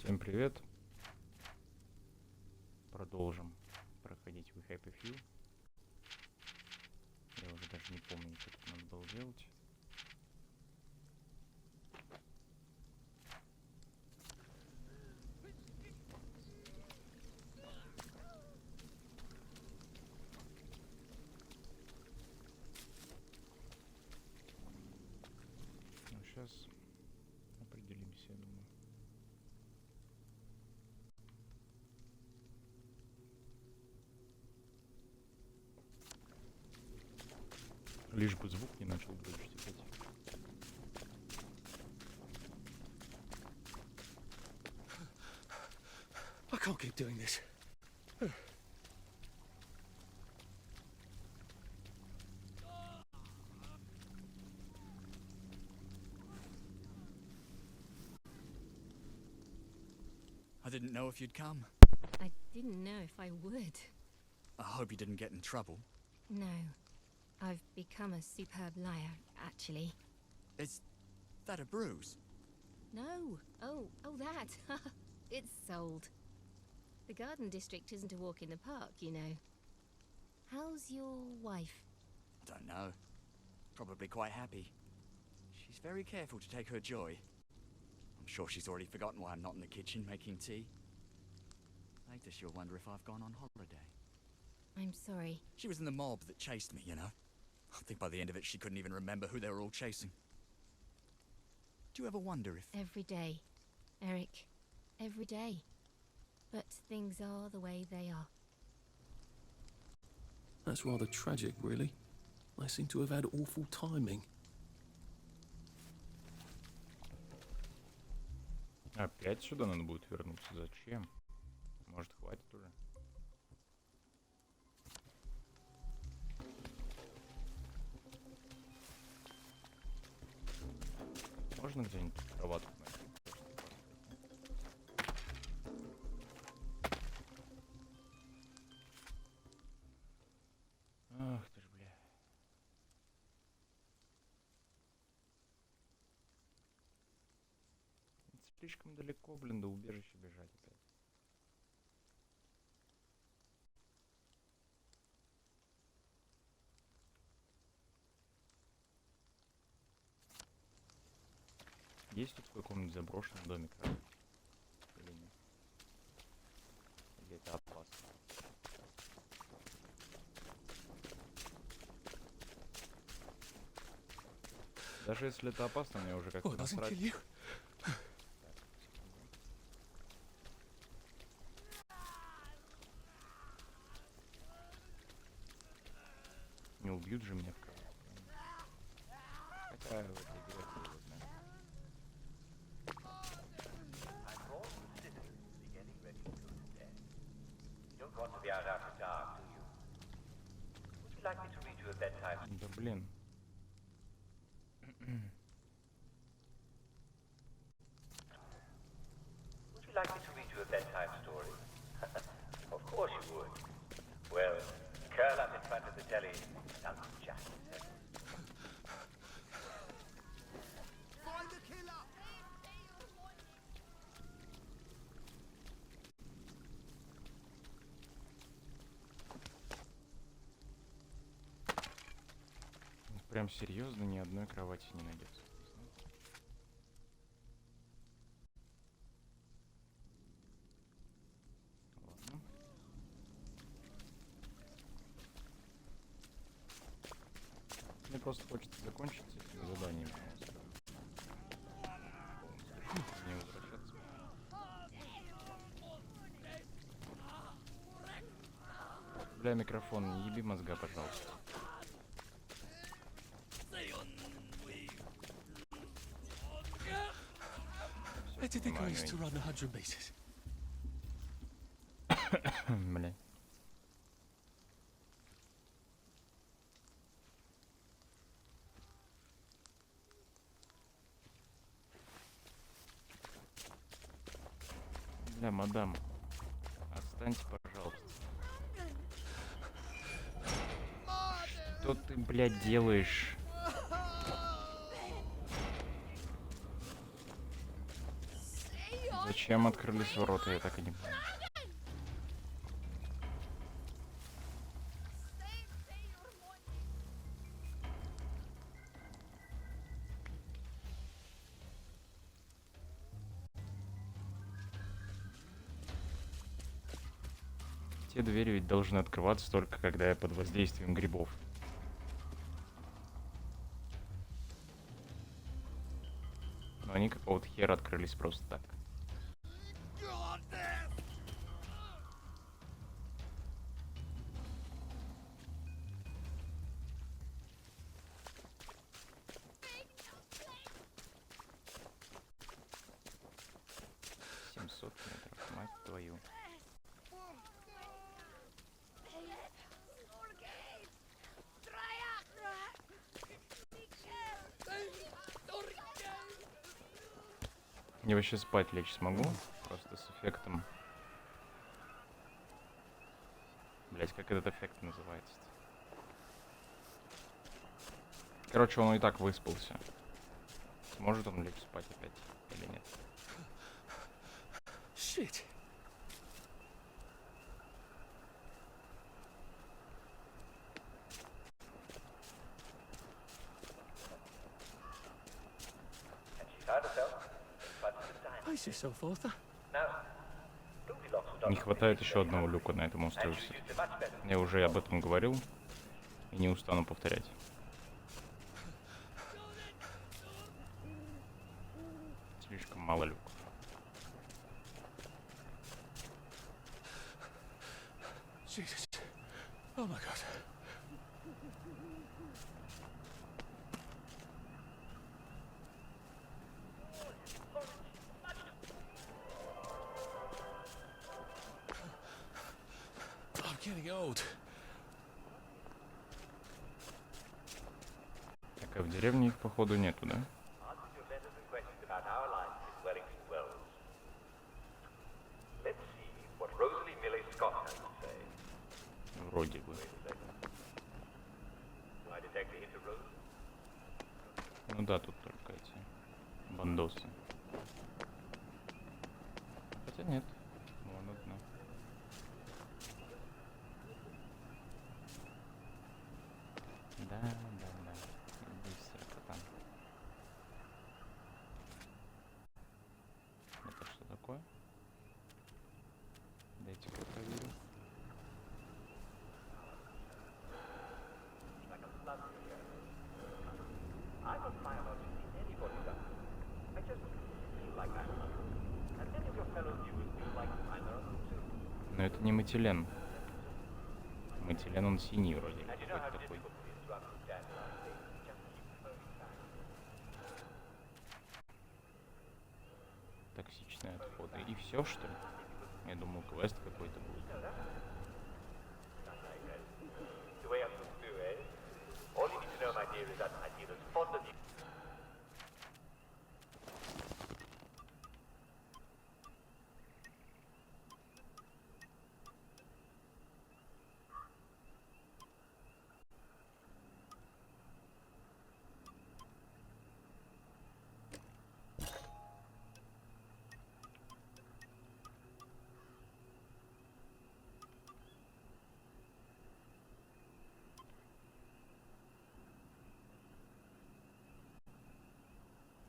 Всем привет. Продолжим проходить We Happy Few. Я уже даже не помню, что тут надо было делать. Ну, сейчас определимся, я думаю. Лишь бы звук не начал глючить опять. I can't keep doing this. I didn't know if you'd come. I didn't know if I would. I hope you didn't get in trouble. No. I've become a superb liar, actually. Is that a bruise? No. Oh, that. It's sold. The garden district isn't a walk in the park, you know. How's your wife? I don't know. Probably quite happy. She's very careful to take her joy. I'm sure she's already forgotten why I'm not in the kitchen making tea. Later she'll wonder if I've gone on holiday. I'm sorry. She was in the mob that chased me, you know. I think by the end of it she couldn't even remember who they were all chasing. Do you ever wonder if... Every day, Eric. Every day. But things are the way they are. That's rather tragic, really. I seem to have had awful timing. Опять сюда надо будет вернуться. Зачем? Может, хватит уже? Можно где-нибудь кроватку найти? Ах ты ж, бля. Это слишком далеко, блин, до убежища бежать опять. Есть тут в каком-нибудь заброшенном доме кровать? Или нет? Или это опасно? Даже если это опасно, мне уже как-то Oh, it doesn't насрать. kill you. Не убьют же меня в кровать. Хотя в этой игре кто его знает. Да блин. Would you like me to read you a bedtime story? Of course you would. Well, curl up in front of the telly, Uncle Jack. Find the killer! Прям серьезно ни одной кровати не найдется. Ладно. Мне просто хочется закончить с этими заданиями. Не возвращаться. Бля, микрофон, не еби мозга, пожалуйста. Where did they go used to run 100 meters? Бля. Бля, мадам, отстаньте, пожалуйста. Что ты, блядь, делаешь? Зачем открылись ворота, я так и не понял. Те двери ведь должны открываться только когда я под воздействием грибов. Но они какого-то хера открылись просто так. Метров, мать твою. Я вообще спать лечь смогу? Просто с эффектом. Блять, как этот эффект называется-то? Короче, он и так выспался. Сможет он лечь спать опять или нет? Shit. And she found herself in front of the diner. Pace yourself, Arthur. Now, Goldilocks was Не хватает еще одного люка на этом острове. Я уже об этом говорил и не устану повторять. Слишком мало люков. Jesus. Oh my God. I'm getting old. Так, а в деревне их, походу, нету, да? Answers your letters and questions about our lives in Wellington Wells. Let's see what Rosalie Millie Scott has to say. Вроде бы. Wait a second. Do I detect a hint of Rose? Ну да, тут только эти бандосы. Хотя нет. Вон одна. Да. Быстро там. Это что такое? Дайте-ка проверю. Like a flood here. I'm not trying not to see anybody die. I just feel like that. And many of your fellow viewers feel like I'm their uncle too. Но это не Матилен. Матилен он синий вроде. And you know how Какой-то такой. difficult it is to understand these things. Just keep referring back. Токсичные отходы. И все, что ли? Я думал, квест какой-то будет. The way I'm supposed to do, eh? All you need to know, my dear, is that I feel as fond of you.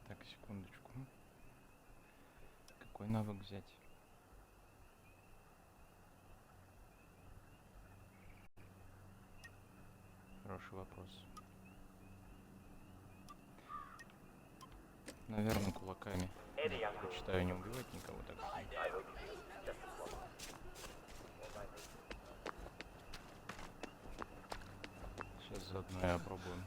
Так, секундочку. Какой навык взять? Хороший вопрос. Наверное, кулаками. Предпочитаю не убивать никого так. I hope you feel just as well. Сейчас заодно я опробую.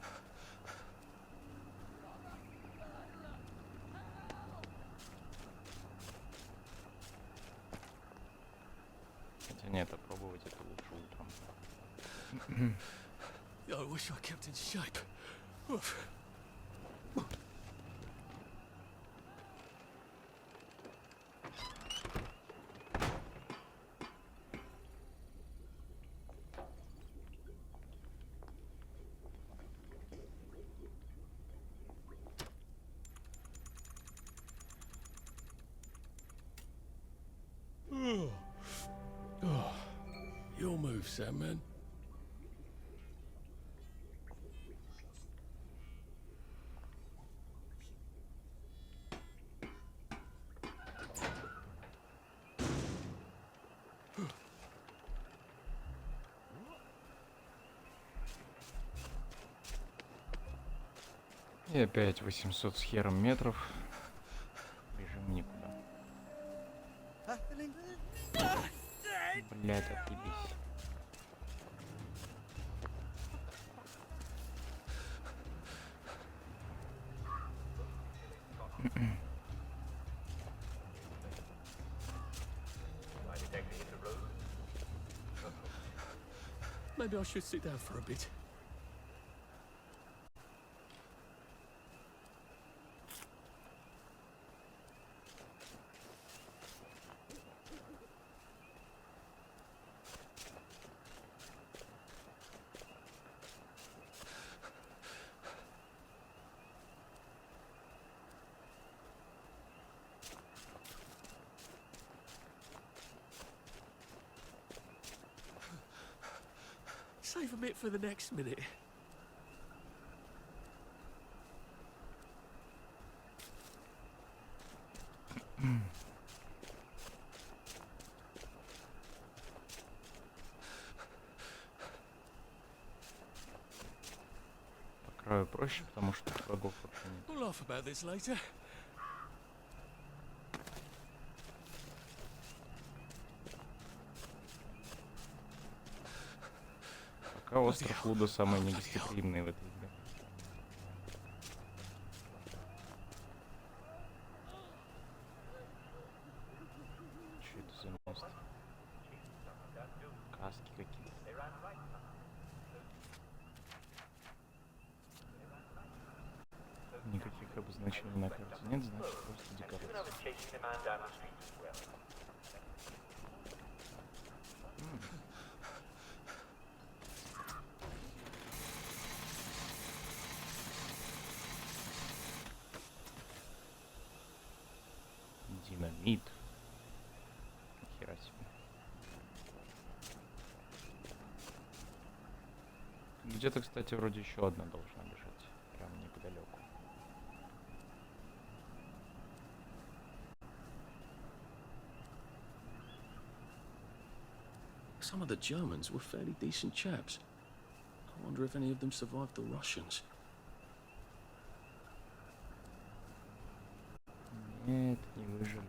Хотя нет, опробовать это лучше утром. I wish I kept in shape. Oof. move, Sandman. И опять 800 с хером метров. Бежим никуда. Блять, отъебись. Maybe I should sit down for a bit. Save a bit for the next minute. По краю проще, потому что врагов вообще нет. We'll laugh about this later. Пока остров Луда самый негостеприимный в этой игре. Что это за место? Каски какие-то. Никаких обозначений на карте нет, значит просто декорация. Динамит. Нихера себе. Где-то, кстати, вроде еще одна должна лежать. Прямо неподалеку. Some of the Germans were fairly decent chaps. I wonder if any of them survived the Russians. Нет, не выжили.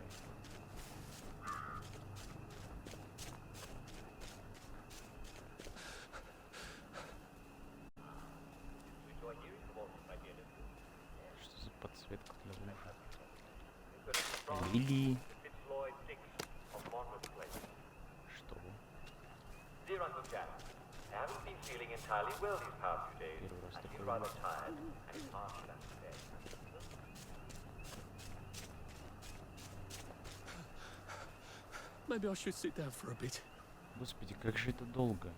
Что за подсветка для лужи? Лилии. Что? Dear Uncle Jack, I haven't been feeling entirely well these past few days. Первый раз I feel такое rather вижу. tired and partial today. Maybe I should sit down for a bit. Господи, как же это долго.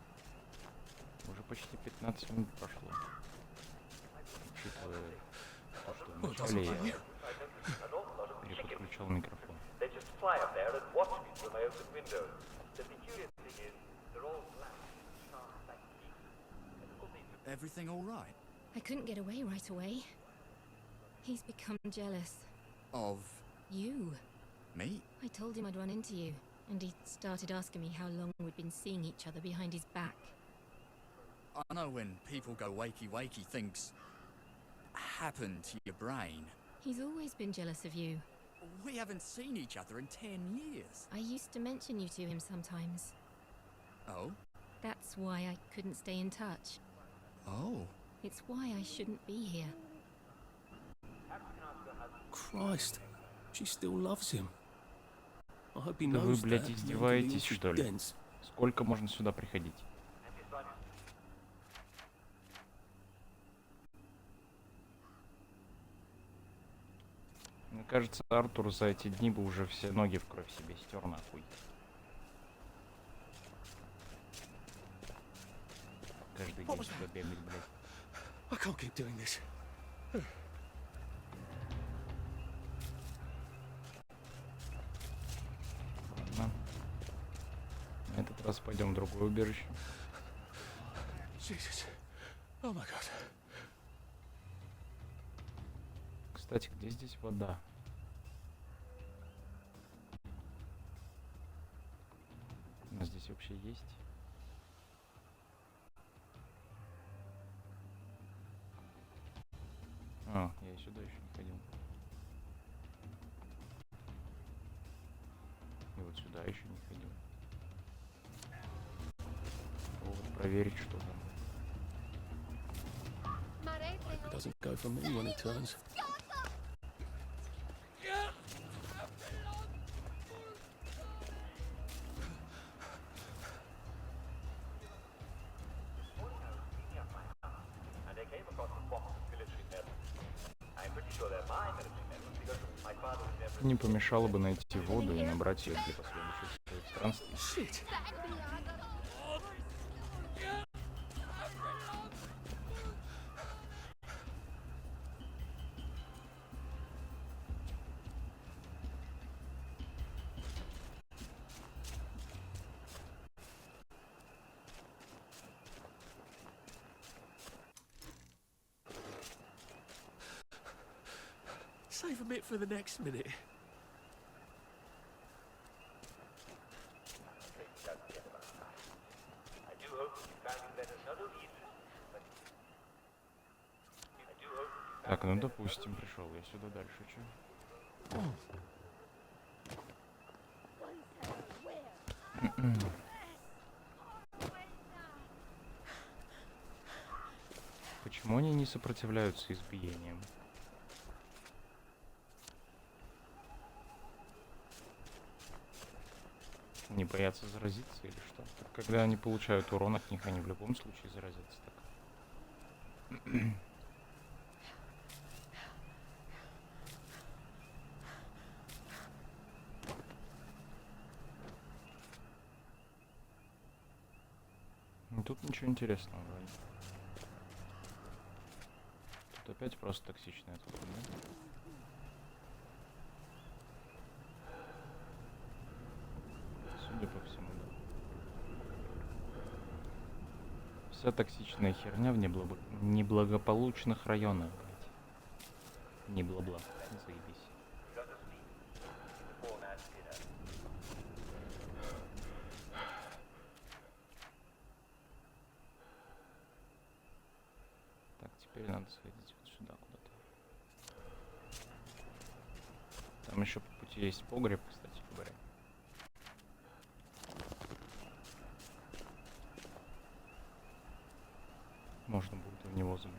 Уже почти 15 минут прошло. Учитывая то, что вначале я переподключал микрофон. They just fly up there and watch me through my open window. The peculiar thing is, they're all black, sharp like teeth. And all these Everything all right? I couldn't get away right away. He's become jealous. Of You. me? I told him I'd run into you, and he started asking me how long we'd been seeing each other behind his back. I know when people go wakey-wakey, things happen to your brain. He's always been jealous of you. We haven't seen each other in 10 years. I used to mention you to him sometimes. Oh? That's why I couldn't stay in touch. Oh. It's why I shouldn't be here. Christ, she still loves him. I hope he Да вы, knows блядь, that. издеваетесь, Mentally что ли? dense. Сколько можно сюда приходить? Мне кажется, Артур за эти дни бы уже все ноги в кровь себе стер нахуй. Каждый день сюда бегать, блядь. I can't keep doing this. Ладно. На этот Раз пойдем в другое убежище. Jesus. Oh my God. Кстати, где здесь вода? Она здесь вообще есть? А, я сюда еще не ходил. И вот сюда еще не ходил. Вот проверить, что там. It doesn't go for me when it turns. And they came across a box of military medals. I'm pretty sure they're my military medals because my father was never... Не помешало бы найти воду и набрать ее для последующих своих странствий. Shit. Save a bit for the next minute. I do hope that you find your letters not only interesting, but... I do hope that you Так, ну допустим, пришел я сюда дальше, что? Почему они не сопротивляются избиениям? Не боятся заразиться или что? Так, когда они получают урон от них, они в любом случае заразятся. Так. Ну, тут ничего интересного вроде. Тут опять просто токсичная отходы, да? Судя по всему, да. Вся токсичная херня в неблагополучных районах, блядь. Не бла-бла. Заебись. Радостин, the four-man dinner. Так, теперь надо сходить вот сюда куда-то. Там еще по пути есть погреб, кстати говоря. Можно будет в него заглянуть.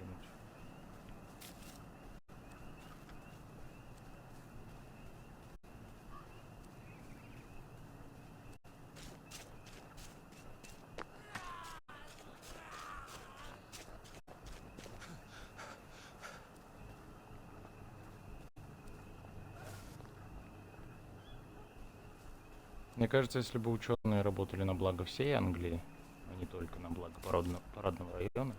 Мне кажется, если бы ученые работали на благо всей Англии, а не только на благо парадного района,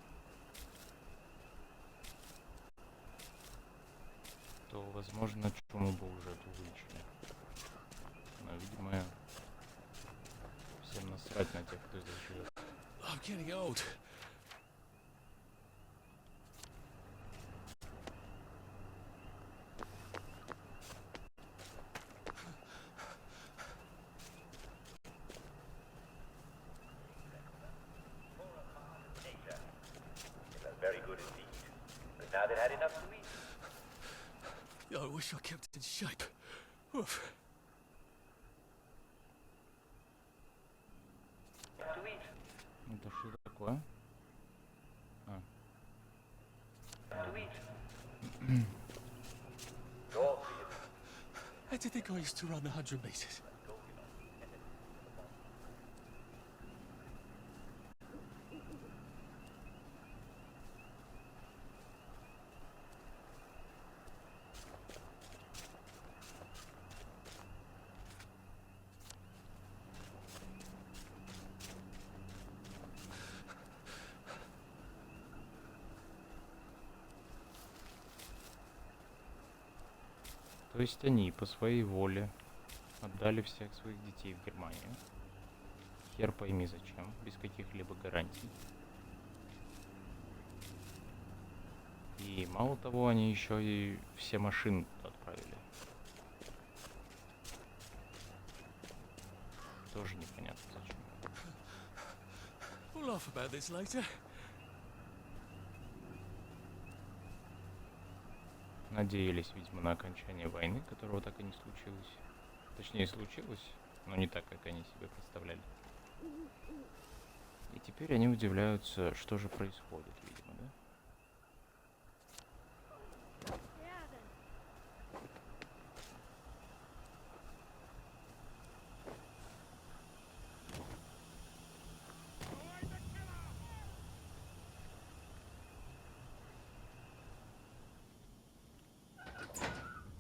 то, возможно, чуму бы уже эту вылечили. Но, видимо, всем насрать на тех, кто здесь живет. I'm getting old. It was very good indeed. But now they've had enough to eat. I wish I kept in shape. Oof. To eat. Это что такое? А, To eat. All three of them. How do you think I used to run the 100 meters? то есть они по своей воле отдали всех своих детей в Германию. хер пойми зачем, без каких-либо гарантий. И мало того, они еще и все машины туда отправили. Тоже непонятно зачем. We'll laugh about this later. Надеялись, видимо, на окончание войны, которого так и не случилось. Точнее, случилось, но не так, как они себе представляли. И теперь они удивляются, что же происходит, видимо, да?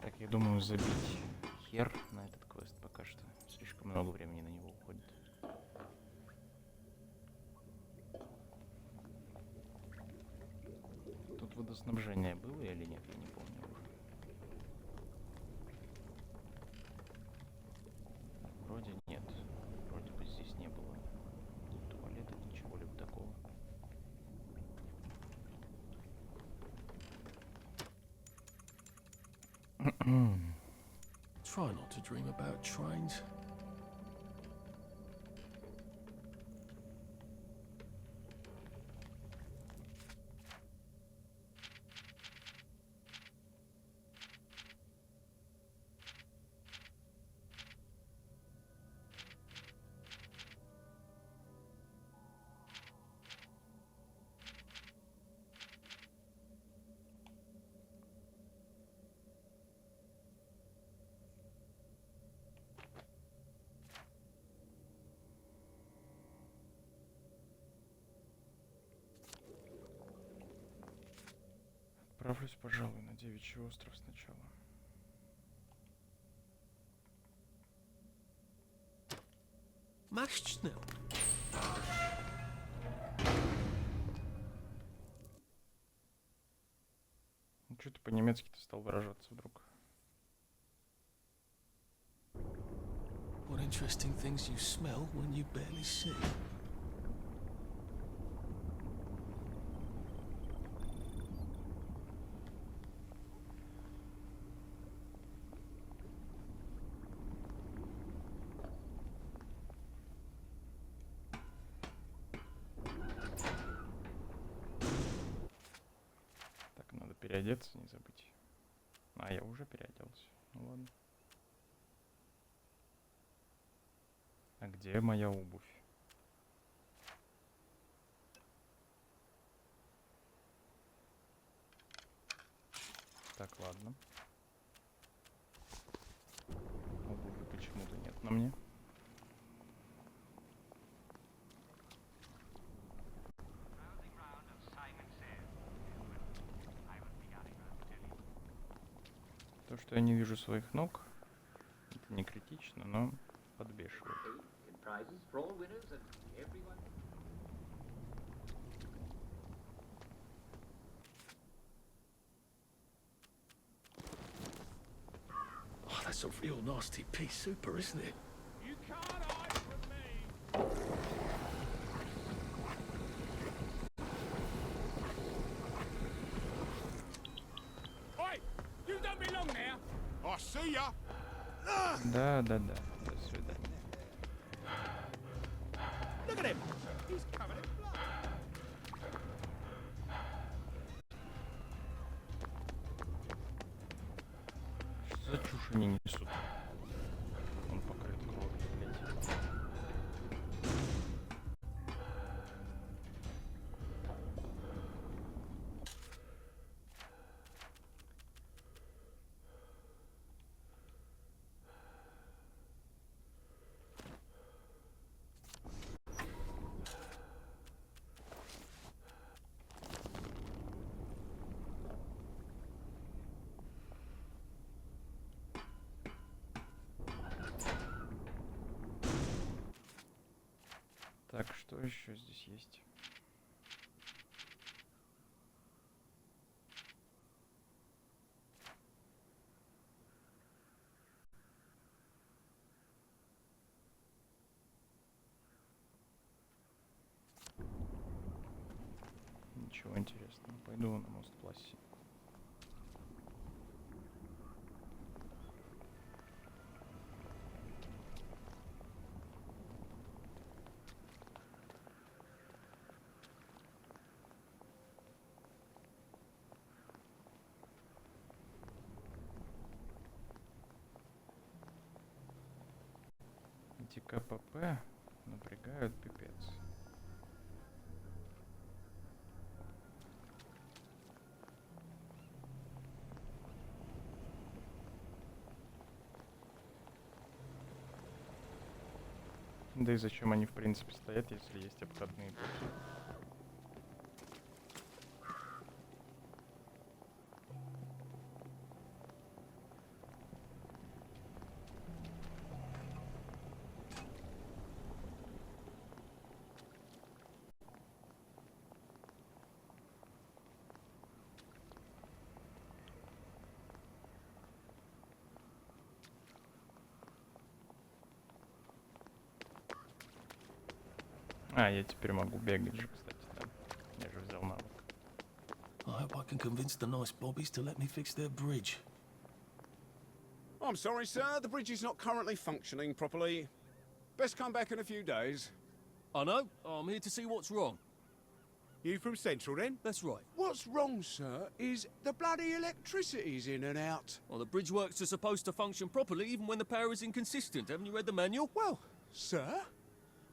Так, я думаю, забить хер на этот квест пока что. Слишком много времени на него уходит. Тут водоснабжение было или нет, я не помню уже. Вроде нет. Вроде бы здесь не было ни туалета, ничего-либо такого. Try not to dream about trains. Отправлюсь, пожалуй, на Девичий остров сначала. Mashed snow. Ну, что ты по-немецки-то стал выражаться вдруг? What interesting things you smell when you barely see. Так, надо переодеться, не забыть. А, я уже переоделся. Ну ладно. А где моя обувь? Так, ладно. Обуви почему-то нет на мне. То, что я не вижу своих ног, это не критично, но подбешивает. Oh, that's a real nasty pea super, isn't it? You can't hide from me! Oi! You don't belong there! I see ya! Да. До свидания. Look at him! He's covered in blood! Что за чушь они несут? Он покрыт кровью, блядь. Так, что еще здесь есть? Ничего интересного. Пойду на мост Пласси. Эти КПП напрягают пипец. Да и зачем они в принципе стоят, если есть обходные пути? А, я теперь могу бегать же, кстати, да. Я же взял навык. I hope I can convince the nice bobbies to let me fix their bridge. I'm sorry, sir. The bridge is not currently functioning properly. Best come back in a few days. I know. I'm here to see what's wrong. You from Central, then? That's right. What's wrong, sir, is the bloody electricity's in and out. Well, the bridge works are supposed to function properly even when the power is inconsistent. Haven't you read the manual? Well, sir,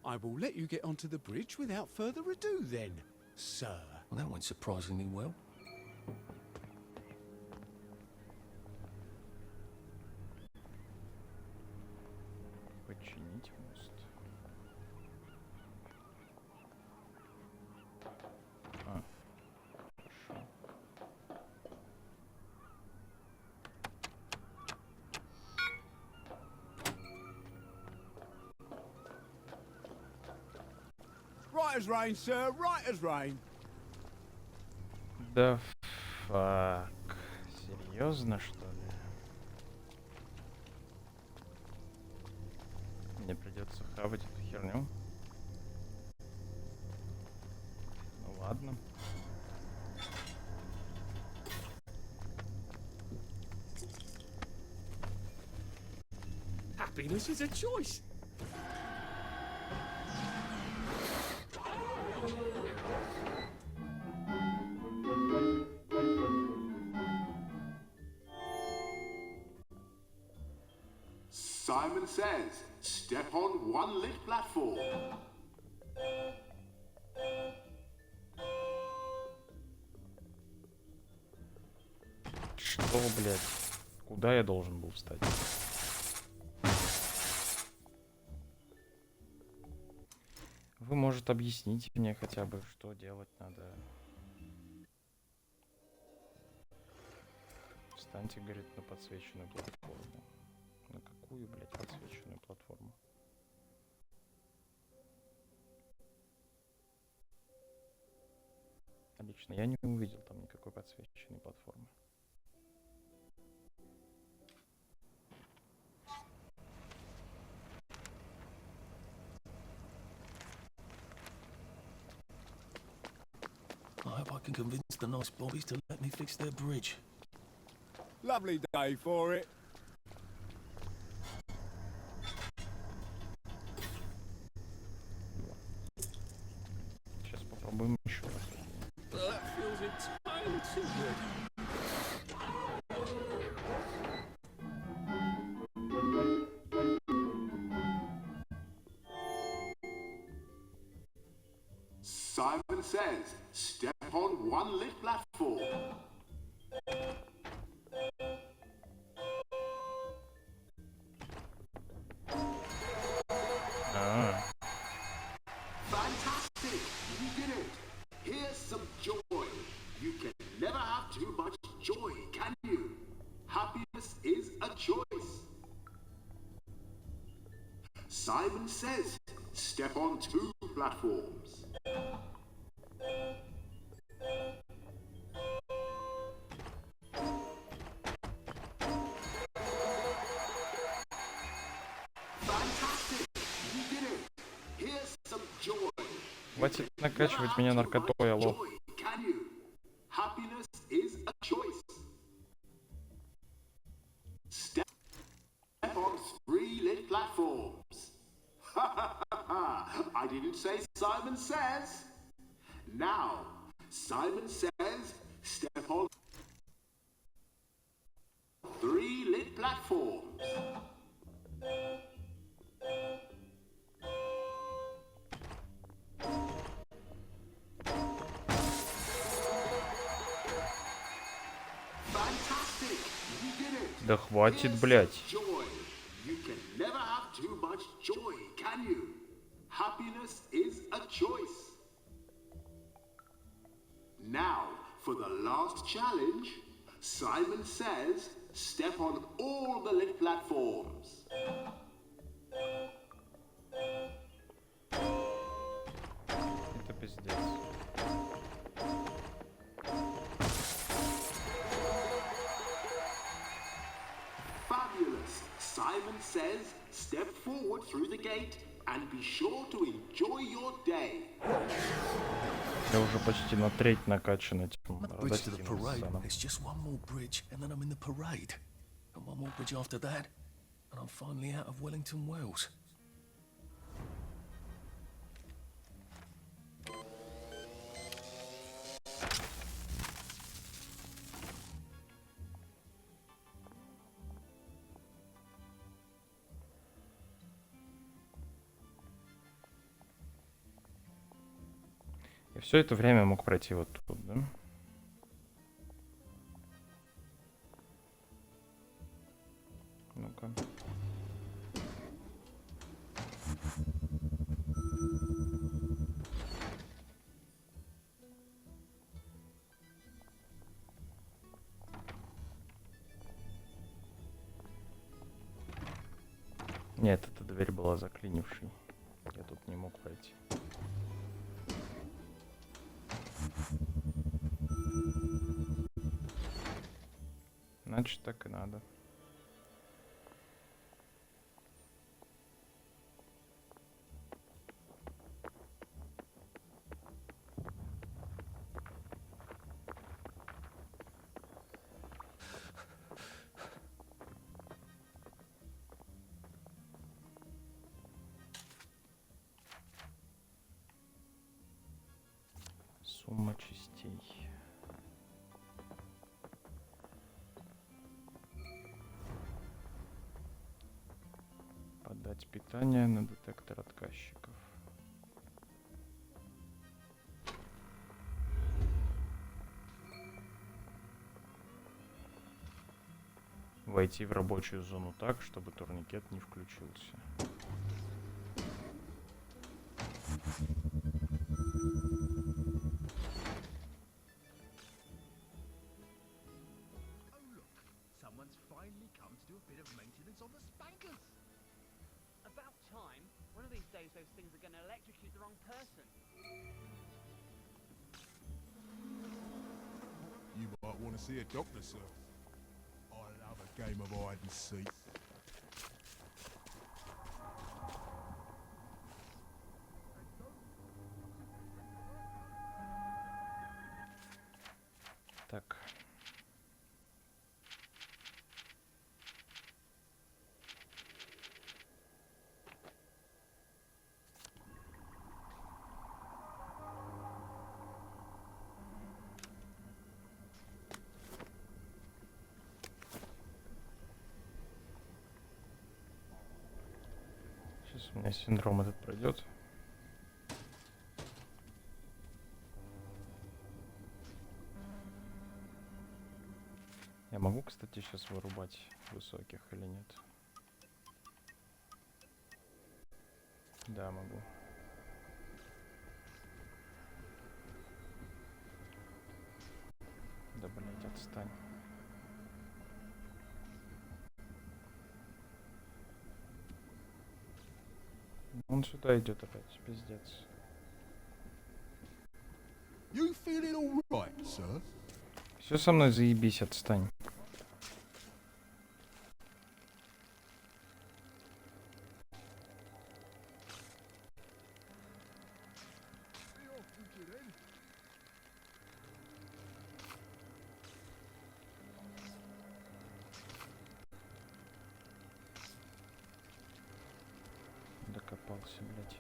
I will let you get onto the bridge without further ado, then, sir. Well, that went surprisingly well. Починить мост. А, хорошо. Right as rain, sir, right as rain. Да фак. Серьезно, что ли? Мне придется хавать эту херню. Ну ладно. Happiness is a choice. Simon says, step on one lit platform. Что, блядь? Куда я должен был встать? Вы, может, объясните мне хотя бы, что делать надо? Встаньте, говорит, на подсвеченную платформу. На какую, блядь, подсвеченную платформу? Лично я не увидел там никакой подсвеченной платформы. I hope I can convince the nice bobbies to let me fix their bridge. Lovely day for it. Сейчас попробуем еще раз. Well, that feels entirely too good. Simon says, step on one lit platform. Fantastic! You did it! Here's some joy. You can never have too much joy, can you? Happiness is a choice. Simon says, step on two platforms. Fantastic! You did it! Here's some joy. Хватит накачивать меня наркотой, алло. Joy, can you? platforms. I didn't say Simon Says. Now, Simon Says, step on 3 lit platforms. Fantastic! You did it! Да хватит, Here's блядь. joy. You can never have too much joy, can you? Happiness is a choice. Now, for the last challenge, Simon Says, step on all the lit platforms. Это пиздец. Fabulous! Simon Says, step forward through the gate and be sure to enjoy your day. Я уже почти на треть накачан этим Bridge to the Радостином parade. ссаным. It's just one more bridge, and then I'm in the parade. And one more bridge after that, and I'm finally out of Wellington, Wells. И все это время мог пройти вот тут, да? Ну-ка. Нет, эта дверь была заклинившей. Я тут не мог пройти. Значит, так и надо. Сумма частей. Подать питание на детектор отказчиков. Войти в рабочую зону так, чтобы турникет не включился. Someone's finally come to do a bit of maintenance on the spankers. About time. One of these days those things are going to electrocute the wrong person. You might want to see a doctor, sir. I love a game of hide and seek. Так. Сейчас у меня синдром этот пройдет. Я могу, кстати, сейчас вырубать высоких или нет? Да, могу. Да, блять, отстань. Он сюда идет опять, пиздец. You feeling all right, sir? Все со мной заебись, отстань. заебался, блядь.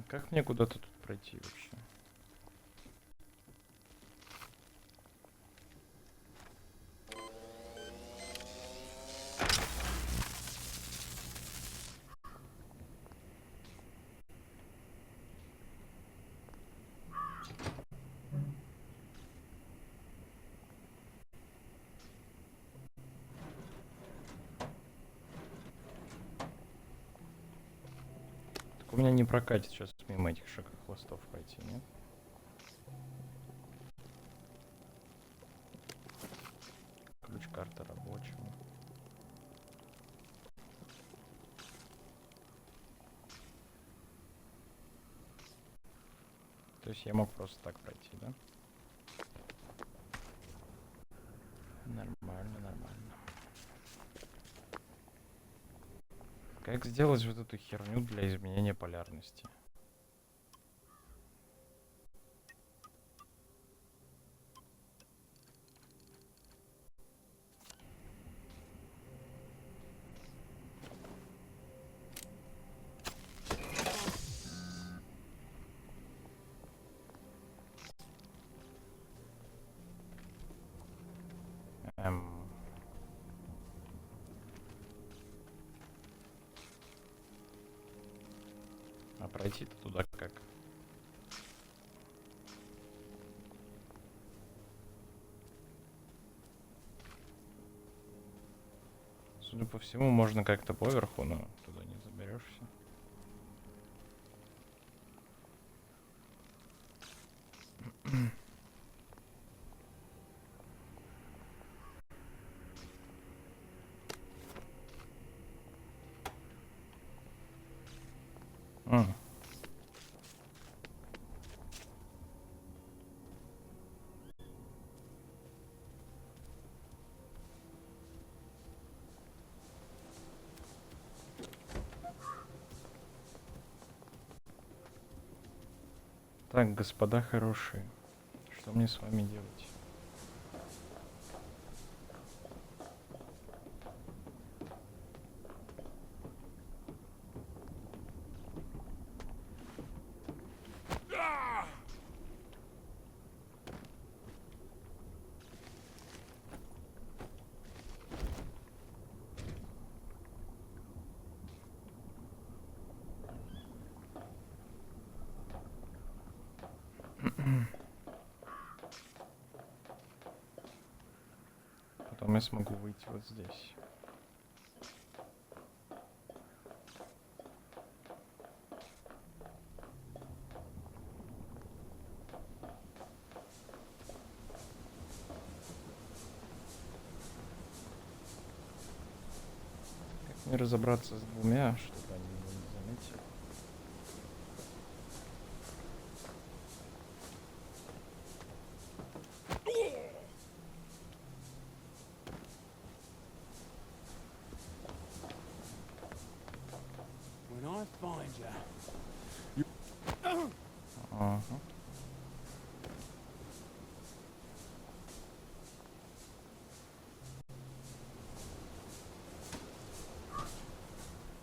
Как мне куда-то тут пройти вообще? У меня не прокатит сейчас мимо этих шагохвостов пойти, нет? Ключ карты рабочего. То есть я мог просто так пройти, да? Нормально, нормально. Как сделать вот эту херню для изменения полярности? А пройти-то туда как? Судя по всему, можно как-то поверху, но туда не заберешься. Так, господа хорошие, что мне с вами делать? Потом я смогу выйти вот здесь. Как мне разобраться с двумя, чтобы они меня не заметили? Ага.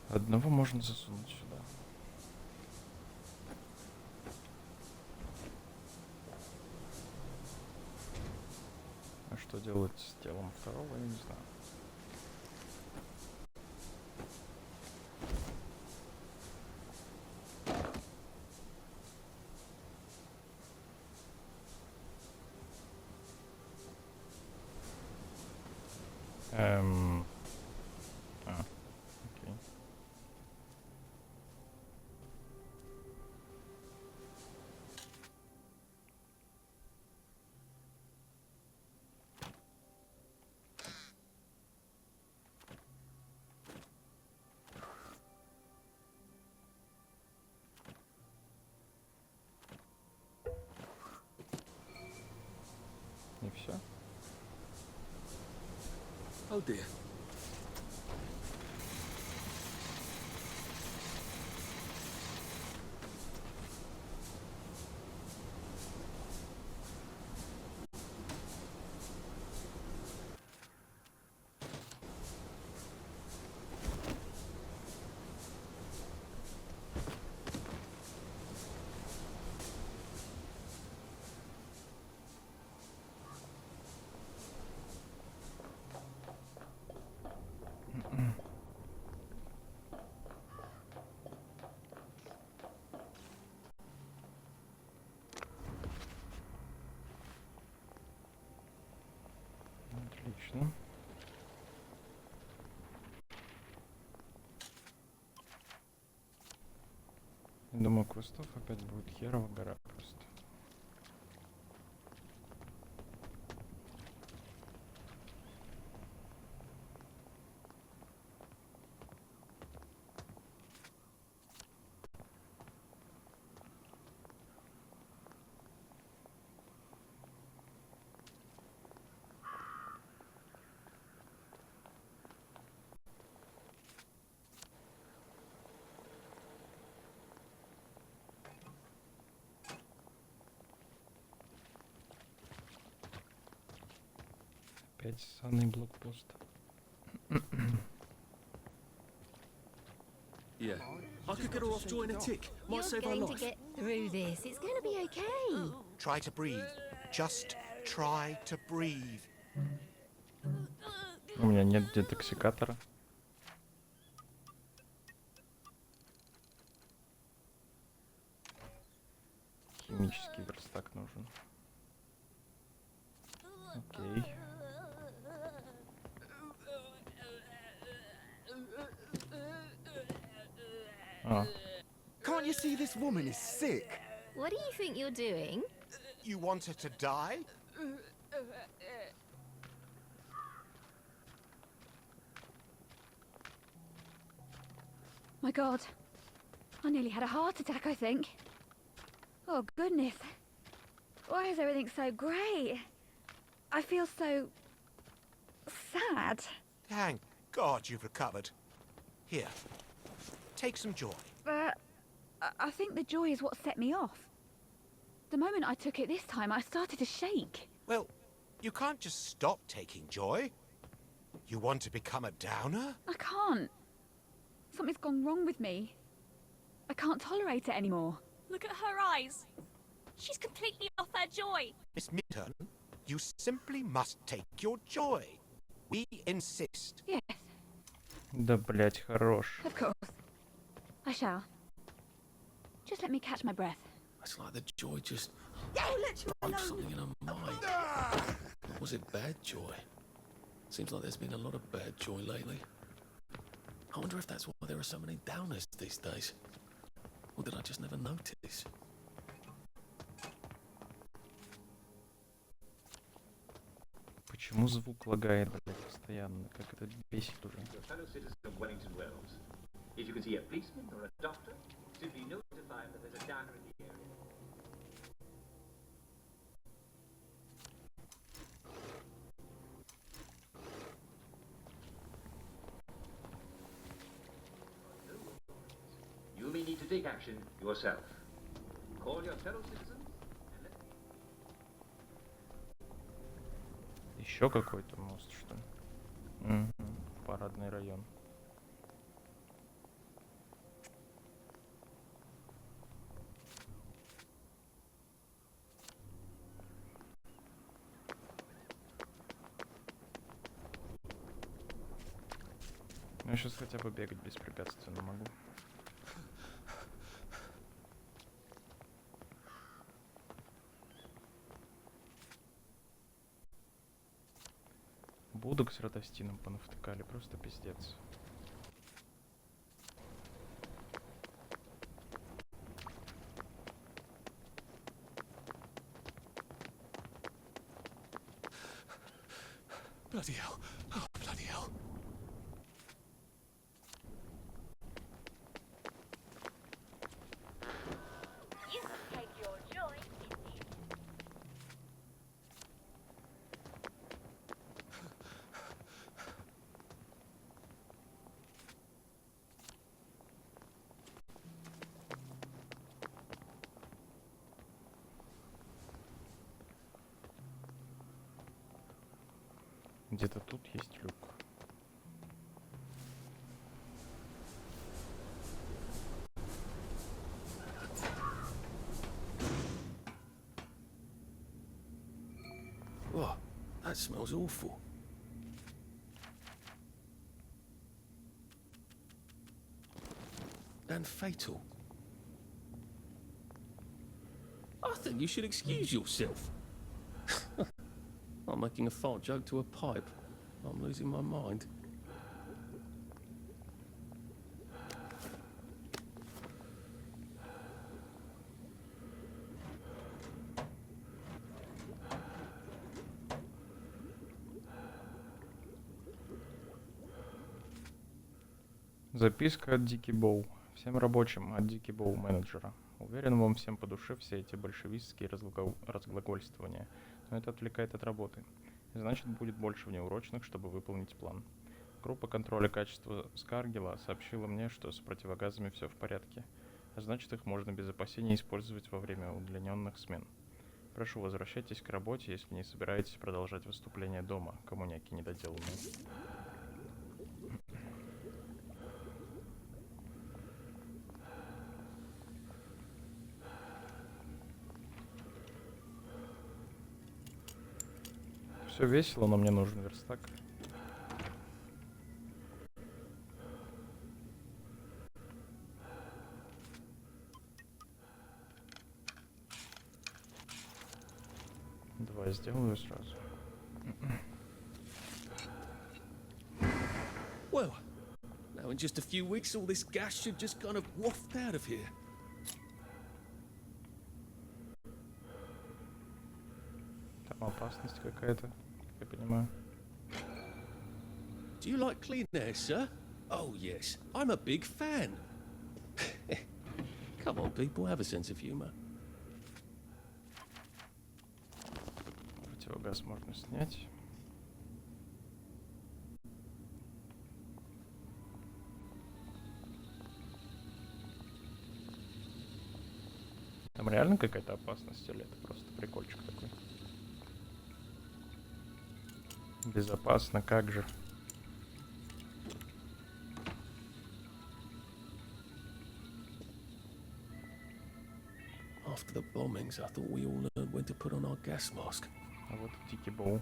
Одного можно засунуть сюда. А что делать с телом второго, я не знаю. Окей. Oh dear. Отлично. Думаю, квестов опять будет херова гора просто. Опять ссаный блокпост. Yeah. I could get her off joy in a tick. Might You're save her going to life. get through this. It's going to be okay. Try to breathe. Just try to breathe. У меня нет детоксикатора. Химический верстак нужен. Окей. А, Can't you see this woman is sick? What do you think you're doing? You want her to die? My God. I nearly had a heart attack, I think. Oh, goodness. Why is everything so grey? I feel so... sad. Thank God you've recovered. Here, take some joy. But I think the joy is what set me off. The moment I took it this time, I started to shake. Well, you can't just stop taking joy. You want to become a downer? I can't. Something's gone wrong with me. I can't tolerate it anymore. Look at her eyes. She's completely off her joy. Miss Minton, you simply must take your joy. We insist. Yes, да, блять, хорош. of course. I shall. Just let me catch my breath. It's like the joy just Let you broke something in her mind. Was it bad joy? Seems like there's been a lot of bad joy lately. I wonder if that's why there are so many downers these days. Or did I just never notice? Почему звук лагает, блять, постоянно? Как это бесит уже. Your fellow citizen of Wellington Wells. If you can see a policeman or a doctor, simply notify them that there's a downer in the area. You may need to take action yourself. Call your fellow citizens and let Еще какой-то мост, что ли? Угу. Парадный район. Ну, я сейчас хотя бы бегать беспрепятственно могу. Будок с Радостином понавтыкали, просто пиздец. Bloody hell. Oh, bloody hell. You can take your joy with you. Где-то тут есть люк. Oh, that smells awful. And fatal. I think you should excuse yourself. I'm making a fart joke to a pipe. I'm losing my mind. Записка от Дики Боу. Всем рабочим от Дики Боу, менеджера. Уверен, вам всем по душе все эти большевистские разглагольствования, но это отвлекает от работы. И значит, будет больше внеурочных, чтобы выполнить план. Группа контроля качества Скаргела сообщила мне, что с противогазами все в порядке, а значит, их можно без опасений использовать во время удлиненных смен. Прошу, возвращайтесь к работе, если не собираетесь продолжать выступление дома, коммуняки недоделанные. Все весело, но мне нужен верстак. Давай сделаю сразу. Well, now in just a few weeks all this gas should just kind of waft out of here. Там опасность какая-то, я понимаю. Do you like clean air, sir? Oh, yes. I'm a big fan. Come on, people, have a sense of humor. Противогаз можно снять. Там реально какая-то опасность или это просто прикольчик такой? Безопасно, как же. After the bombings, I thought we all learned when to put on our gas mask. А вот и Дикий Боу.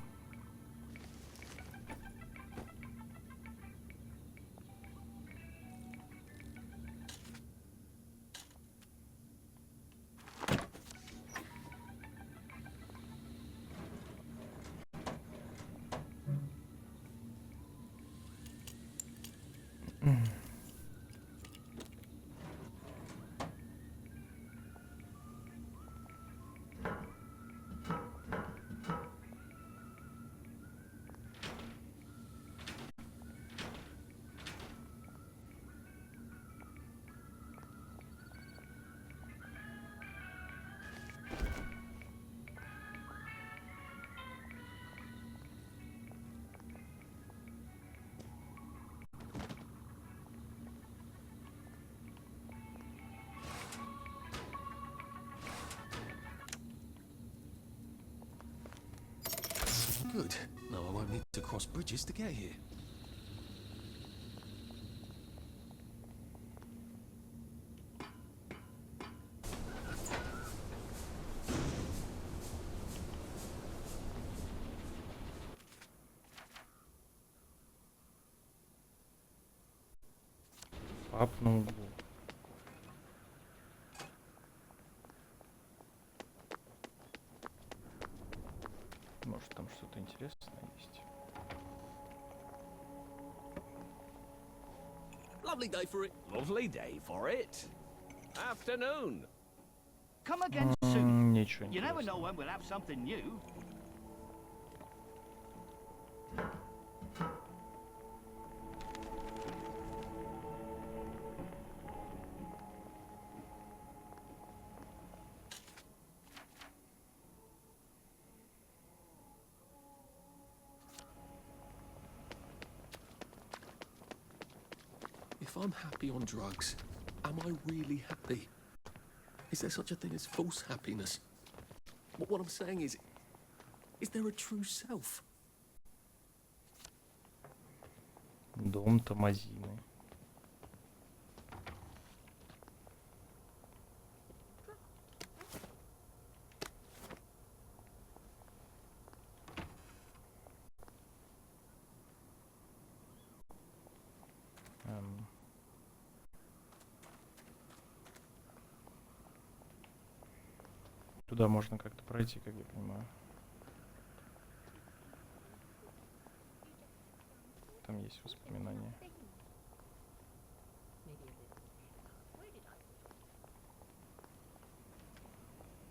Good. Now I won't need to cross bridges to get here. Пап на углу. Может, там что-то интересное есть. Lovely day for it. Lovely day for it. Afternoon. Come again soon. Ничего You never know интересного. when we'll have something new. If I'm happy on drugs, am I really happy? Is there such a thing as false happiness? What I'm saying is there a true self? Дом Томазины. Туда можно как-то пройти, как я понимаю. Там есть воспоминания.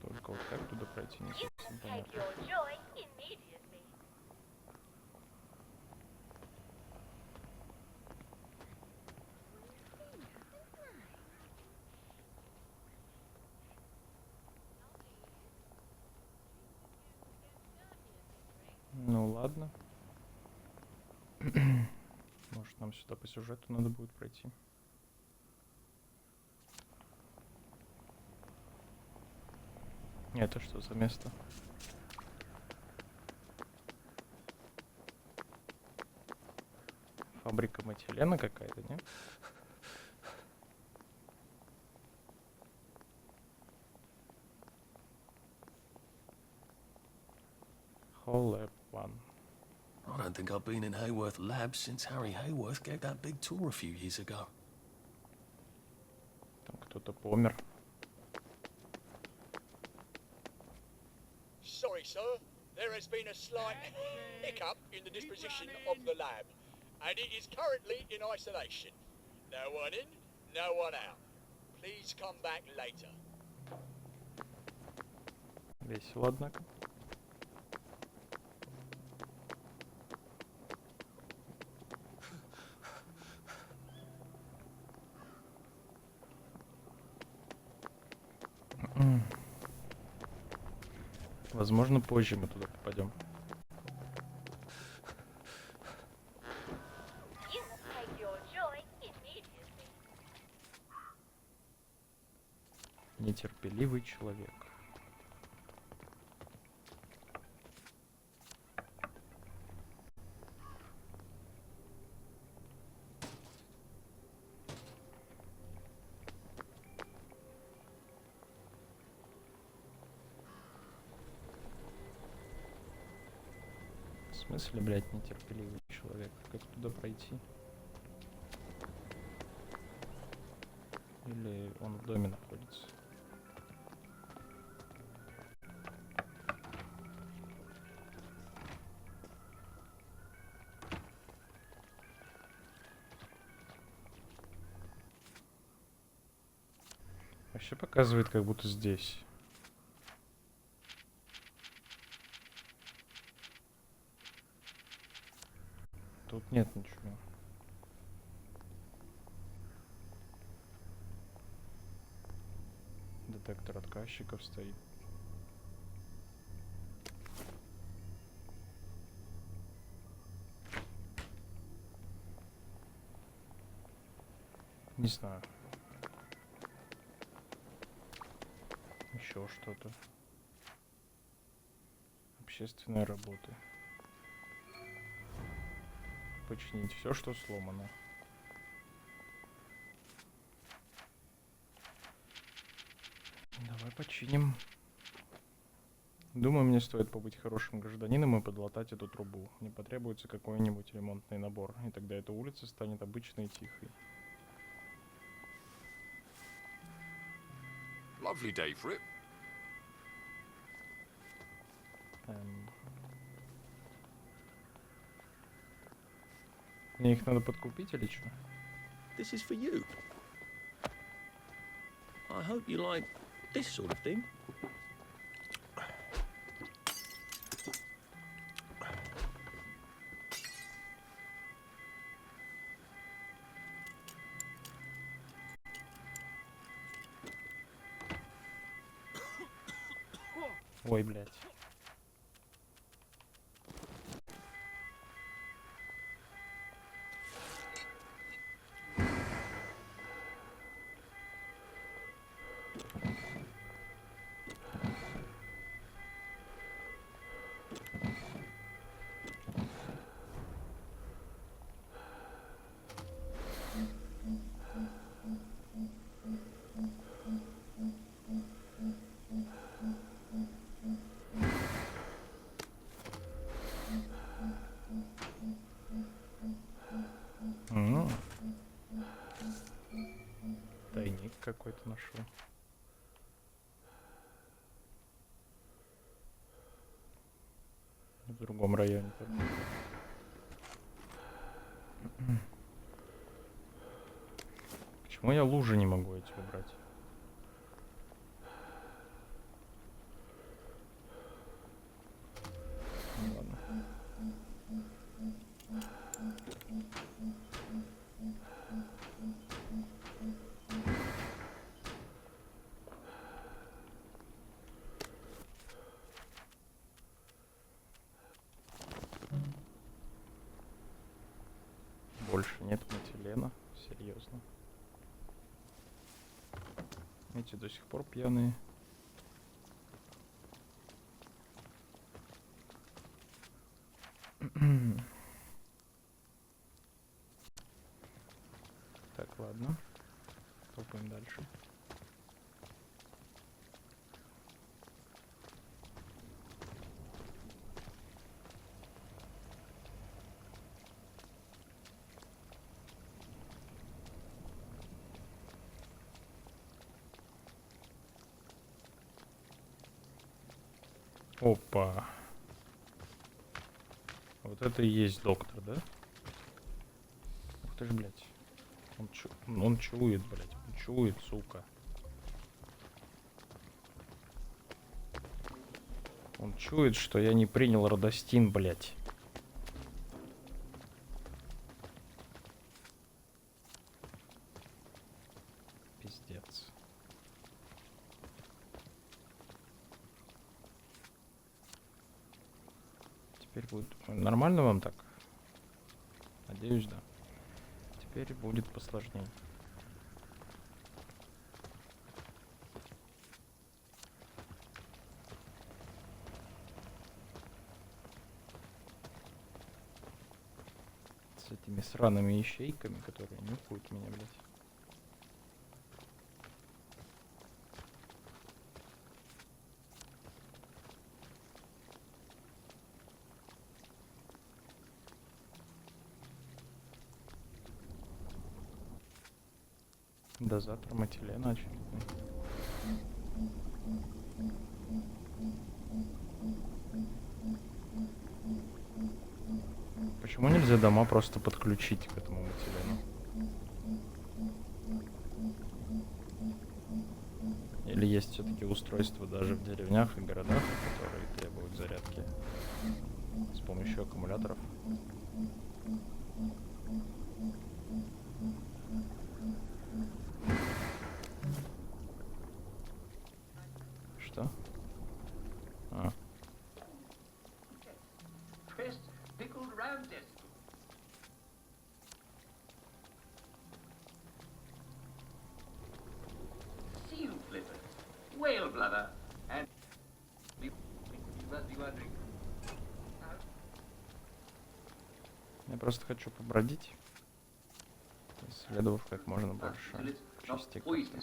Только вот как туда пройти, не совсем понятно. Ну ладно. Может, нам сюда по сюжету надо будет пройти. Это что за место? Фабрика метилена какая-то, не? Whole Lab One. I don't think I've been in Hayworth Labs since Harry Hayworth gave that big tour a few years ago. Там кто-то помер. Sorry, sir. There has been a slight hiccup in the disposition of the lab, and it is currently in isolation. No one in, no one out. Please come back later. Весело, однако. Возможно, позже мы туда попадем. Нетерпеливый человек. В смысле, блядь, нетерпеливый человек? Как туда пройти? Или он в доме находится? Вообще показывает, как будто здесь. Тут нет ничего. Детектор отказчиков стоит. Не знаю. Еще что-то. Общественные работы. Починить все, что сломано. Давай починим. Думаю, мне стоит побыть хорошим гражданином и подлатать эту трубу. Мне потребуется какой-нибудь ремонтный набор, и тогда эта улица станет обычной и тихой. Lovely day for it. Мне их надо подкупить или что? This is for you. I hope you like this sort of thing. Ой, блядь. какой-то нашел. В другом районе. Почему я лужи не могу эти убрать? Ладно. Больше нет метилена, серьезно. Эти до сих пор пьяные. Так, ладно. Топаем дальше. Опа. Вот это и есть доктор, да? Ух ты ж, блядь. Он чует, блядь. Он чует, сука. Он чует, что я не принял Радостин, блядь. Пиздец. Теперь будет... Нормально вам так? Надеюсь, да. Теперь будет посложнее. С этими сраными ищейками, которые нюхают меня, блядь. Дозатор метилена очередной. Почему нельзя дома просто подключить к этому метилену? Или есть все-таки устройства даже в деревнях и городах, которые требуют зарядки с помощью аккумуляторов? Что? А. Я просто хочу побродить, исследовав как можно больше частей карты.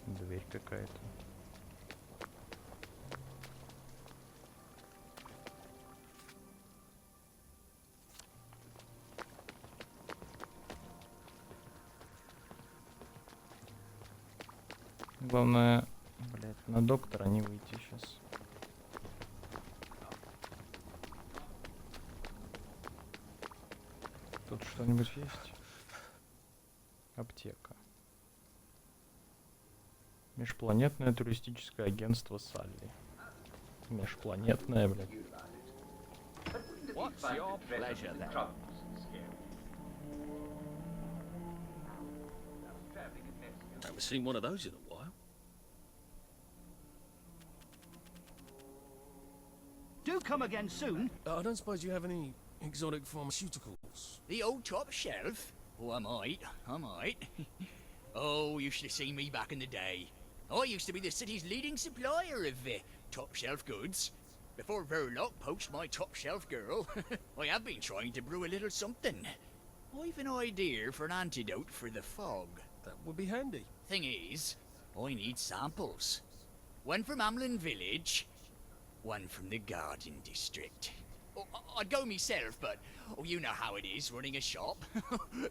Дверь какая-то. Главное, блядь, на доктора не выйти сейчас. Тут что-нибудь есть? Аптека. Межпланетное туристическое агентство Салли. Межпланетное, блядь. What's your pleasure then? Haven't seen one of those in a while. Do come again soon. I don't suppose you have any exotic pharmaceuticals. The old top shelf? Oh, I might. Oh, you should have seen me back in the day. I used to be the city's leading supplier of top shelf goods. Before Verloc poached my top shelf girl, I have been trying to brew a little something. I've an idea for an antidote for the fog. That would be handy. Thing is, I need samples. One from Hamlin Village, one from the Garden District. Oh, I'd go myself, but you know how it is running a shop.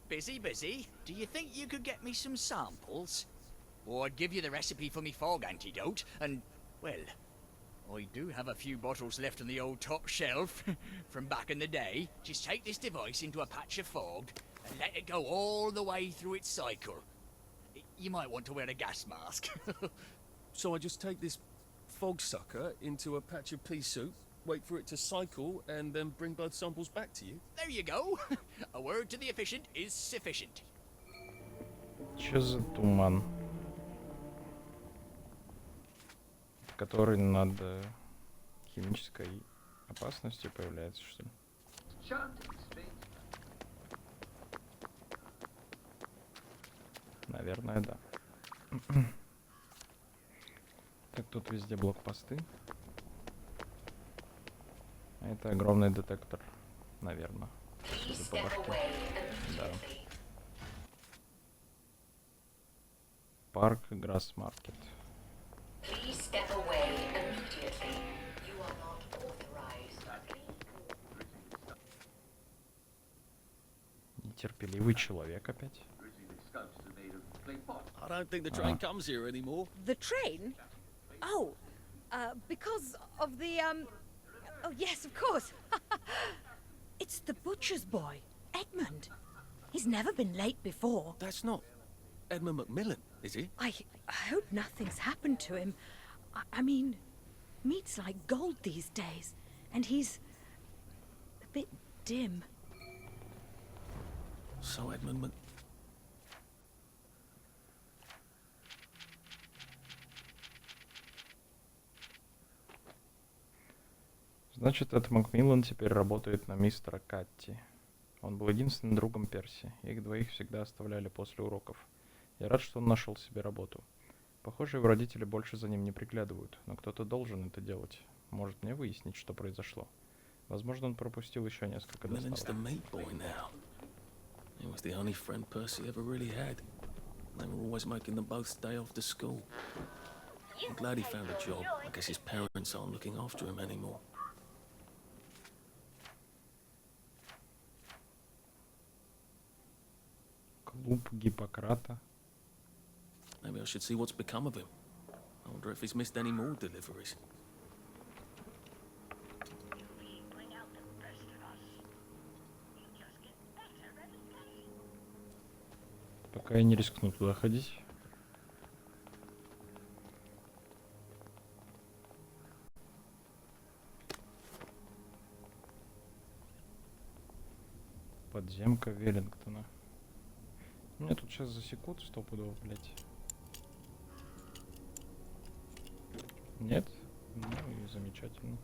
Busy, busy. Do you think you could get me some samples? Or I'd give you the recipe for me fog antidote, and, well, I do have a few bottles left on the old top shelf from back in the day. Just take this device into a patch of fog and let it go all the way through its cycle. You might want to wear a gas mask. So I just take this fog sucker into a patch of pea soup, wait for it to cycle, and then bring blood samples back to you? There you go. A word to the efficient is sufficient. Чё за туман? Который над химической опасностью появляется, что ли? Наверное, да. Так, тут везде блокпосты. А это огромный детектор, наверное. Судя по башке. Да. Парк Грасс-маркет. Нетерпеливый человек опять. I don't think the train comes here anymore. The train? Oh, because of the, Oh, yes, of course. It's the butcher's boy, Edmund. He's never been late before. That's not Edmund Macmillan, is he? I hope nothing's happened to him. I mean, meat's like gold these days, and he's a bit dim. So Edmund Mac... Значит, этот Макмиллан теперь работает на мистера Катти. Он был единственным другом Перси. Их двоих всегда оставляли после уроков. Я рад, что он нашел себе работу. Похоже, его родители больше за ним не приглядывают, но кто-то должен это делать. Может мне выяснить, что произошло. Возможно, он пропустил еще несколько доставок. He was the only friend Percy ever really had. They were always making them both stay after school. I'm glad he found a job. I guess his parents aren't looking after him anymore. Клуб Гиппократа. Maybe I should see what's become of him. I wonder if he's missed any more deliveries. Пока я не рискну туда ходить. Подземка Веллингтона. Меня тут сейчас засекут стопудово, блять. Нет? Ну и замечательно.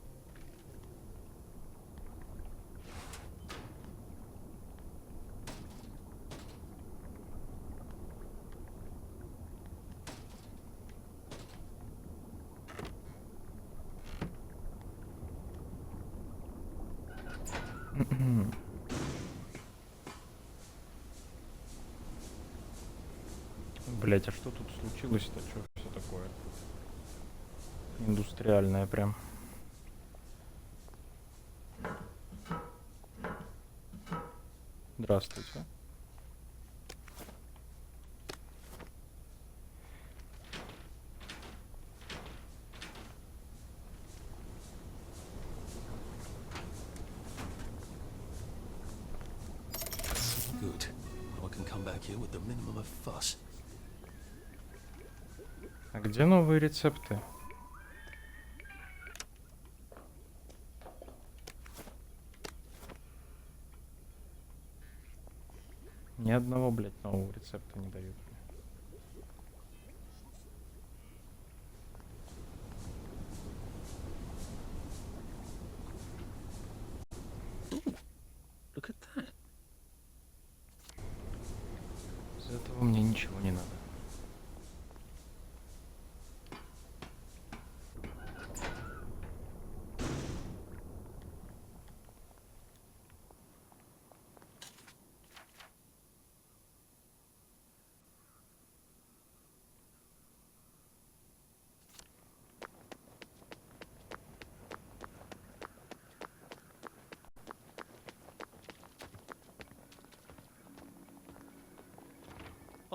Блять, а что тут случилось-то? Что все такое? Индустриальное прям. Здравствуйте. Good. Now I can come back here with the minimum of fuss. А где новые рецепты? Ни одного, блядь, нового рецепта не дают. Look at that. Из этого мне ничего не надо.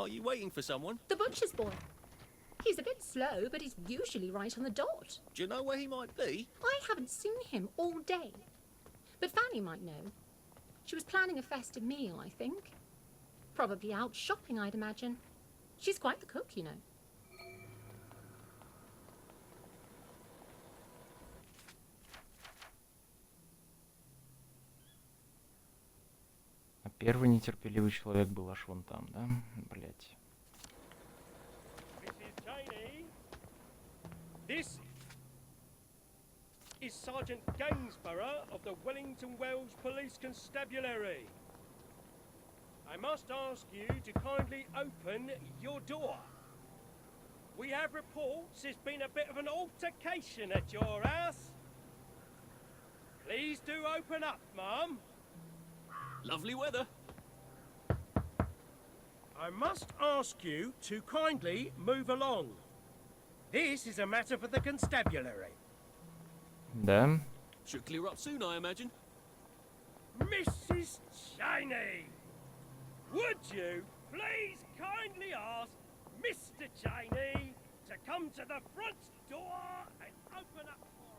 Are you waiting for someone? The butcher's boy. He's a bit slow, but he's usually right on the dot. Do you know where he might be? I haven't seen him all day. But Fanny might know. She was planning a festive meal, I think. Probably out shopping, I'd imagine. She's quite the cook, you know. А первый нетерпеливый человек был аж вон там, да? Блять. This is Sergeant Gainsborough of the Wellington Wells Police Constabulary. I must ask you to kindly open your door. We have reports there's been a bit of an altercation at your house. Please do open up, Mum. Lovely weather. I must ask you to kindly move along. This is a matter for the constabulary. Да. Should clear up soon, I imagine. Mrs. Cheney, would you please kindly ask Mr. Cheney to come to the front door and open up for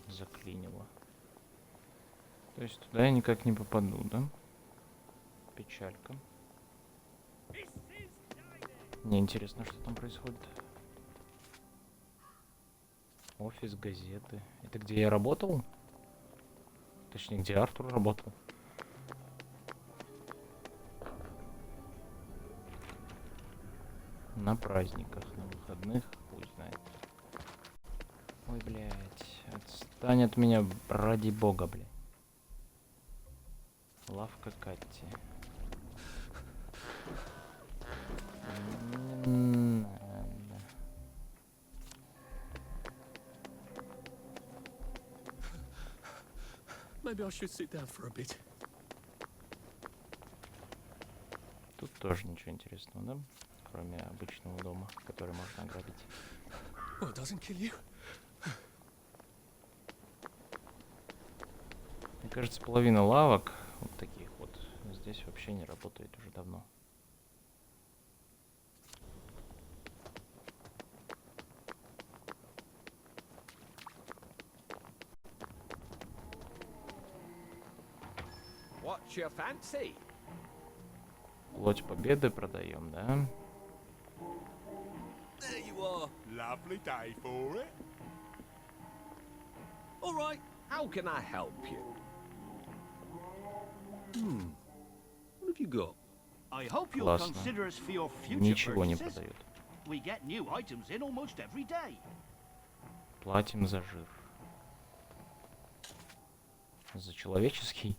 us? Заклинило. То есть туда я никак не попаду, да? Печалька. Мне интересно, что там происходит. Офис, газеты. Это где я работал? Точнее, где Артур работал. На праздниках, на выходных, пусть знает. Ой, блядь. Отстань от меня, ради бога, блядь. Лавка Катти. Не надо. Maybe I should sit down for a bit. Тут тоже ничего интересного, да? Кроме обычного дома, который можно ограбить. Well, it doesn't kill you. Мне кажется, половина лавок, вот таких вот, здесь вообще не работает уже давно. What's your fancy? Плоть победы продаем, да? There you are. Lovely day for it. All right. How can I help you? What have you got? I hope you'll Классно. consider us for your future Ничего не purchases. продают. We get new items in almost every day. Платим за жир. За человеческий.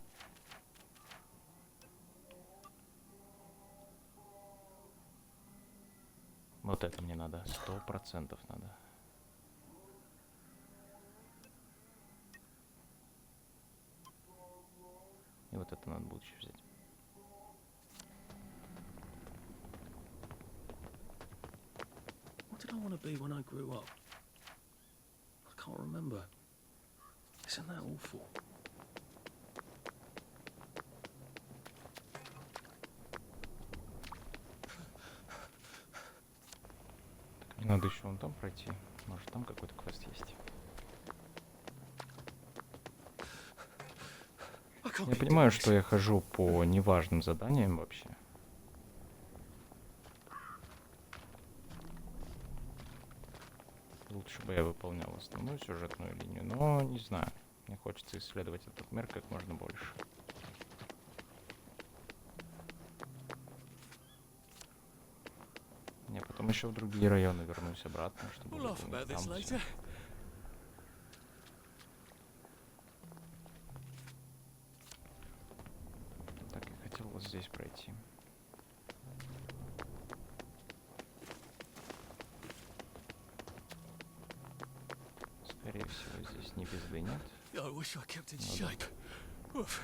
Вот это мне надо. 100% надо. И вот это надо будет еще взять. What did I want to be when I grew up? I can't remember. Isn't that awful? Так, мне надо еще вон там пройти. Может, там какой-то квест есть. Я понимаю, что я хожу по неважным заданиям вообще. Лучше бы я выполнял основную сюжетную линию, но не знаю. Мне хочется исследовать этот мир как можно больше. Я потом еще в другие районы вернусь обратно, чтобы выполнить там всё. Так, я хотел вот здесь пройти. Скорее всего, здесь не безды нет. I wish I kept in shape. Oof.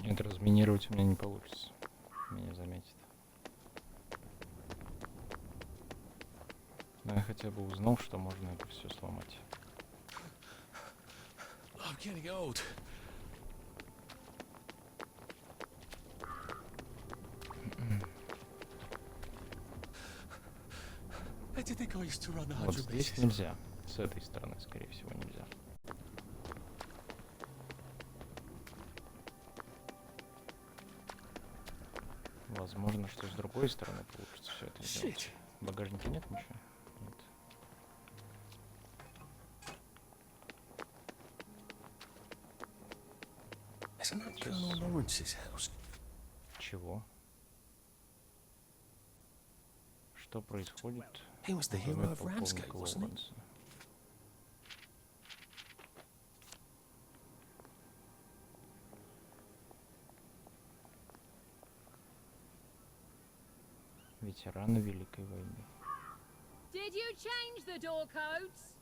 Нет, разминировать у меня не получится. Меня заметит. Но я хотя бы узнал, что можно это все сломать. I'm getting old. I did think I used to run 100 Вот здесь meters. нельзя. С этой стороны, скорее всего, нельзя. Возможно, что с другой стороны получится все это сделать. В багажнике нет ничего? Нет. Isn't that Colonel Lawrence's house? Чего? Что происходит? He was the в hero доме of Ramsgate, полковника wasn't he? Лоуренса? Ветераны Великой войны. Did you change the door codes?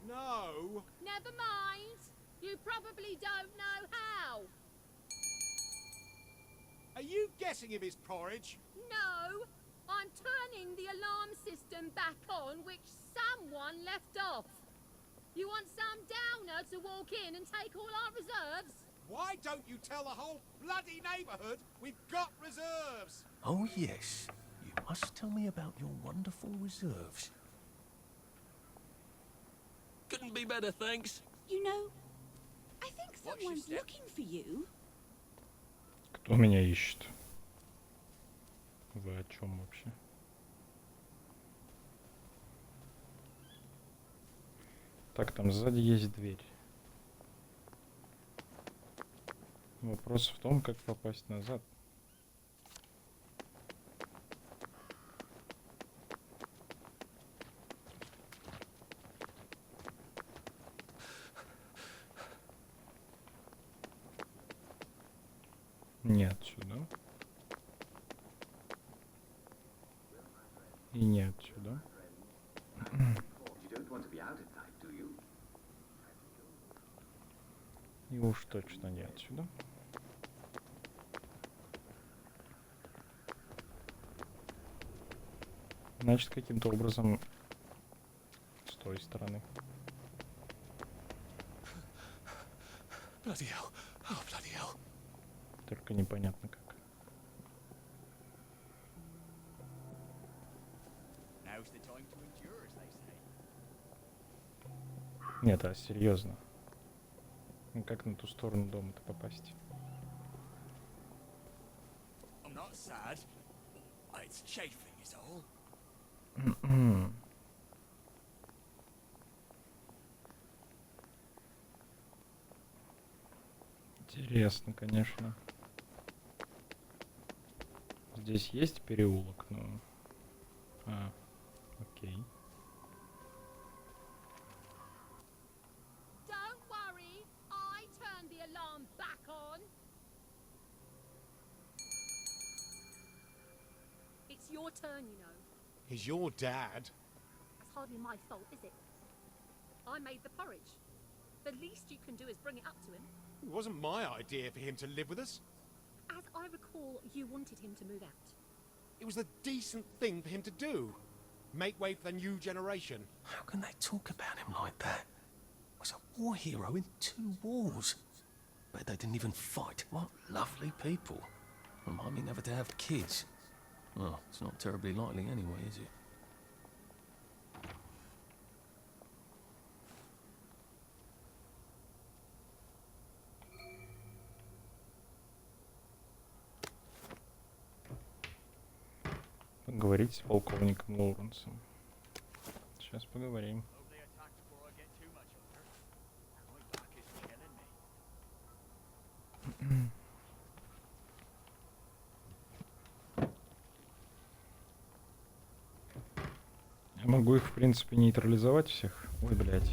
No. Never mind. You probably don't know how. Are you guessing if it's porridge? No, I'm turning the alarm system back on, which someone left off. You want some downer to walk in and take all our reserves? Why don't you tell the whole bloody neighbourhood we've got reserves? Oh, yes. You must tell me about your wonderful reserves. Couldn't be better, thanks. You know, I think someone's looking for you. Кто меня ищет? Вы о чем вообще? Так, там сзади есть дверь. Вопрос в том, как попасть назад. Не отсюда. И не отсюда. И уж точно не отсюда. Значит, каким-то образом с той стороны. Bloody hell. Oh, bloody hell. Только непонятно как. Now's the time to endure, as they say. Нет, а серьезно. Ну, как на ту сторону дома-то попасть? I'm not sad. It's chafing, is all. Интересно, конечно. Здесь есть переулок, но... окей. Don't worry, I turned the alarm back on. It's your turn, you know. He's your dad. It's hardly my fault, is it? I made the porridge. The least you can do is bring it up to him. It wasn't my idea for him to live with us. As I recall, you wanted him to move out. It was the decent thing for him to do. Make way for the new generation. How can they talk about him like that? He was a war hero in 2 wars. But they didn't even fight. What lovely people. Remind me never to have kids. Well, it's not terribly likely anyway, is it? Поговорить с полковником Лоуренсом. Сейчас поговорим. Я могу их, в принципе, нейтрализовать всех. Ой, блядь.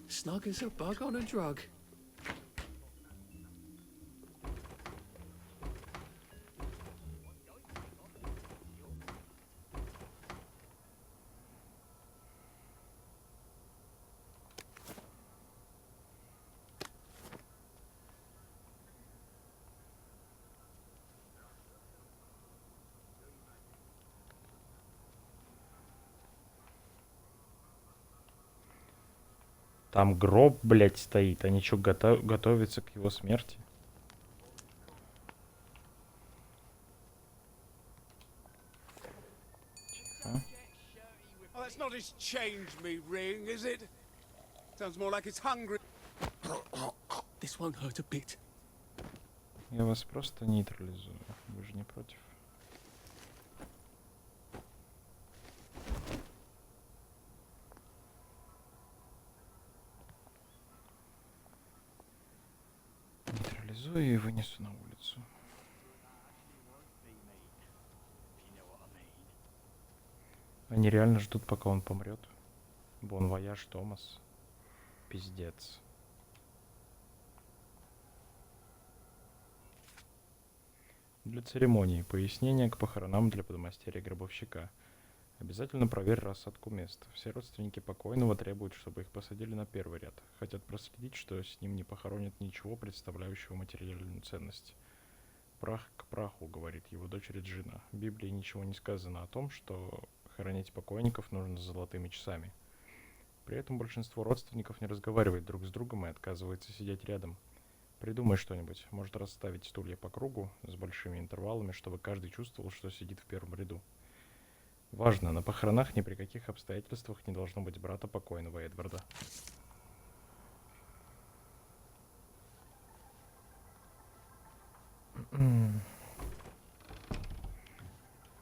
Snug as a bug on a drug. Там гроб, блядь, стоит. Они что, готовятся к его смерти? Тихо. Oh, that's not his change me ring, is it? Sounds more like it's hungry. This won't hurt a bit. Я вас просто нейтрализую. Вы же не против? Нейтрализую и вынесу на улицу. Они реально ждут, пока он помрет. Бон вояж, Томас. Пиздец. Для церемонии. Пояснение к похоронам для подмастерья-гробовщика. Обязательно проверь рассадку мест. Все родственники покойного требуют, чтобы их посадили на первый ряд. Хотят проследить, что с ним не похоронят ничего, представляющего материальную ценность. Прах к праху, говорит его дочери Джина. В Библии ничего не сказано о том, что хоронить покойников нужно с золотыми часами. При этом большинство родственников не разговаривает друг с другом и отказывается сидеть рядом. Придумай что-нибудь. Может расставить стулья по кругу с большими интервалами, чтобы каждый чувствовал, что сидит в первом ряду. Важно, на похоронах ни при каких обстоятельствах не должно быть брата покойного Эдварда.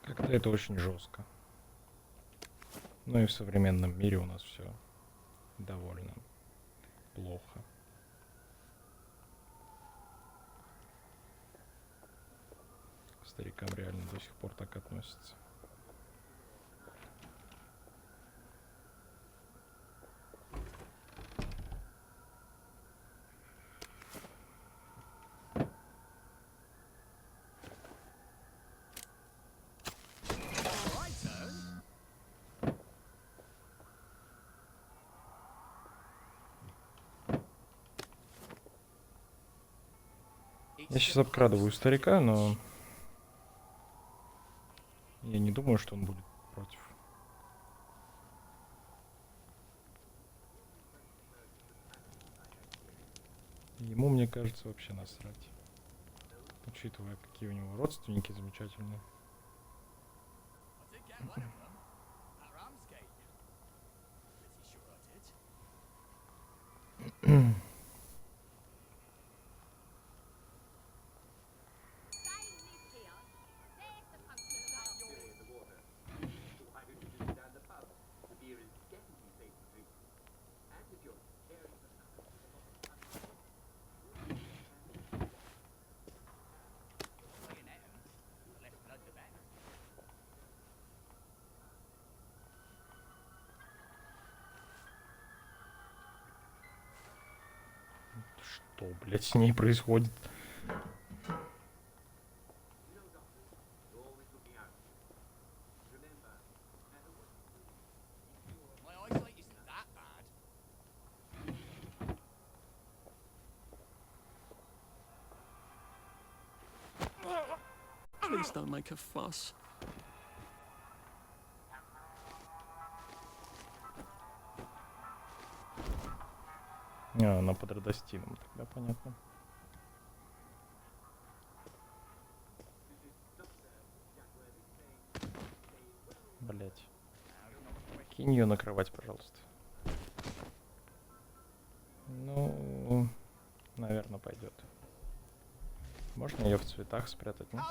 Как-то это очень жестко. Ну и в современном мире у нас все довольно плохо. К старикам реально до сих пор так относятся. Я сейчас обкрадываю старика, но я не думаю, что он будет против. Ему, мне кажется, вообще насрать. Учитывая, какие у него родственники замечательные. Что, блядь, с ней происходит? Please don't make a fuss. Она под Радостином, тогда понятно. Блять. Кинь ее на кровать, пожалуйста. Ну, наверное, пойдет. Можно ее в цветах спрятать, нет?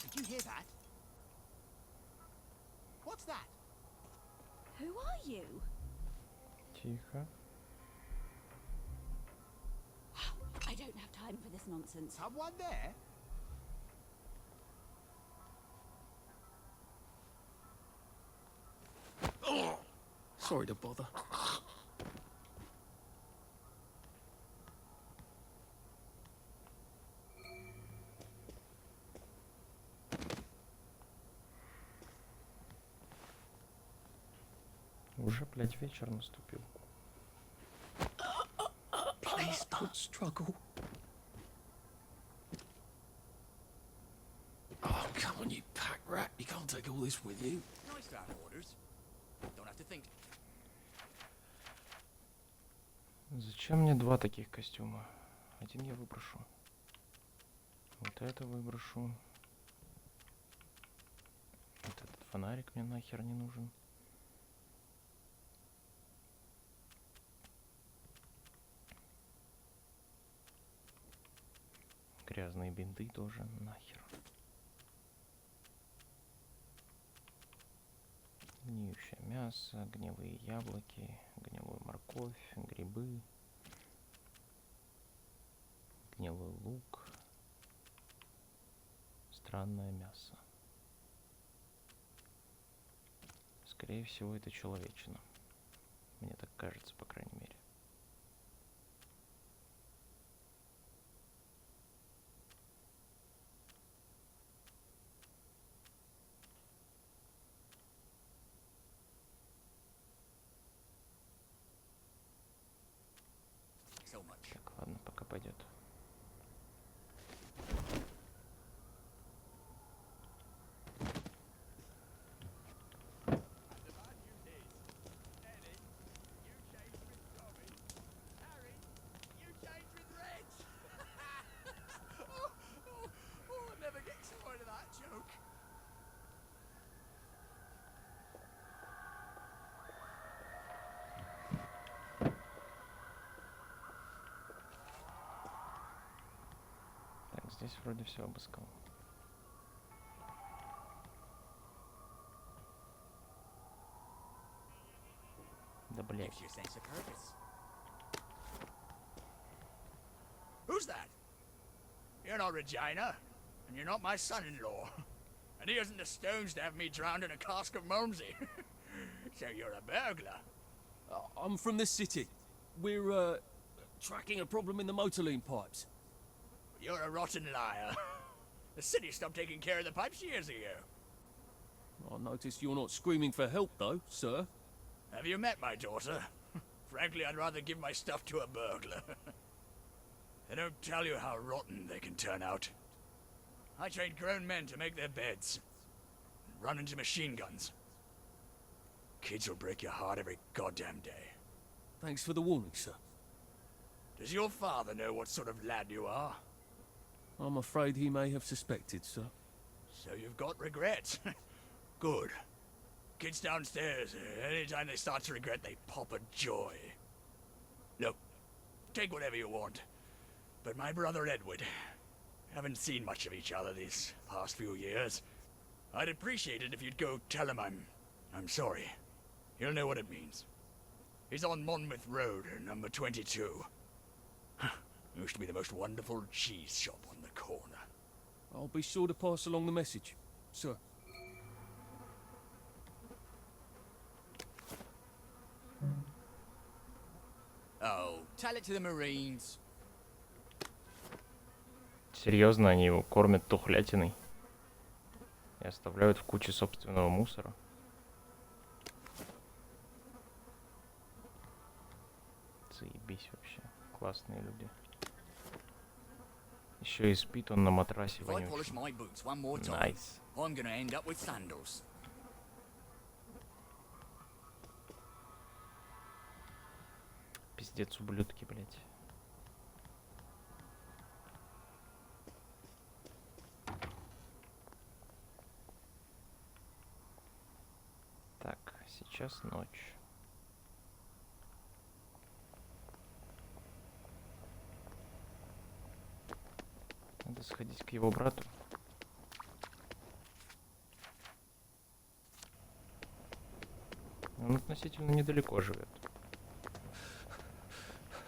Did you hear that? What's that? Who are you? Тихо. I don't have time for this nonsense. Someone there? Sorry to bother. Уже, блядь, вечер наступил. Please don't struggle. Oh, come on, you pack rat. You can't take all this with you. Nice to have orders. Don't have to think. Зачем мне два таких костюма? Один я выброшу. Вот это выброшу. Вот этот фонарик мне нахер не нужен. Грязные бинты тоже нахер. Гниющее мясо, гнилые яблоки, гнилую морковь, грибы, гнилой лук, странное мясо. Скорее всего, это человечина. Мне так кажется, по крайней мере. Так, ладно, пока пойдет. Здесь вроде все обыскал. Да блять. Who's that? You're not Regina, and you're not my son-in-law. And he isn't the stones to have me drowned in a cask of Malmsey. So you're a burglar. I'm from the city. We're, tracking a problem in the motor lean pipes. You're a rotten liar. The city stopped taking care of the pipes years ago. I notice you're not screaming for help, though, sir. Have you met my daughter? Frankly, I'd rather give my stuff to a burglar. They don't tell you how rotten they can turn out. I trained grown men to make their beds. And run into machine guns. Kids will break your heart every goddamn day. Thanks for the warning, sir. Does your father know what sort of lad you are? I'm afraid he may have suspected, sir. So you've got regrets. Good. Kids downstairs, anytime they start to regret, they pop a joy. Look, take whatever you want. But my brother Edward, haven't seen much of each other these past few years. I'd appreciate it if you'd go tell him I'm sorry. He'll know what it means. He's on Monmouth Road, number 22. Used to be the most wonderful cheese shop on the corner. I'll be sure to pass along the message, sir. Oh, tell it to the Marines. Серьезно, они его кормят тухлятиной и оставляют в куче собственного мусора. Заебись вообще. Классные люди. Еще и спит он на матрасе вонючем. Найс. Пиздец, ублюдки, блядь. Так, сейчас ночь. Надо сходить к его брату. Он относительно недалеко живет.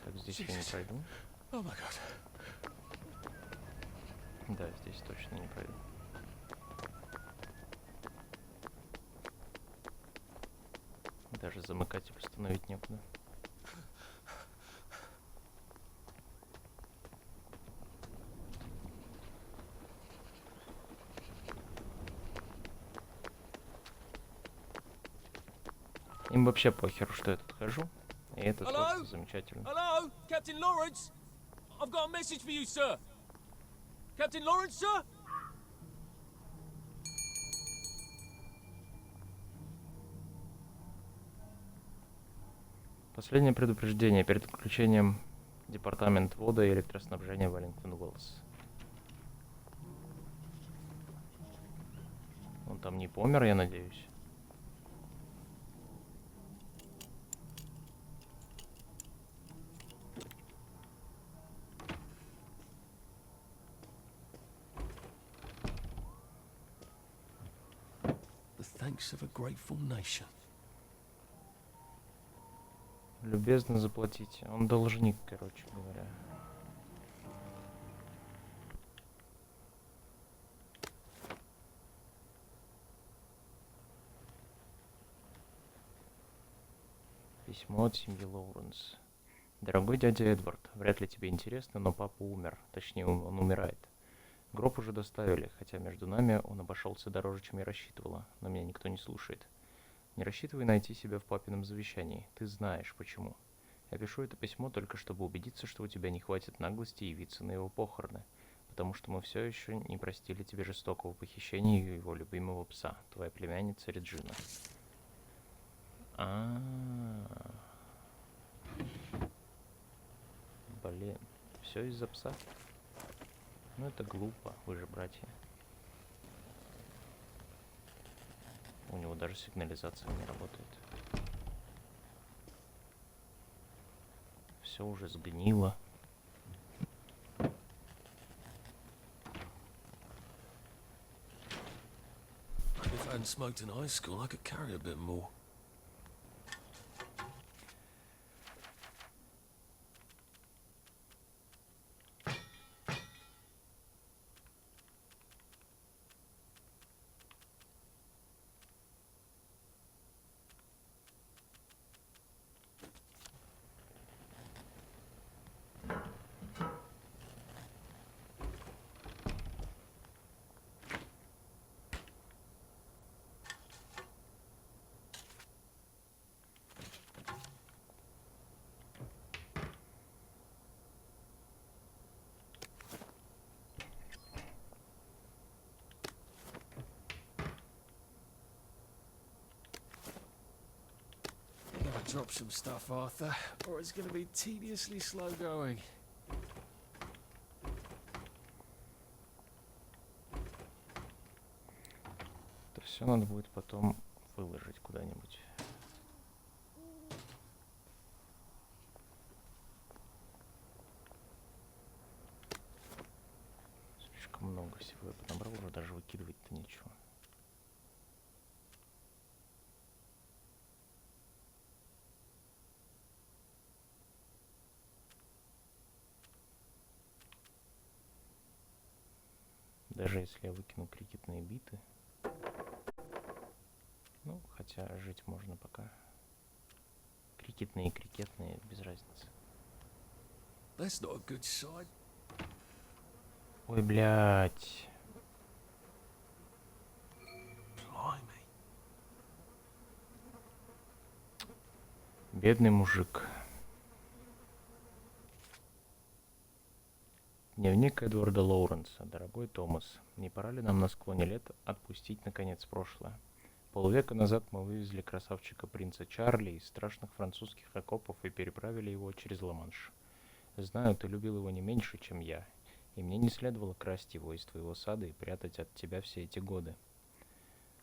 Так, здесь я не пройду. Да, здесь точно не пройду. Даже замыкатель установить некуда. Им вообще похеру, что я тут хожу. И это просто замечательно. Hello, Captain Lawrence. I've got a message for you, sir. Captain Lawrence, sir? Последнее предупреждение перед включением департамент вода и электроснабжения Wellington Wells. Он там не помер, я надеюсь. The thanks of a grateful nation. Любезно заплатите. Он должник, короче говоря. Письмо от семьи Лоуренс. Дорогой дядя Эдвард, вряд ли тебе интересно, но папа умер. Точнее, он умирает. Гроб уже доставили, хотя между нами он обошелся дороже, чем я рассчитывала, но меня никто не слушает. Не рассчитывай найти себя в папином завещании. Ты знаешь, почему. Я пишу это письмо только чтобы убедиться, что у тебя не хватит наглости явиться на его похороны, потому что мы все еще не простили тебе жестокого похищения его любимого пса, твоя племянница Реджина. Блин, все из-за пса? Ну это глупо, вы же братья. У него даже сигнализация не работает. Все уже сгнило. If I hadn't smoked in high school, I could carry a bit more. Drop some stuff, Arthur, or it's going to be tediously slow going. Это все надо будет потом выложить куда-нибудь. Слишком много всего я подобрал, уже даже выкидывать-то нечего. Даже если я выкину крикетные биты. Ну, хотя жить можно пока. Крикетные и крикетные, без разницы. That's not a good sign. Ой, блядь. Blimey. Бедный мужик. Дневник Эдварда Лоуренса. Дорогой Томас, не пора ли нам на склоне лет отпустить наконец прошлое? Полвека назад мы вывезли красавчика принца Чарли из страшных французских окопов и переправили его через Ла-Манш. Знаю, ты любил его не меньше, чем я, и мне не следовало красть его из твоего сада и прятать от тебя все эти годы.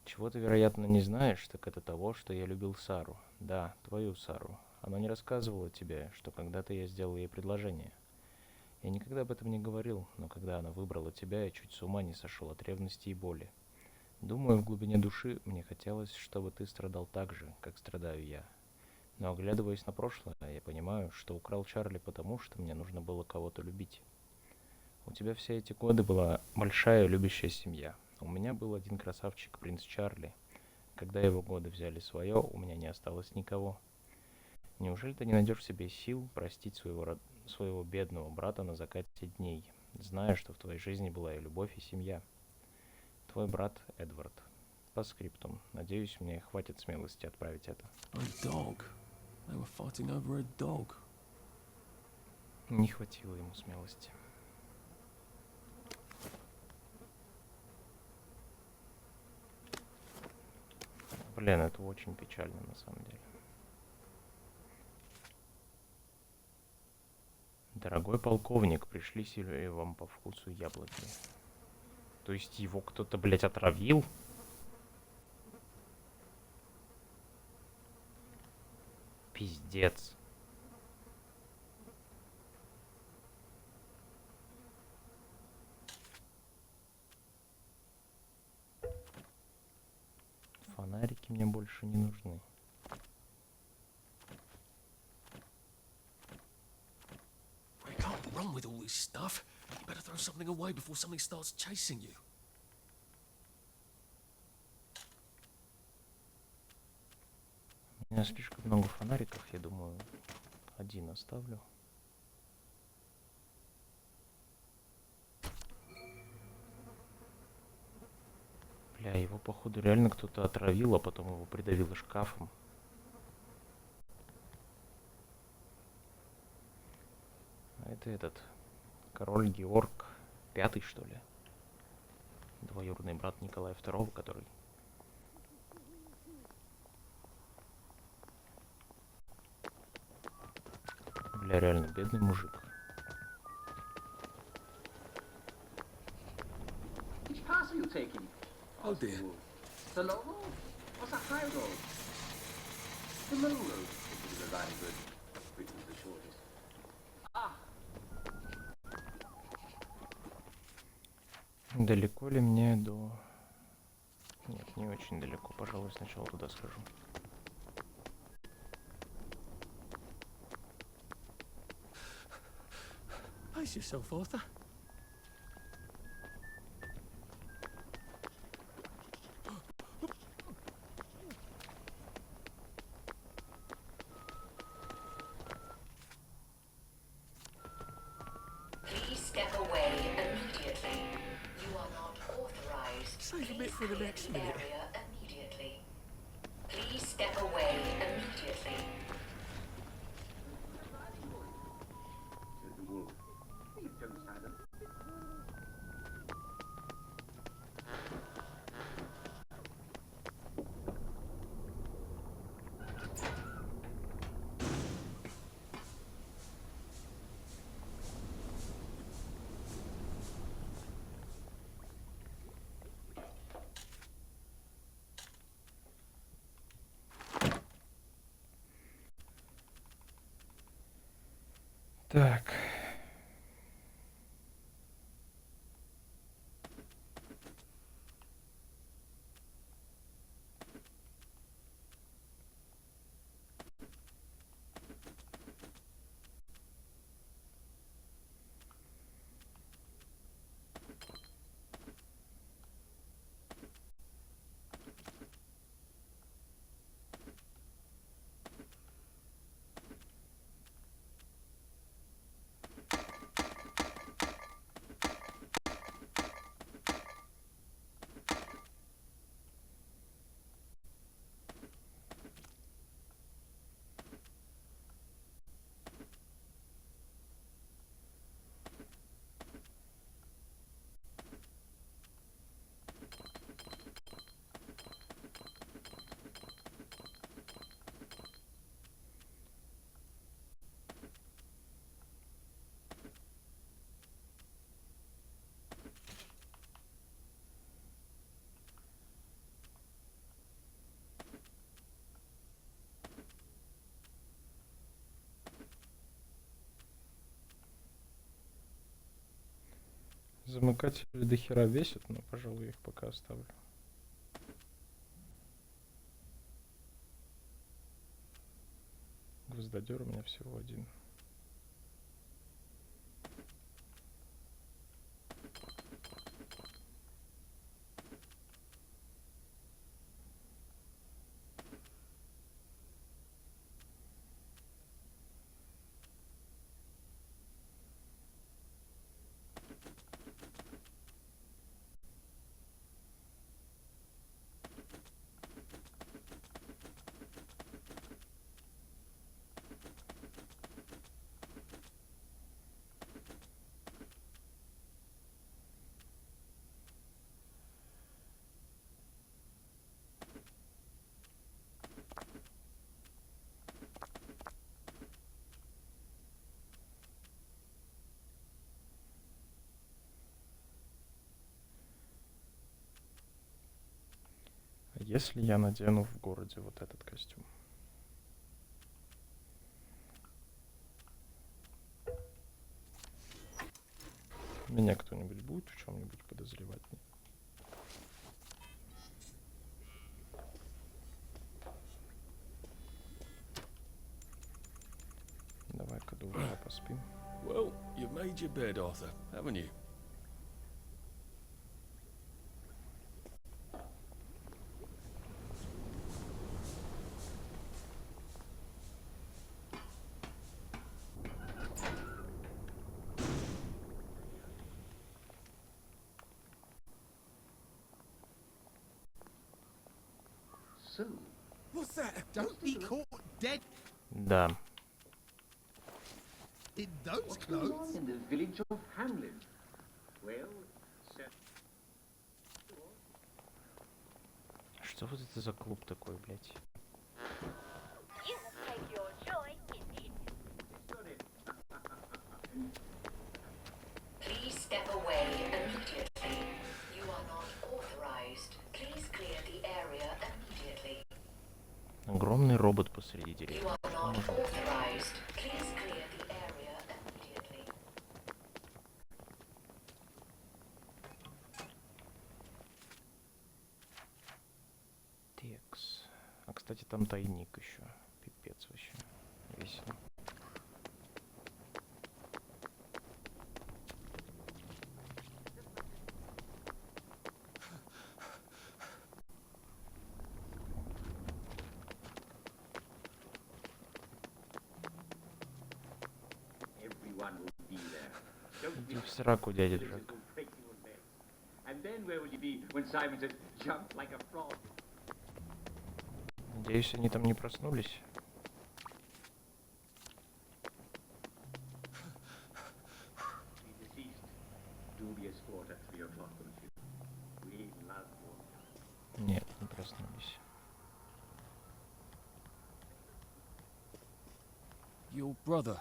Чего ты, вероятно, не знаешь, так это того, что я любил Сару. Да, твою Сару. Она не рассказывала тебе, что когда-то я сделал ей предложение. Я никогда об этом не говорил, но когда она выбрала тебя, я чуть с ума не сошел от ревности и боли. Думаю, в глубине души мне хотелось, чтобы ты страдал так же, как страдаю я. Но оглядываясь на прошлое, я понимаю, что украл Чарли потому, что мне нужно было кого-то любить. У тебя все эти годы была большая любящая семья. У меня был один красавчик, принц Чарли. Когда его годы взяли свое, у меня не осталось никого. Неужели ты не найдешь в себе сил простить своего бедного брата на закате дней, зная, что в твоей жизни была и любовь, и семья? Твой брат Эдвард. Постскриптум. Надеюсь, мне хватит смелости отправить это. A dog. They were fighting over a dog. Не хватило ему смелости. Блин, это очень печально на самом деле. Дорогой полковник, пришлись ли вам по вкусу яблоки? То есть его кто-то, блядь, отравил? Пиздец. Фонарики мне больше не нужны. You can't run with all this stuff. You better throw something away before something starts chasing you. У меня слишком много фонариков, я думаю, один оставлю. Бля, его походу реально кто-то отравил, а потом его придавило шкафом. А это этот король Георг V, что ли? Двоюродный брат Николая II, который... Бля, реально бедный мужик. Which pass are you taking? Oh dear. The low road or the high road? The low road is the very good, which is the shortest. Ah, Далеко ли мне до... Нет, не очень далеко. Пожалуй, сначала туда схожу. Pace yourself, Arthur. Please step away immediately. You are not authorized. Save a bit for the next minute. Area immediately. Please step away immediately. said the wolf. You don't silence. Так. Замыкатели до хера весят, но, пожалуй, я их пока оставлю. Гвоздодер у меня всего один. если я надену в городе вот этот костюм? Меня кто-нибудь будет в чем-нибудь подозревать? Нет? Давай-ка до утра поспим. Well, you've made your bed, Arthur, haven't you? So, What's that? Don't be caught dead Да. in those what's going clothes. on in the village of Hamlin? Well, Что вот это за клуб такой, блядь? You must take your joy in it. Please step away immediately. You are not authorized. Please clear the area immediately. Огромный робот посреди You деревни. are Что not можно? authorized. Please clear the area immediately. Текс. А, кстати, там тайник еще. Пипец вообще. Весело. everyone will be there. Don't Иди be в сраку, дядя It'll Джек. go crazy on there. And then where will you be when Simon says, jump like a frog? Надеюсь, они там не проснулись. The deceased do be escort at 3 o'clock, won't you? We love you. Нет, не проснулись. Your brother.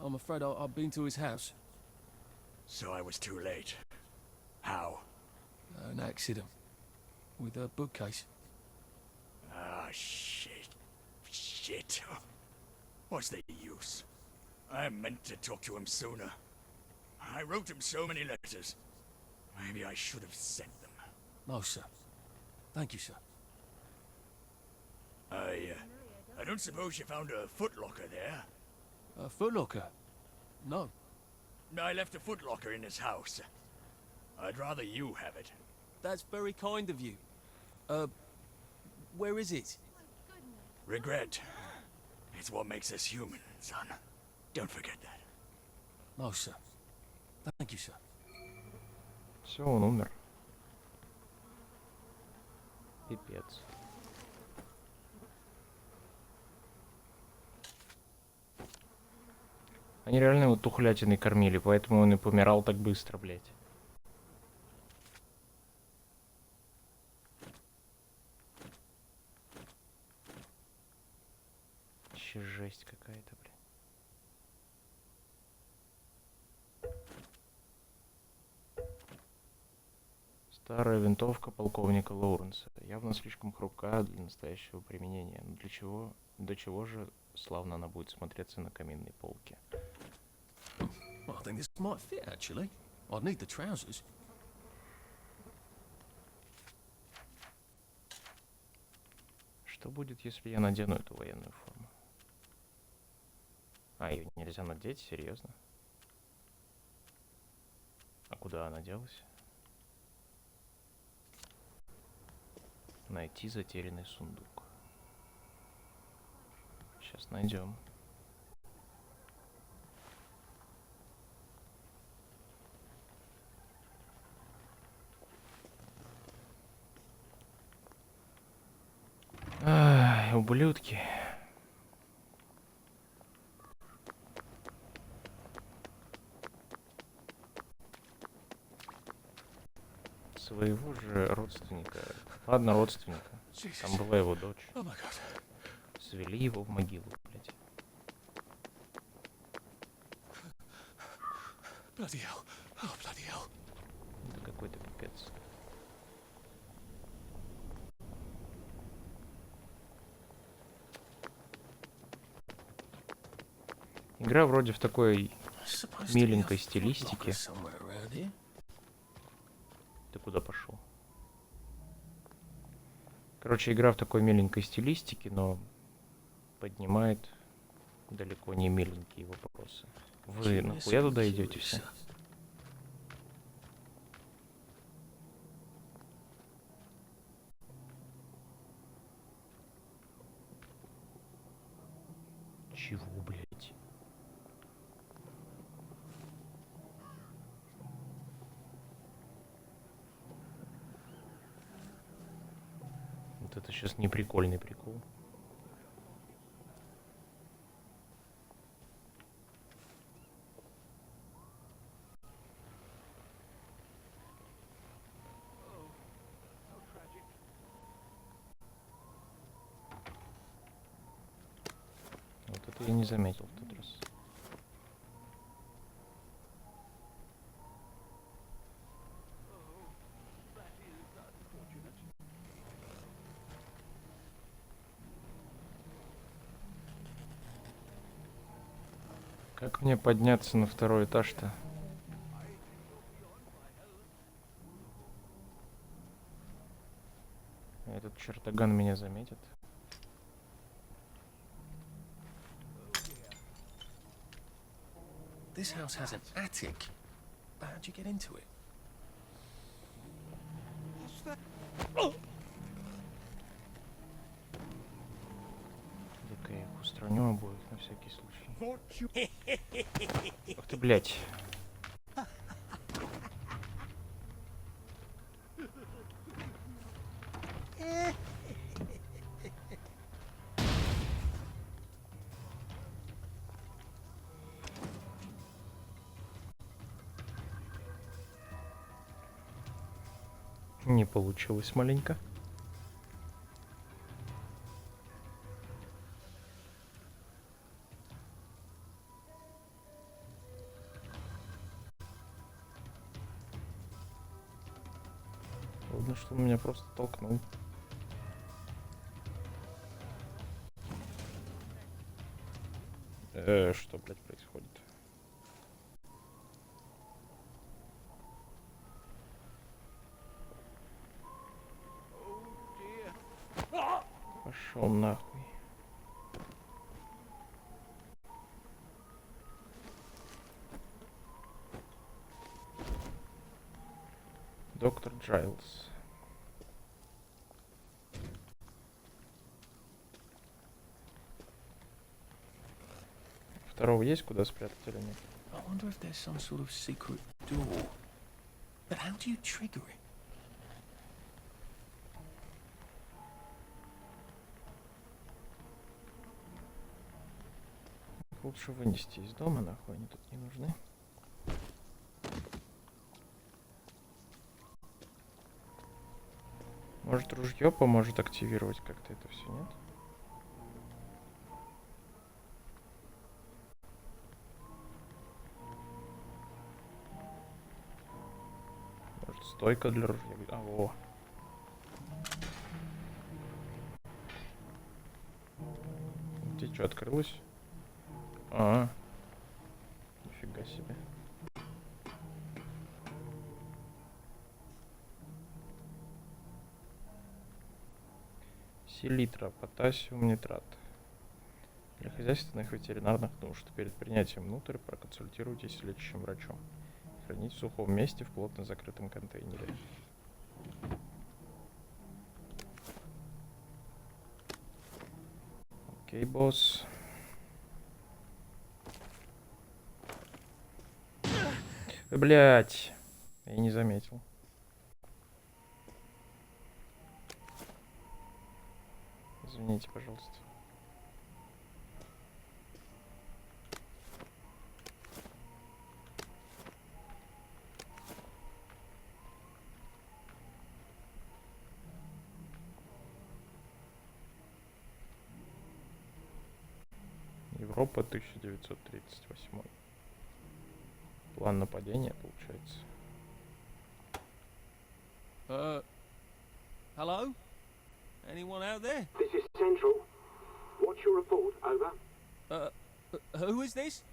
I'm afraid I've been to his house. So I was too late. How? An accident. With a bookcase. Ah, shit. Shit. What's the use? I meant to talk to him sooner. I wrote him so many letters. Maybe I should have sent them. No, sir. Thank you, sir. I don't suppose you found a footlocker there? A footlocker? No. I left a footlocker in his house. I'd rather you have it. That's very kind of you. Where is it? Regret. It's what makes us human, son. Don't forget that. No, sir. Thank you, sir. Все, он умер. Пипец. Они реально его тухлятиной кормили, поэтому он и помирал так быстро, блядь. Вообще жесть какая-то, блядь. Старая винтовка полковника Лоуренса. Явно слишком хрупкая для настоящего применения. Но для чего, до чего же славно она будет смотреться на каминной полке. Well, I think this might fit, actually. I'd need the trousers. Что будет, если я надену эту военную форму? А, ее нельзя надеть? Серьезно? А куда она делась? Найти затерянный сундук. Сейчас найдем. Ай, ублюдки. Своего же родственника. Ладно, родственника. Там была его дочь. Свели его в могилу, блядь. Bloody hell. Oh, bloody hell. Это какой-то пипец. Игра вроде в такой миленькой стилистике. Ты куда пошел? Короче, игра в такой миленькой стилистике, но поднимает далеко не миленькие вопросы. Вы нахуя туда идете все? Чего, блядь? Вот это сейчас не прикольный прикол. Вот это я не заметил в тот раз. Как мне подняться на второй этаж-то? Этот чертоган меня заметит. This house has an attic. But how'd you get into it? Так я их устраню обоих на всякий случай. Ах ты, блядь. Не получилось маленько. Ладно, что он меня просто толкнул. Что, блядь, происходит? Пошел нахуй. Доктор Джайлз. Второго есть куда спрятать или нет? I wonder if there's some sort of secret door. But how do you trigger it? Лучше вынести из дома, нахуй, они тут не нужны. Может, ружье поможет активировать как-то это все, нет? Может, стойка для ружья? А, во. Ты что, открылось? А, нифига себе. Селитра, потассиум нитрат. Для хозяйственных ветеринарных нужд. Перед принятием внутрь проконсультируйтесь с лечащим врачом. Хранить в сухом месте в плотно закрытом контейнере. Окей, босс. Блять, я не заметил. Извините, пожалуйста. Европа, 1938. План нападения, получается. Hello? Anyone out there? This is Central. What's your report? Over. Who is this?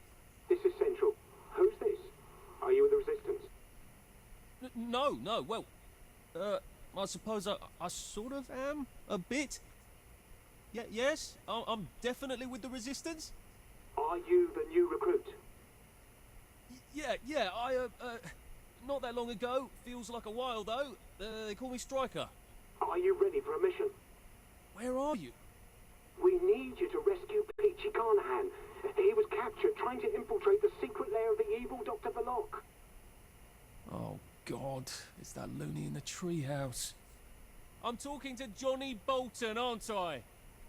This is Central. Who's this? Are you with the Resistance? No, well, I suppose I sort of am, a bit. Yes, I'm definitely with the Resistance. Are you the new recruit? Yeah, not that long ago, feels like a while though, they call me Striker. Are you ready for a mission? Where are you? We need you to rescue Peachy Carnahan. He was captured trying to infiltrate the secret lair of the evil Dr. Verloc. Oh God, it's that loony in the treehouse. I'm talking to Johnny Bolton, aren't I?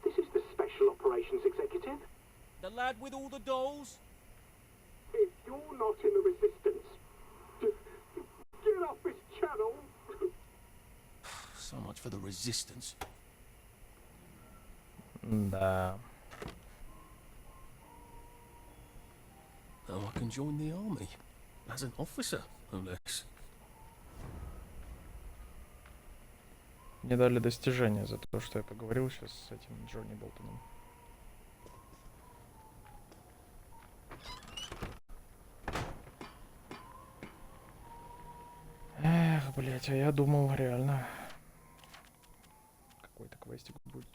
This is the Special Operations Executive. The lad with all the dolls? If you're not in the Resistance, get off this channel. So much for the Resistance. Да. Now I can join the army. As an officer, unless... Мне дали достижение за то, что я поговорил сейчас с этим Джонни Болтоном. Эх, блять, а я думал, реально какой-то квестик будет.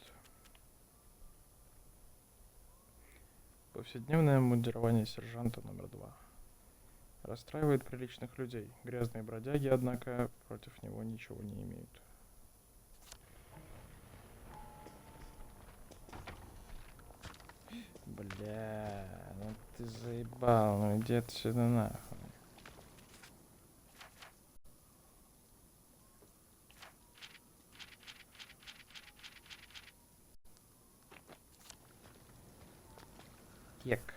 Повседневное мундирование сержанта номер 2. Расстраивает приличных людей. Грязные бродяги, однако, против него ничего не имеют. Бля, ну ты заебал, ну иди отсюда нахуй. Кек.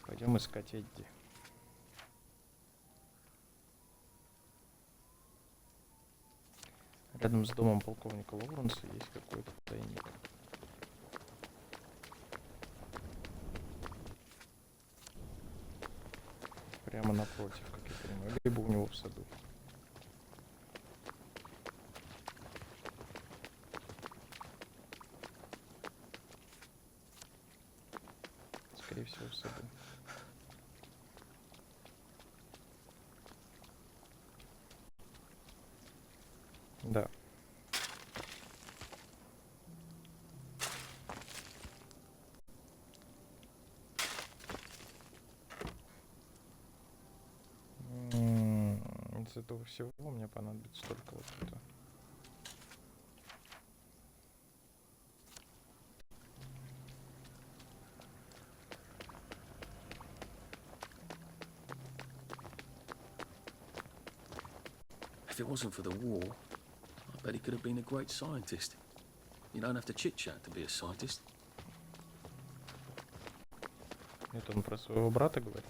Пойдем искать Эдди. Рядом с домом полковника Лоуренса есть какой-то тайник. Прямо напротив, как я понимаю, либо у него в саду. Скорее всего, в саду. Да. Из этого всего мне понадобится только вот это. If it wasn't for the war, I bet he could have been a great scientist. You don't have to chit-chat to be a scientist. Это он про своего брата говорит?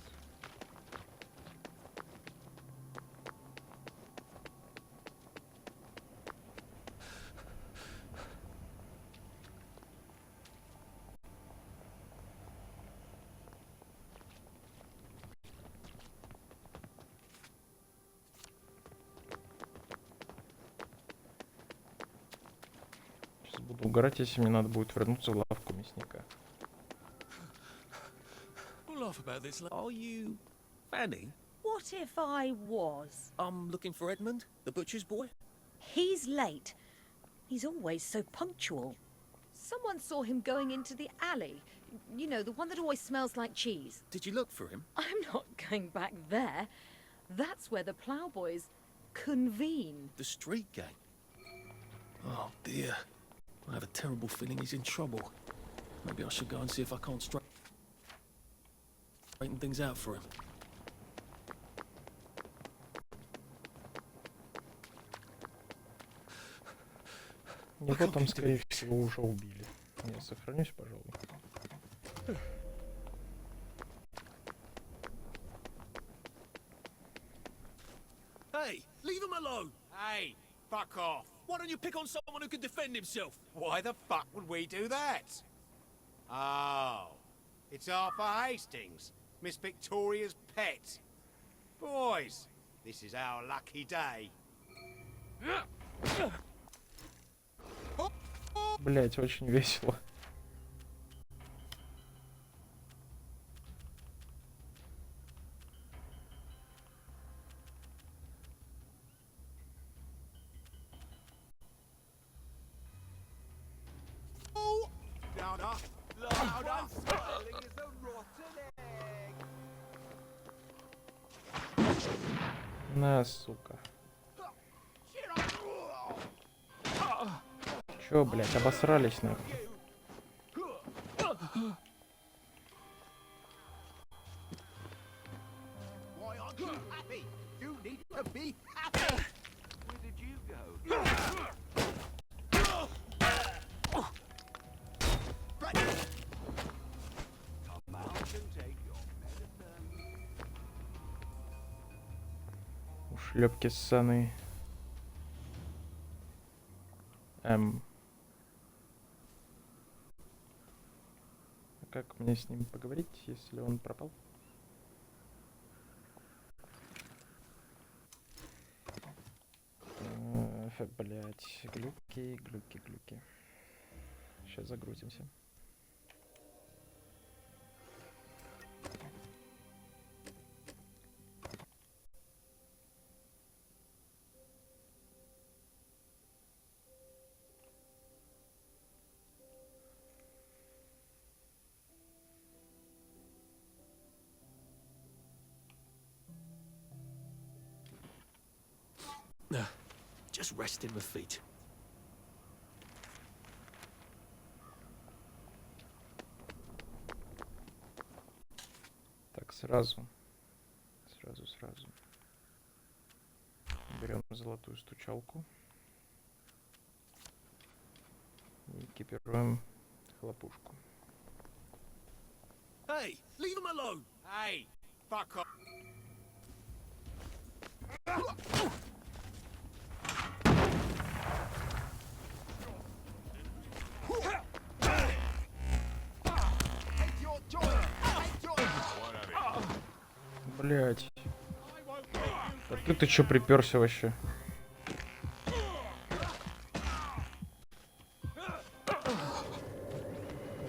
Буду угорать, если мне надо будет вернуться в лавку мясника. We'll laugh about this. Are you Fanny? What if I was? I'm looking for Edmund, the butcher's boy. He's late. He's always so punctual. Someone saw him going into the alley. You know, the one that always smells like cheese. Did you look for him? I'm not going back there. That's where the ploughboys convene. The street gang. Oh dear. I have a terrible feeling he's in trouble. Maybe I should go and see if I can't straighten things out for him. Его там, скорее всего, уже убили. Я сохранюсь, пожалуй. Hey, leave him alone! Hey, fuck off. Why don't you pick on someone who can defend himself? Why the fuck would we do that? Oh, it's Arthur Hastings, Miss Victoria's pet. Boys, this is our lucky day. Блять, очень весело. На, сука. Чё, блядь, обосрались нахуй? Why aren't you happy? You need to be happy. Where did you go? Come out and take your medicine. Ушлепки ссаные. А как мне с ним поговорить, если он пропал? Блять, глюки. Сейчас загрузимся. Just resting my feet. Так, сразу. Берем золотую стучалку. И экипируем хлопушку. Hey, leave him alone. Hey, fuck off. Блять. А ты чё приперся вообще?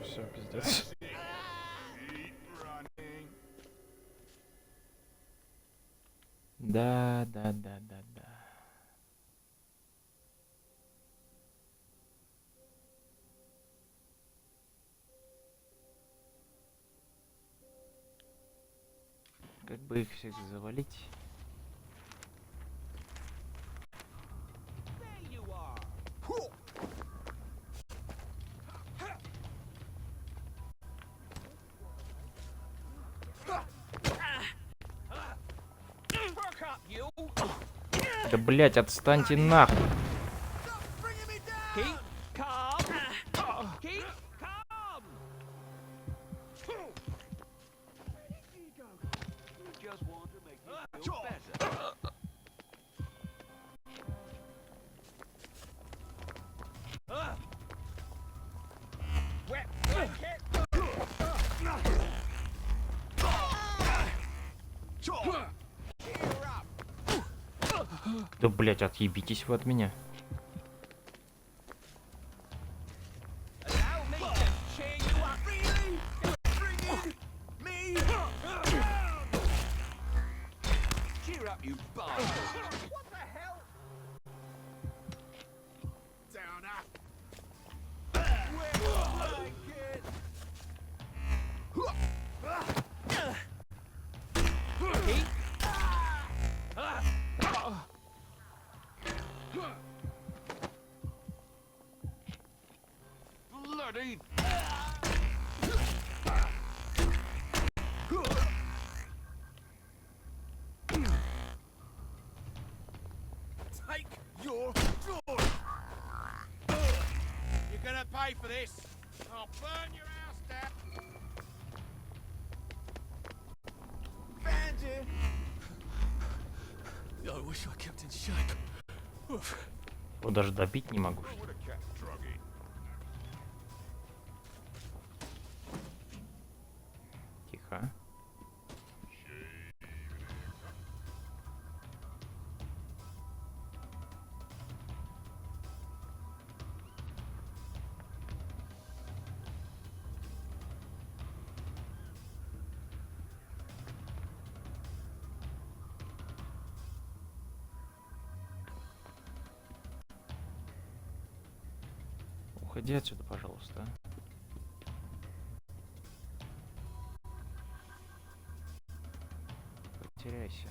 Все, пиздец. Да. Как бы их всех завалить? Да блять, отстаньте нахуй. Да блять, отъебитесь вы от меня. Take your joy. You're gonna pay for this. I'll burn your house down. Found you. I wish I kept in shape. Вот даже добить не могу. Тихо. Уходи отсюда, пожалуйста. Потеряйся.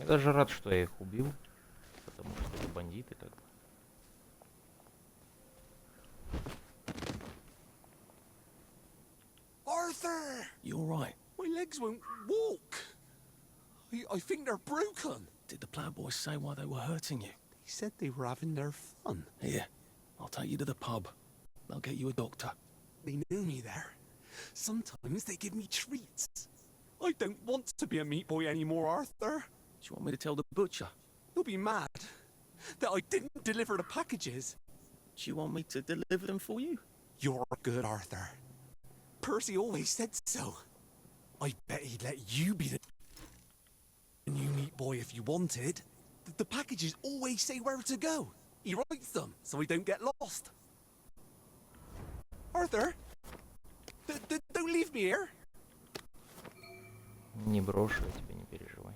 Я даже рад, что я их убил, потому что это бандиты как бы. Arthur! You alright? My legs won't walk. I think they're broken. Did the plowboys say why they were hurting you? They said they were having their fun. Here, I'll take you to the pub. They'll get you a doctor. They know me there. Sometimes they give me treats. I don't want to be a meat boy anymore, Arthur. Do you want me to tell the butcher? He'll be mad that I didn't deliver the packages. Do you want me to deliver them for you? You're good, Arthur. Percy always said so. I bet he'd let you be the new meat boy if you wanted. The packages always say where to go. He writes them so we don't get lost. Arthur, don't leave me here. Не брошу я тебя, не переживай.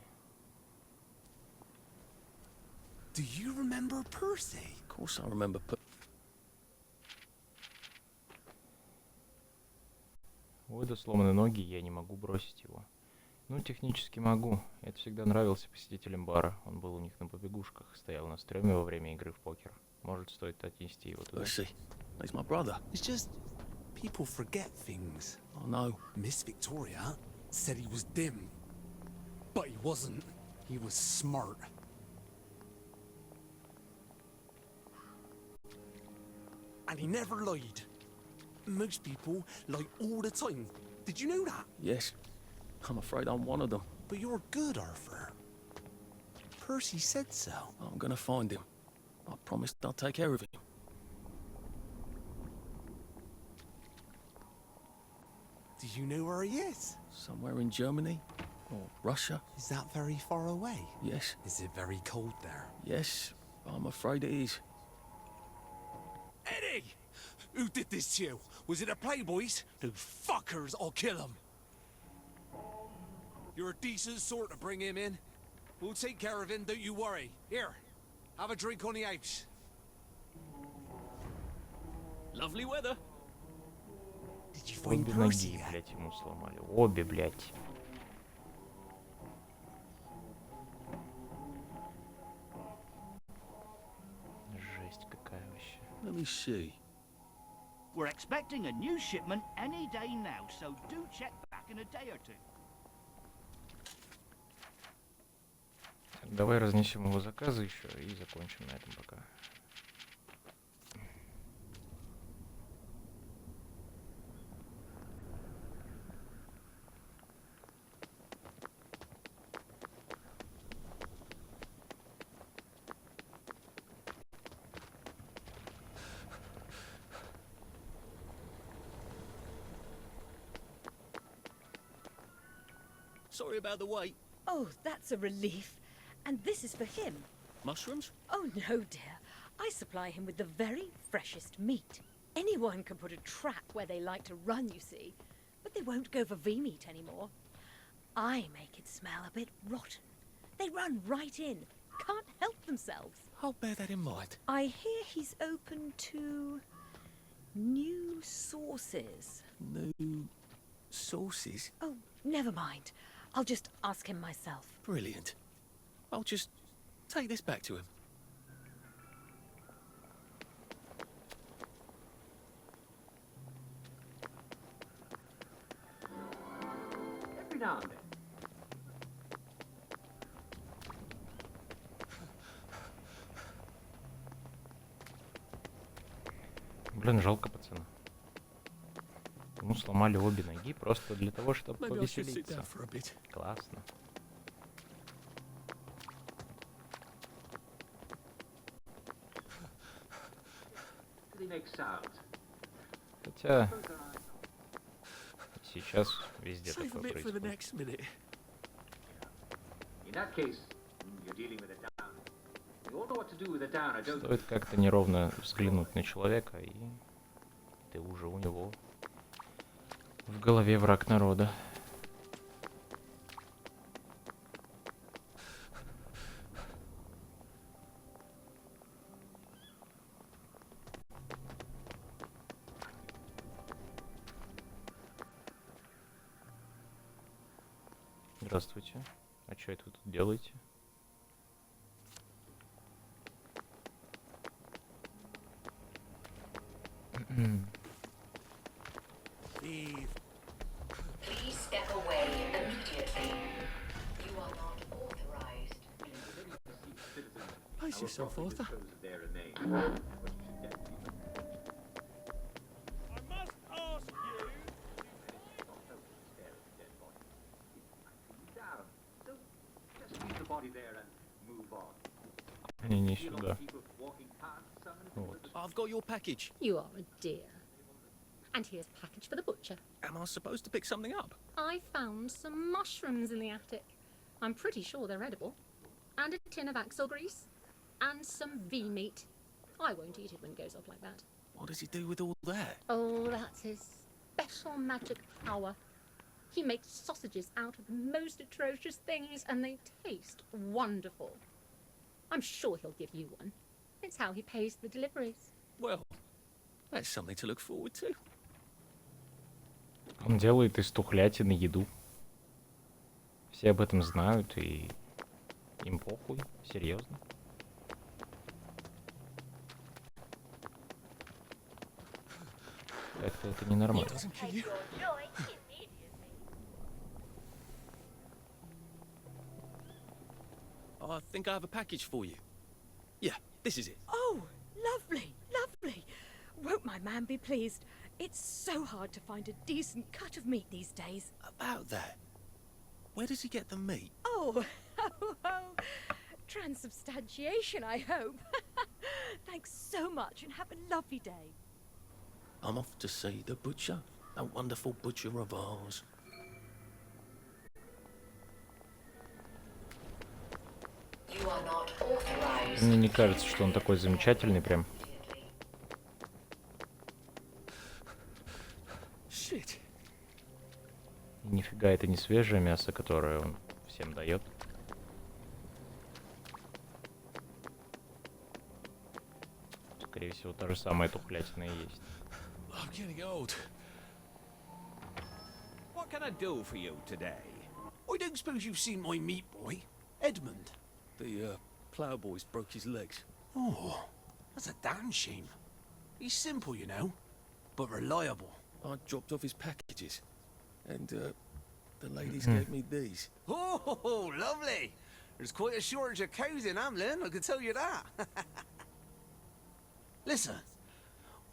Do you remember Percy? Of course I remember Ой, да сломаны ноги, я не могу бросить его. Ну, технически могу. Это всегда нравился посетителям бара. Он был у них на побегушках, стоял на стреме во время игры в покер. Может, стоит отнести его туда. Percy, he's my brother. It's just people forget things. Oh no. Miss Victoria said he was dim, but he wasn't. He was smart. And he never lied. Most people lie all the time. Did you know that? Yes. I'm afraid I'm one of them. But you're good, Arthur. Percy said so. I'm gonna find him. I promised I'll take care of him. Do you know where he is? Somewhere in Germany or Russia. Is that very far away? Yes. Is it very cold there? Yes, I'm afraid it is. Eddie! Who did this to you? Was it the Playboys? Those fuckers, I'll kill them. You're a decent sort to bring him in. We'll take care of him, don't you worry. Here, have a drink on the house. Lovely weather. Did you find Обе Percy ноги, yet? блядь, ему сломали. Обе, блядь. Жесть какая вообще. Let me see. We're expecting a new shipment any day now, so do check back in a day or two. Так, давай разнесем его заказы еще и закончим на этом пока. Sorry about the wait. Oh, that's a relief. And this is for him. Mushrooms? Oh, no, dear. I supply him with the very freshest meat. Anyone can put a trap where they like to run, you see. But they won't go for V-meat anymore. I make it smell a bit rotten. They run right in. Can't help themselves. I'll bear that in mind. I hear he's open to new sources. New sources? Oh, never mind. I'll just ask him myself. Brilliant. I'll just take this back to him. Every now and then. Блин, жалко пацана. Ему сломали обе ноги просто для того, чтобы Maybe I should sit повеселиться. down for a bit. Классно. Do they make sound? Хотя сейчас везде Save a такое bit for the происходит. next minute. In that case, you're dealing with a down. You all know what to do with a downer, don't you? Стоит как-то неровно взглянуть на человека, и ты уже у него в голове враг народа. Здравствуйте. А что это вы тут делаете? Please step away immediately. You are not authorized. Pace yourself, Arthur. Не сюда. Вот. I've got your package. You are a dear. And here's a package for the butcher. Am I supposed to pick something up? I found some mushrooms in the attic. I'm pretty sure they're edible. And a tin of axle grease. And some V-meat. I won't eat it when it goes off like that. What does he do with all that? Oh, that's his special magic power. He makes sausages out of the most atrocious things, and they taste wonderful. I'm sure he'll give you one. It's how he pays the deliveries. Well, that's something to look forward to. Он делает из тухлятины еду. Все об этом знают, и им похуй, серьезно. Как-то это ненормально. I think I have a package for you. Yeah, this is it. Oh, lovely, lovely. Won't my man be pleased? It's so hard to find a decent cut of meat these days. About that, where does he get the meat? Oh, transubstantiation, I hope. Thanks so much and have a lovely day. I'm off to see the butcher, a wonderful butcher of ours. You are not authorized. Мне не кажется, что он такой замечательный прям. Shit. И нифига это не свежее мясо, которое он всем дает. Скорее всего, та же самая тухлятина и есть. I'm getting old. What can I do for you today? I don't suppose you've seen my meat boy, Edmund. The ploughboy's broke his legs. Oh, that's a damn shame. He's simple, you know, but reliable. I dropped off his packages, and the ladies gave me these. Oh, lovely. There's quite a shortage of cows in Hamlin, I can tell you that. Listen,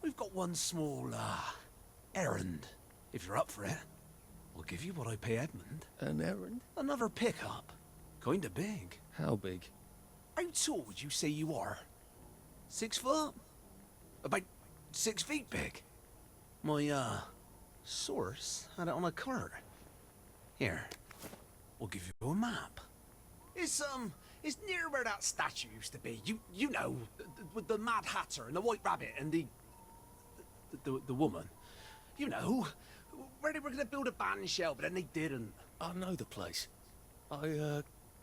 we've got one small, errand. If you're up for it, we'll give you what I pay Edmund. An errand? Another pickup. Kinda big. How big? How tall would you say you are? 6 foot? About 6 feet big. My, source had it on a card. Here, we'll give you a map. It's near where that statue used to be. You know, with the Mad Hatter and the White Rabbit and the woman. You know, where they were gonna build a band shell, but then they didn't. I know the place. I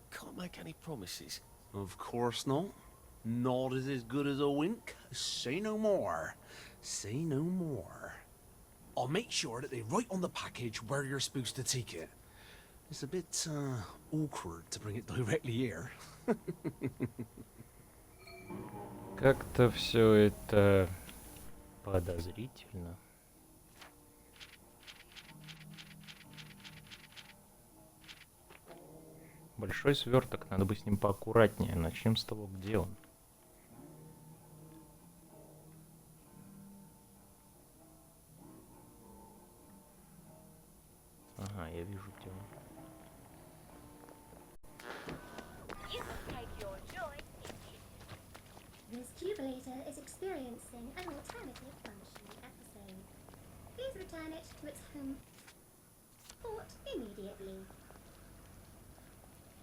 can't make any promises. Of course not. Not as good as a wink. Say no more. Say no more. I'll make sure that they write on the package where you're supposed to take it. It's a bit, awkward to bring it directly here. Как-то все это подозрительно. Большой сверток, надо бы с ним поаккуратнее. Начнем с того, где он. Ага, я вижу, где он. This jubilator is experiencing an alternative functioning episode. Please return it to its home port immediately.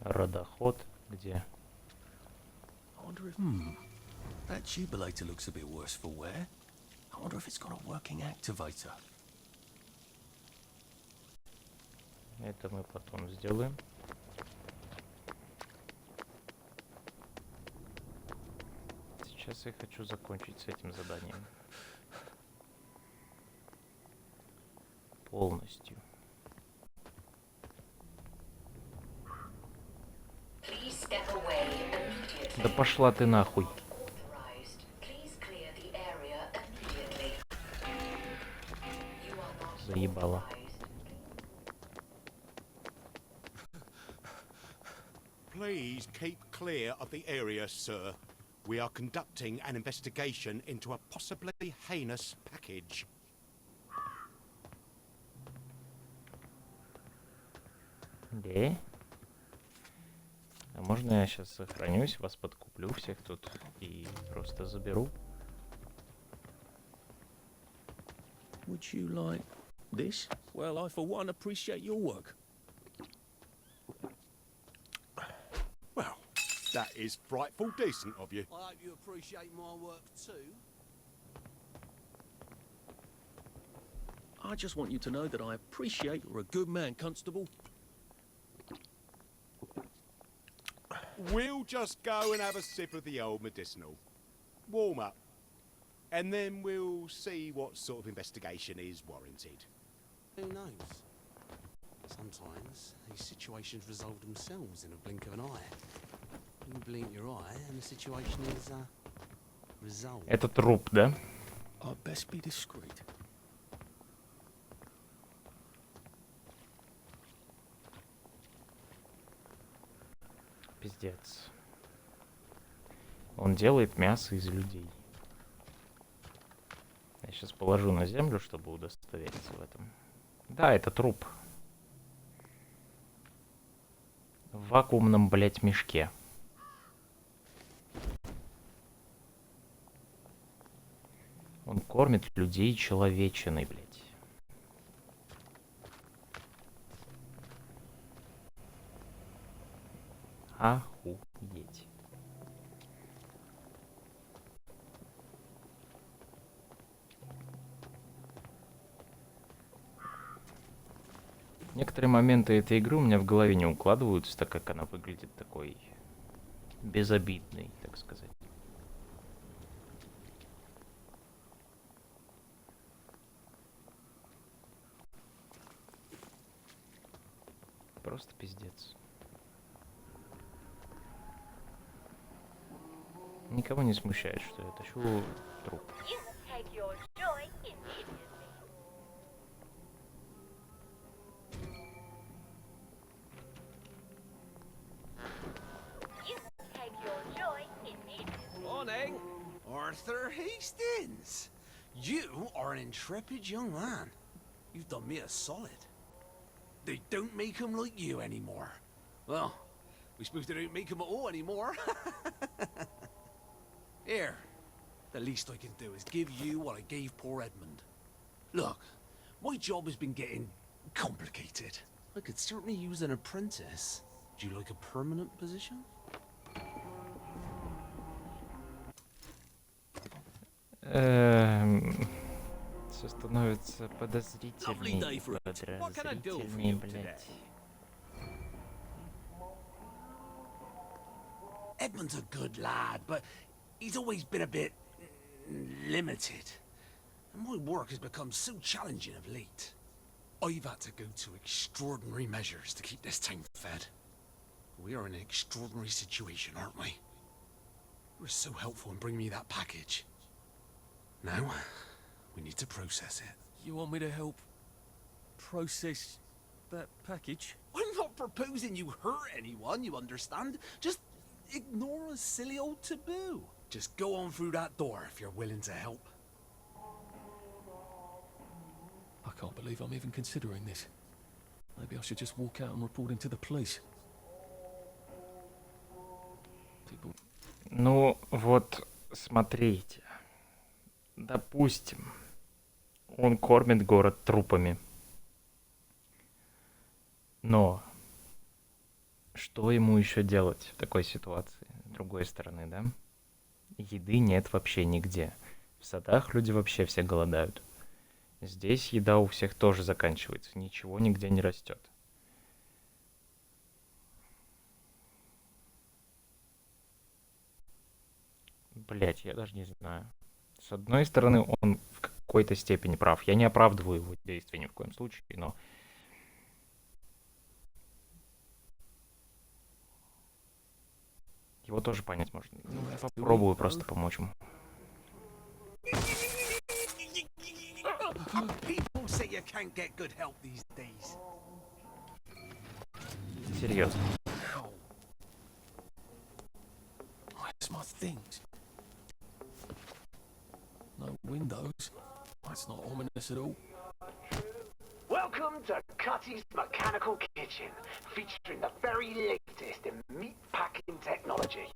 Родоход где? I wonder if... That jubilator looks a bit worse for wear. I wonder if it's got a working activator. Это мы потом сделаем. Сейчас я хочу закончить с этим заданием. Полностью. Да пошла ты нахуй. Please keep clear of the area, sir. We are conducting an investigation into a possibly heinous package. Да. А можно я сейчас сохранюсь, вас подкуплю всех тут и просто заберу? Would you like this? Well, I for one appreciate your work. Well, that is frightful decent of you. I hope you appreciate my work too. I just want you to know that I appreciate you're a good man, Constable. We'll just go and have a sip of the old medicinal. Warm up. And then we'll see what sort of investigation is warranted. Who knows? Sometimes these situations resolve themselves in a blink of an eye. You blink your eye and the situation is resolved. Это труп, да? I'd best be discreet. Пиздец. Он делает мясо из людей. Я сейчас положу на землю, чтобы удостовериться в этом. Да, это труп. В вакуумном, блять, мешке. Он кормит людей человечиной, блять. Охуеть. Некоторые моменты этой игры у меня в голове не укладываются, так как она выглядит такой безобидной, так сказать. Просто пиздец. Никого не смущает, что я тащу труп. Morning, Arthur Hastings. You are an intrepid young man. You've done me a solid. They don't make them like you anymore. Well, we suppose they don't make them at all anymore. Here, the least I can do is give you what I gave poor Edmund. Look, my job has been getting complicated. I could certainly use an apprentice. Do you like a permanent position? Все становится подозрительней, блядь. Edmund's a good lad, but he's always been a bit limited. And my work has become so challenging of late. I've had to go to extraordinary measures to keep this town fed. We are in an extraordinary situation, aren't we? You were so helpful in bringing me that package. Now, we need to process it. You want me to help process that package? I'm not proposing you hurt anyone, you understand? Just ignore a silly old taboo. Just go on through that door if you're willing to help. I can't believe I'm even considering this. Maybe I should just walk out and report him to the police. People... Ну, вот, смотрите. Допустим, он кормит город трупами. Но что ему еще делать в такой ситуации? С другой стороны, да? Еды нет вообще нигде. В садах люди вообще все голодают. Здесь еда у всех тоже заканчивается. Ничего нигде не растет. Блять, я даже не знаю. С одной стороны, он в какой-то степени прав. Я не оправдываю его действия ни в коем случае, но... Его тоже понять можно. Ну, я попробую просто помочь ему. Серьезно. things. No windows. That's not ominous at all. Welcome to Cutty's Mechanical Kitchen, featuring the very latest in meat packing technology.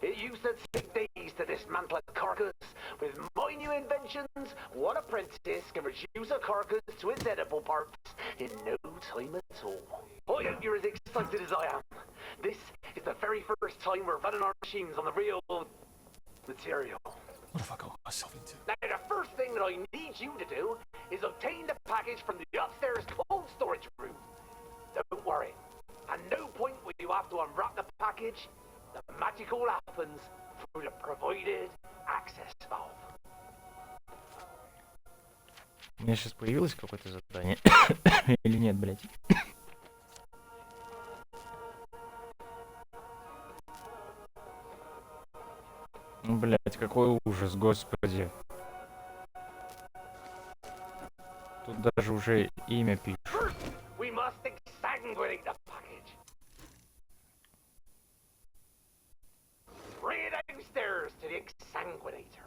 It used to take days to dismantle a carcass. With my new inventions, one apprentice can reduce a carcass to its edible parts in no time at all. I hope you're as excited as I am. This is the very first time we're running our machines on the real material. What have I got myself into? Now, the first thing that I need you to do is obtain the package from the upstairs cold storage room. Don't worry. At no point will you have to unwrap the package. The magic all happens through the provided access valve. У меня сейчас появилось какое-то задание или нет, блядь? Блять, какой ужас, господи. Тут даже уже имя пишут. We must exsanguinate the package. Bring it downstairs to the exsanguinator.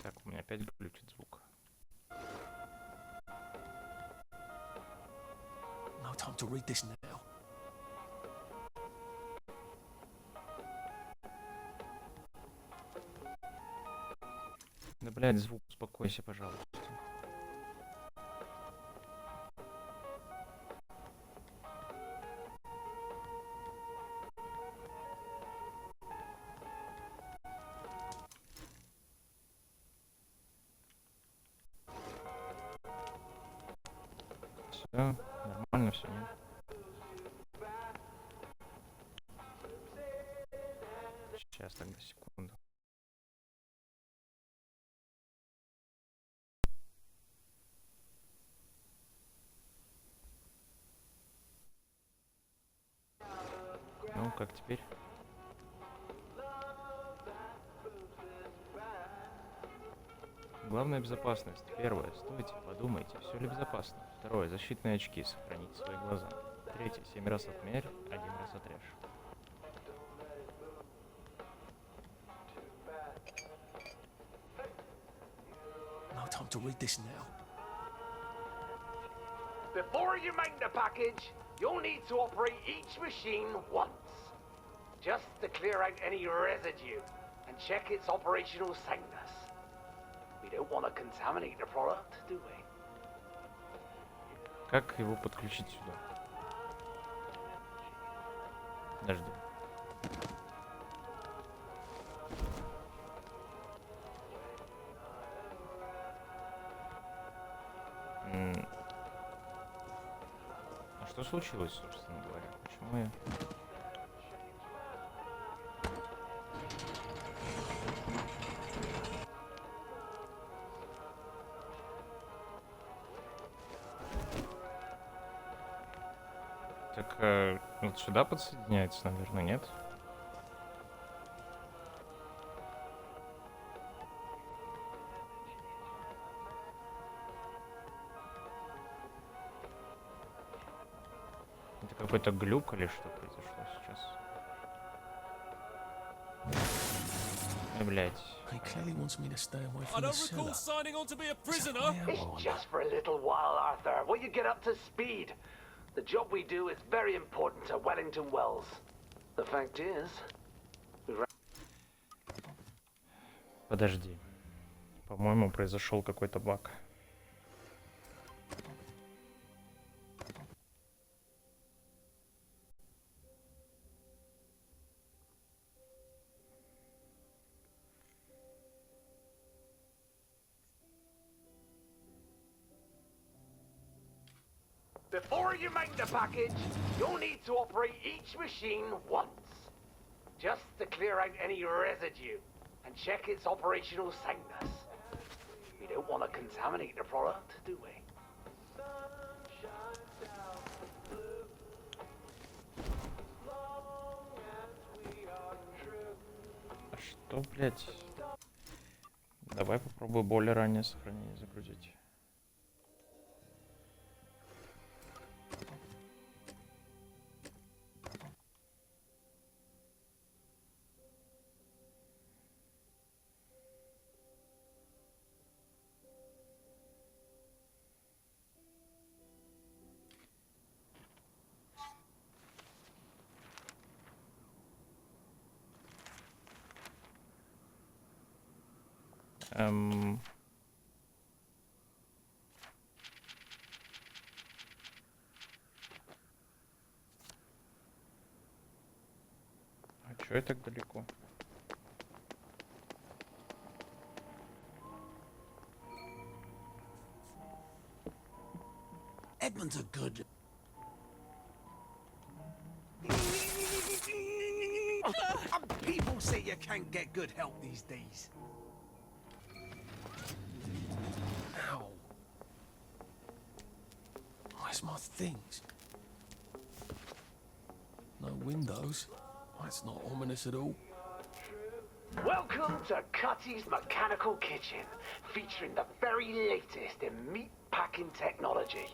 Так, у меня опять глючит звук. No time to read this now. Да, блядь, звук, успокойся, пожалуйста. Все, нормально все, нет? Сейчас, тогда, секунду. Ну, как теперь? Главная безопасность. Первое. Стойте, подумайте, все ли безопасно. Второе. Защитные очки. Сохраните свои глаза. Третье. 7 раз отмерь, 1 раз отрежь. No time to read this now. Before you make the package, you'll need to operate each machine once. Just to clear out any residue and check its operational soundness. We don't want to contaminate the product, do we? Как его подключить сюда? Подожди. А что случилось, собственно говоря? Почему я... Так, вот сюда подсоединяется, наверное, нет? Это какой-то глюк или что произошло сейчас? Блять. He clearly wants me to stay away I from the don't cellar. recall signing on to be a prisoner. It's just for a little while, Arthur. Will you get up to speed? The job we do is very important to Wellington Wells. The fact is... Подожди. По-моему, произошел какой-то баг. Before you make the package, you'll need to operate each machine once. Just to clear out any residue and check its operational soundness. We don't want to contaminate the product, do we? А что, блять? Давай попробую более раннее сохранение загрузить. А чё я так далеко? Edmund's a good... People say you can't get good help these days. Ow. Where's my things? No windows. That's not ominous at all. Welcome to Cutty's Mechanical Kitchen, featuring the very latest in meat packing technology.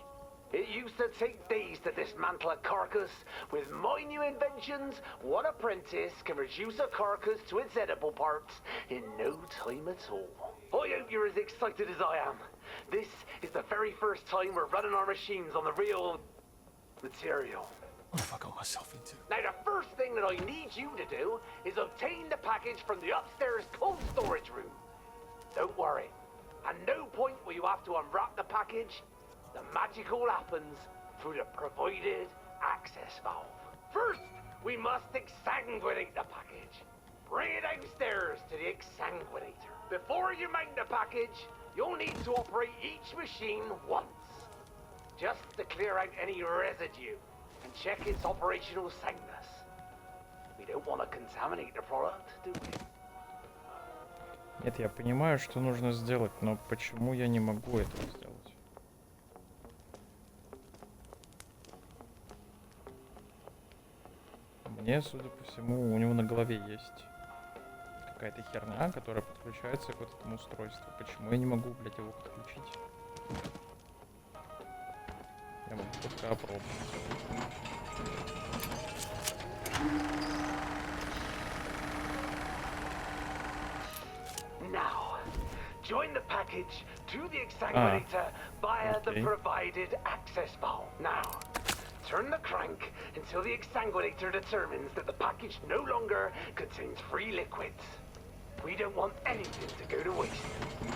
It used to take days to dismantle a carcass. With my new inventions, one apprentice can reduce a carcass to its edible parts in no time at all. I hope you're as excited as I am. This is the very first time we're running our machines on the real material. What have I got myself into? Now, the first thing that I need you to do is obtain the package from the upstairs cold storage room. Don't worry. At no point will you have to unwrap the package. The magic all happens through the provided access valve. First, we must exsanguinate the package. Bring it downstairs to the exsanguinator. Before you mount the package, you'll need to operate each machine once, just to clear out any residue and check its operational soundness. We don't want to contaminate the product, do we? Нет, я понимаю, что нужно сделать, но почему я не могу этого сделать? Мне, судя по всему, у него на голове есть какая-то херня, которая подключается к вот этому устройству. Почему я не могу, блядь, его подключить? Я могу только опробовать. Now, join the package to the exsanguinator via the provided access valve. Now, turn the crank until the exsanguinator determines that the package no longer contains free liquids. We don't want anything to go to waste,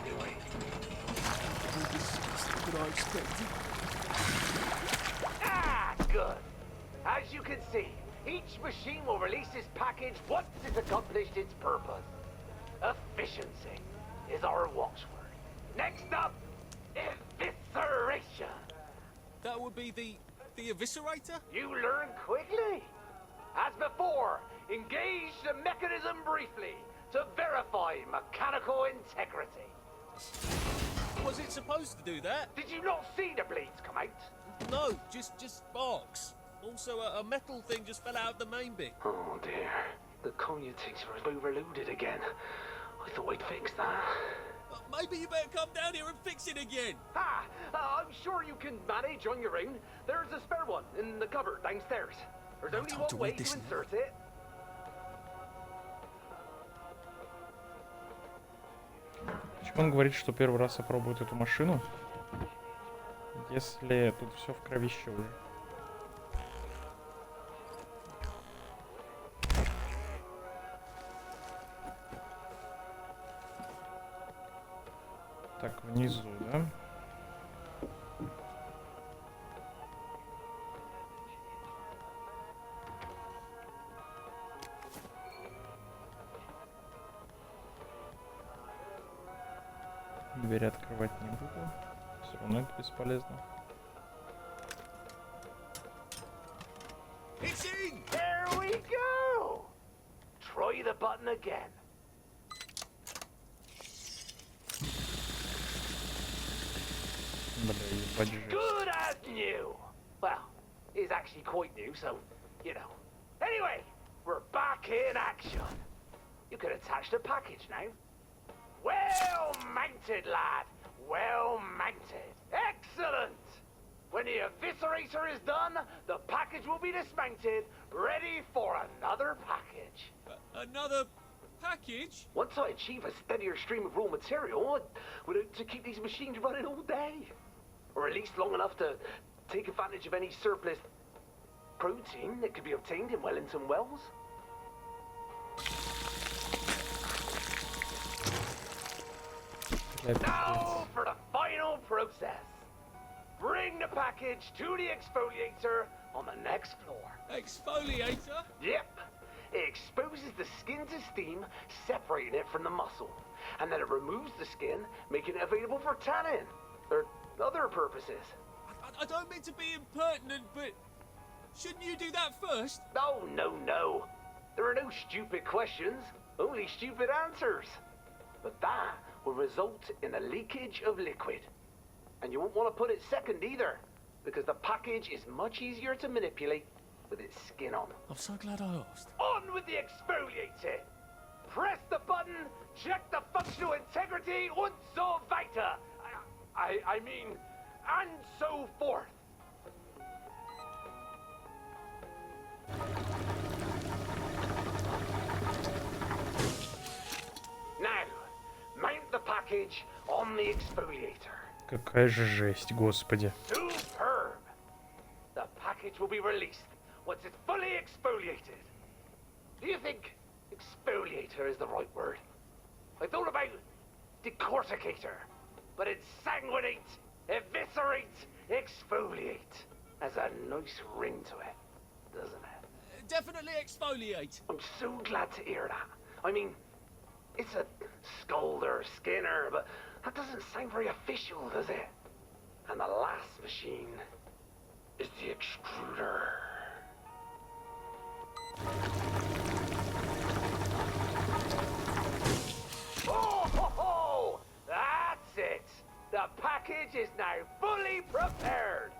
do we? What I expected. Ah, good. As you can see, each machine will release its package once it's accomplished its purpose. Efficiency is our watchword. Next up, evisceration. That would be the eviscerator? You learn quickly. As before, engage the mechanism briefly to verify mechanical integrity. Was it supposed to do that? Did you not see the bleeds come out? No, just sparks. Also, a metal thing just fell out of the main bit. Oh dear, the commutator is overloaded again. I thought I'd fix that. Maybe you better come down here and fix it again. I'm sure you can manage on your own. There's a spare one in the cupboard downstairs. There's only one way to insert it. Почему он говорит, что первый раз опробует эту машину, если тут все в кровище уже? Так, внизу, да? Дверь открывать не буду. Все равно это бесполезно. It's in! There we go! Try the button again. Good as new! Well, it's actually quite new, so, you know. Anyway, we're back in action. You can attach the package now. Well mounted, lad. Well mounted. Excellent! When the eviscerator is done, the package will be dismounted, ready for another package. Another package? Once I achieve a steadier stream of raw material, I would hope to keep these machines running all day. Or at least long enough to take advantage of any surplus protein that could be obtained in Wellington Wells. Now for the final process. Bring the package to the exfoliator on the next floor. Exfoliator? Yep. It exposes the skin to steam, separating it from the muscle. And then it removes the skin, making it available for tanning. Or other purposes. I don't mean to be impertinent, but shouldn't you do that first? No, no, no. There are no stupid questions, only stupid answers. But that will result in a leakage of liquid. And you won't want to put it second either, because the package is much easier to manipulate with its skin on. I'm so glad I asked. On with the exfoliator! Press the button, check the functional integrity und so weiter. I mean, and so forth. Now, mount the package on the exfoliator. Какая же жесть, господи. Superb! The package will be released once it's fully exfoliated. Do you think exfoliator is the right word? I thought about decorticator, but it's sanguinate, eviscerate, exfoliate. Has a nice ring to it, doesn't it? Definitely exfoliate. I'm so glad to hear that. I mean, it's a scalder, skinner, but that doesn't sound very official, does it? And the last machine is the extruder. Oh, ho, ho! That's it! The package is now fully prepared!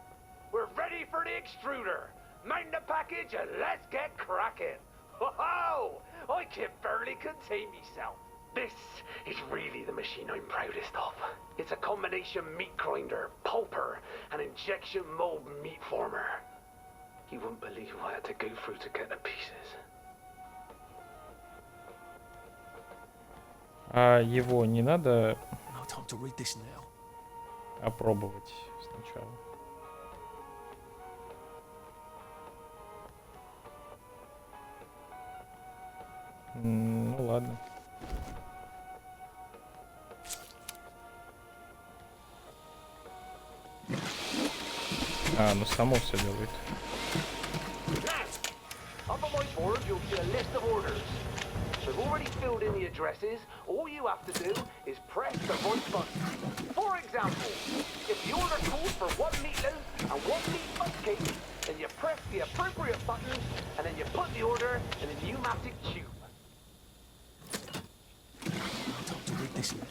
We're ready for the extruder! Mount the package and let's get cracking! Ho, ho! I can barely contain myself. This is really the machine I'm proudest of. It's a combination meat grinder, pulper, and injection mold meat former. You wouldn't believe what I had to go through to get the pieces. А его не надо No time to read this now. опробовать сначала. Ну ладно. А, ну само все делает. Up on my board, you'll see a list of orders. I've already filled in the addresses. All you have to do is press the right button. For example, if the order calls for 1 meatloaf and 1 meat butt cake, then you press the appropriate button and then you put the order in a pneumatic tube. No time to read this now.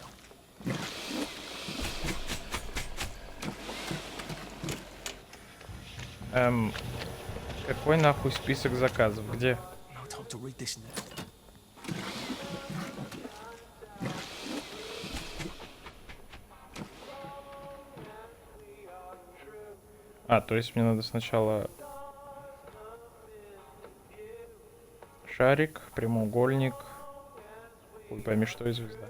Какой нахуй список заказов? Где? No time to read this now. А, то есть мне надо сначала шарик, прямоугольник, хуй пойми что и звезда.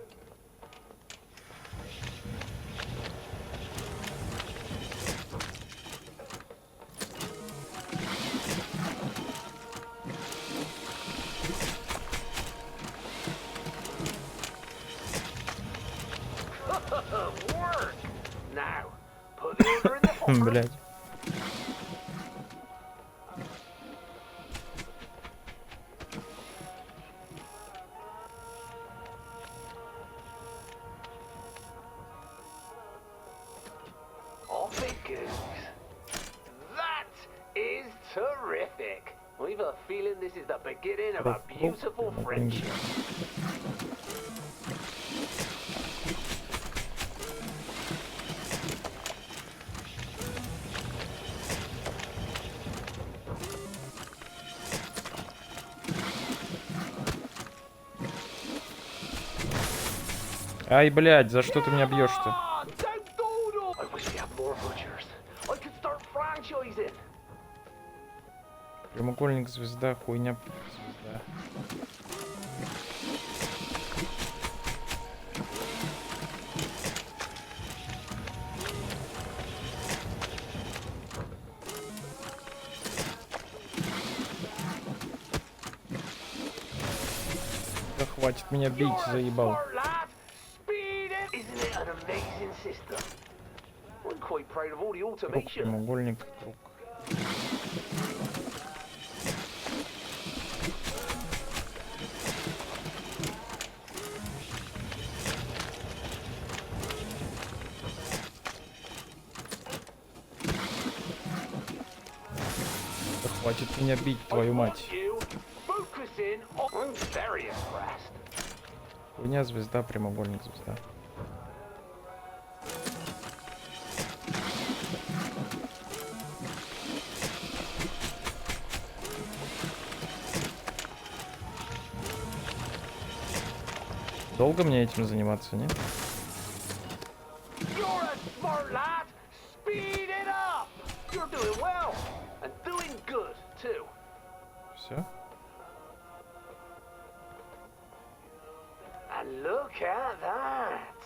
Now, put the order in the hopper. Блять. Off it goes. That is terrific. I've a feeling this is the beginning of a beautiful friendship. Ай, блядь, за что ты меня бьешь-то? I wish we had more butchers. I could start franchising. Прямоугольник, звезда, хуйня, звезда. Да хватит меня бить, заебал. Isn't it an amazing system. I'm quite proud of all the Круг, automation. прямоугольник, круг. Да хватит меня бить, твою мать. You focusing on... I'm very impressed. Хуйня, звезда, прямоугольник, звезда. Долго мне этим заниматься, нет? You're a smart lad. Speed it up. You're doing well. And doing good, too. Все? And look at that.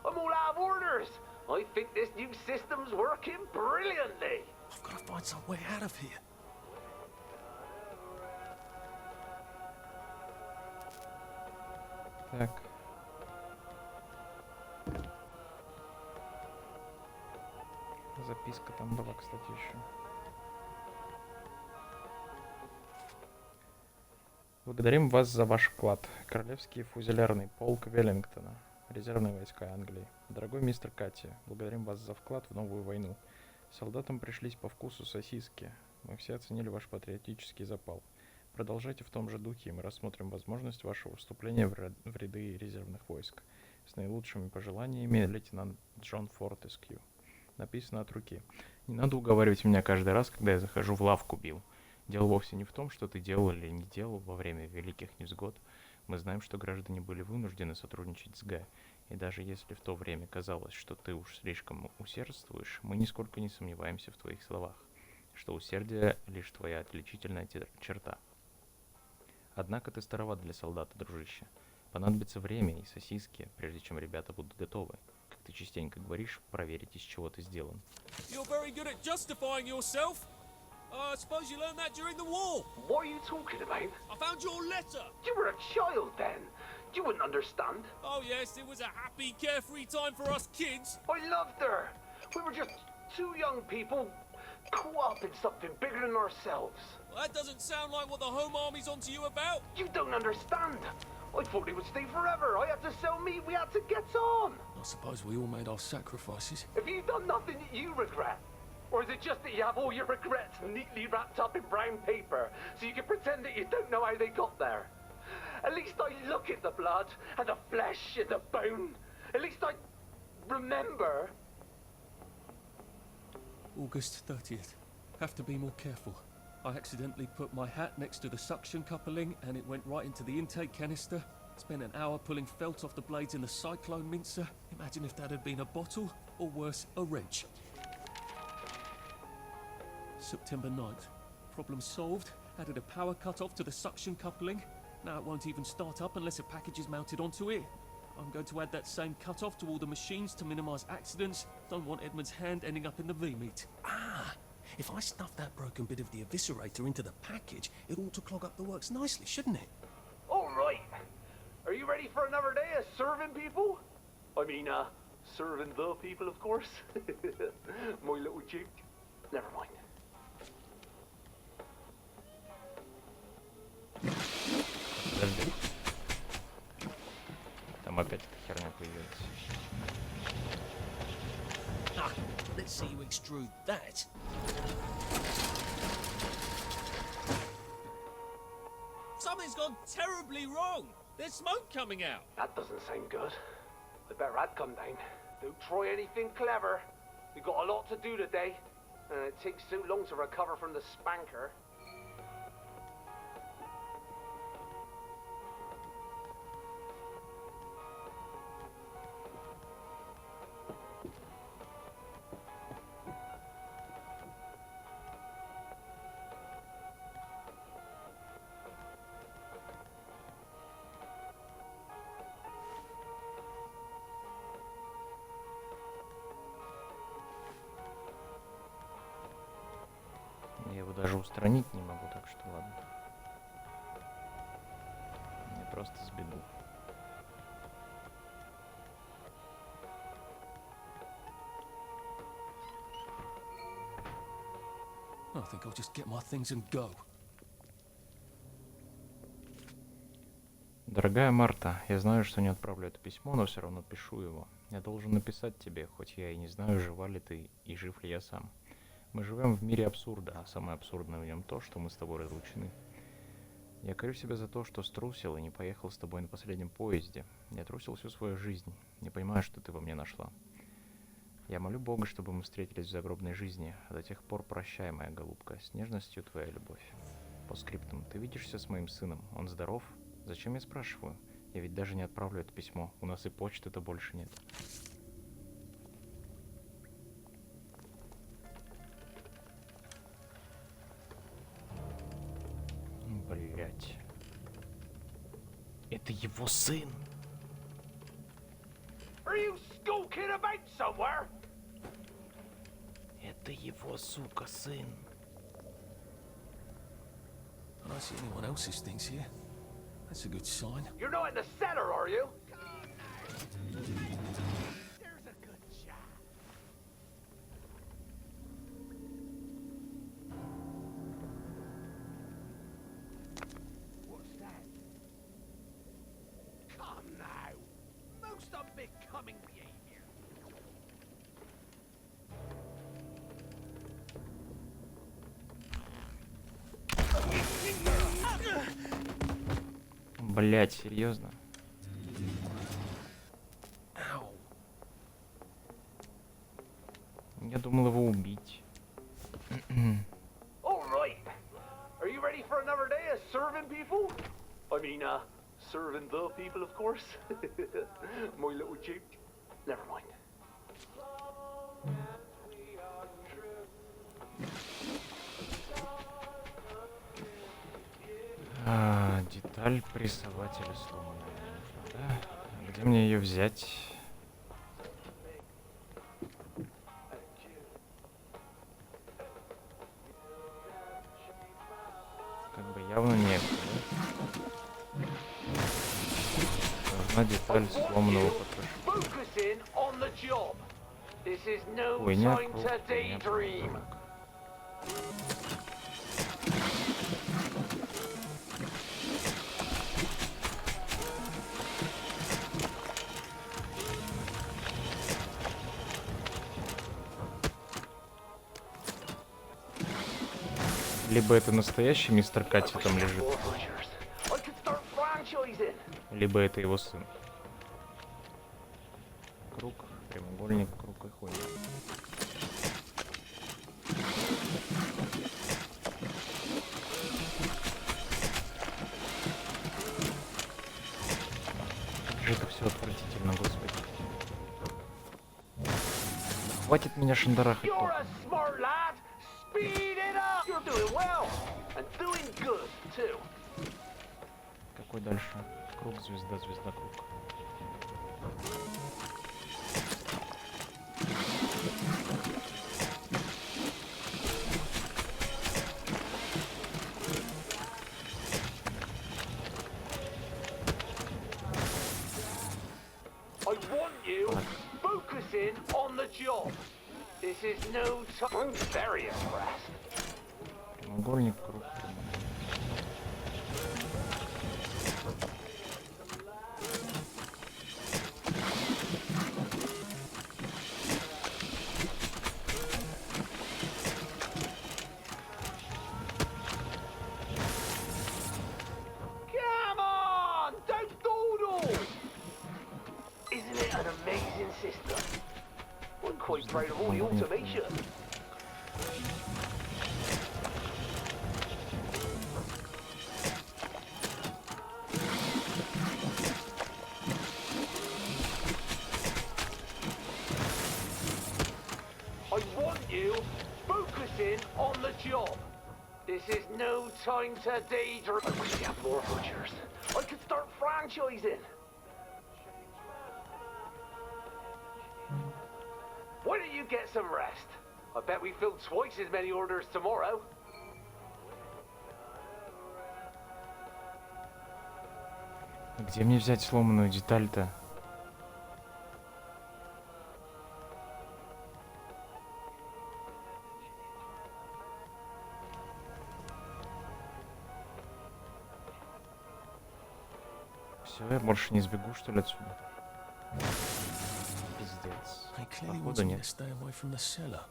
I'm all out of orders. I think this new system's working brilliantly. I've got to find some way out of here. Так. Записка там была, кстати, еще. Благодарим вас за ваш вклад. Королевский фузелярный полк Веллингтона. Резервные войска Англии. Дорогой мистер Катти, благодарим вас за вклад в новую войну. Солдатам пришлись по вкусу сосиски. Мы все оценили ваш патриотический запал. Продолжайте в том же духе, и мы рассмотрим возможность вашего вступления в ряды резервных войск. С наилучшими пожеланиями, лейтенант Джон Фортескью. Написано от руки. Не надо уговаривать меня каждый раз, когда я захожу в лавку, Билл. Дело вовсе не в том, что ты делал или не делал во время великих невзгод. Мы знаем, что граждане были вынуждены сотрудничать с Г. И даже если в то время казалось, что ты уж слишком усердствуешь, мы нисколько не сомневаемся в твоих словах, что усердие — лишь твоя отличительная черта. Однако ты староват для солдата, дружище. Понадобится время и сосиски, прежде чем ребята будут готовы. Как ты частенько говоришь, проверить, из чего ты сделан. You're very good at justifying yourself. I suppose you learned that during the war. What are you talking about? I found your letter. You were a child then. You wouldn't understand. Oh yes, it was a happy, carefree time for us kids. I loved her. We were just two young people caught up in something bigger than ourselves. Well, that doesn't sound like what the Home Army's onto you about. You don't understand. I thought he would stay forever. I had to sell meat. We had to get on. I suppose we all made our sacrifices. Have you done nothing that you regret? Or is it just that you have all your regrets neatly wrapped up in brown paper so you can pretend that you don't know how they got there? At least I look at the blood and the flesh and the bone. At least I remember. August 30th. Have to be more careful. I accidentally put my hat next to the suction coupling and it went right into the intake canister. Spent an hour pulling felt off the blades in the cyclone mincer. Imagine if that had been a bottle, or worse, a wrench. September 9th. Problem solved. Added a power cut-off to the suction coupling. Now it won't even start up unless a package is mounted onto it. I'm going to add that same cut-off to all the machines to minimize accidents. Don't want Edmund's hand ending up in the V-meat. Ah! If I stuff that broken bit of the eviscerator into the package, it ought to clog up the works nicely, shouldn't it? All right. Are you ready for another day of serving people? I mean, serving the people, of course. My little chick. Never mind. Подожди. Там опять эта херня появилась. Ah, let's see you extrude that. Something's gone terribly wrong. There's smoke coming out. That doesn't sound good. I better I'd come down. Don't try anything clever. We've got a lot to do today. And it takes so long to recover from the spanker. Я его даже устранить не могу, так что ладно. Я просто сбегу. I think I'll just get my things and go. Дорогая Марта, я знаю, что не отправлю это письмо, но все равно пишу его. Я должен написать тебе, хоть я и не знаю, жива ли ты и жив ли я сам. Мы живем в мире абсурда, а самое абсурдное в нем то, что мы с тобой разлучены. Я корю себя за то, что струсил и не поехал с тобой на последнем поезде. Я трусил всю свою жизнь, не понимаю, что ты во мне нашла. Я молю Бога, чтобы мы встретились в загробной жизни, а до тех пор прощай, моя голубка, с нежностью твоя любовь. По скриптам, ты видишься с моим сыном, он здоров? Зачем я спрашиваю? Я ведь даже не отправлю это письмо, у нас и почты-то больше нет. Блять. Это его сын. Are you skulking about somewhere? Это его, сука, сын. I don't see anyone else's things here. That's a good sign. You're not in the cellar, are you? What's that? Come now. Most unbecoming behavior. Блять, серьезно? Я думал его убить. All right. Are you ready for another day of serving people? I mean, serving the people, of course. My little joke. Never mind. Деталь прессователя сломана. Да? Где мне ее взять? Как бы явно нет. Да? Нужна деталь сломанного потрошителя. Хуйня, круг. Либо это настоящий мистер Катти там лежит, либо это его сын. Круг, прямоугольник, круг и хуйня. Как же это все отвратительно, господи. Хватит меня шандарахать. Какой дальше? Круг, звезда, звезда, круг. I want you focusing on the job. This is no time. I'm very impressed. Прямоугольник, круг. Come on! Don't dawdle! Isn't it an amazing system? I'm quite proud of all the automation. I want you focusing on the job. This is no time to daydream. I wish we had more butchers. I could start franchising. Why don't you get some rest? I bet we filled twice as many orders tomorrow. Где мне взять сломанную деталь-то? Все, я больше не сбегу, что ли, отсюда. Пиздец. They clearly Походу wanted me нет. to stay away from the cellar.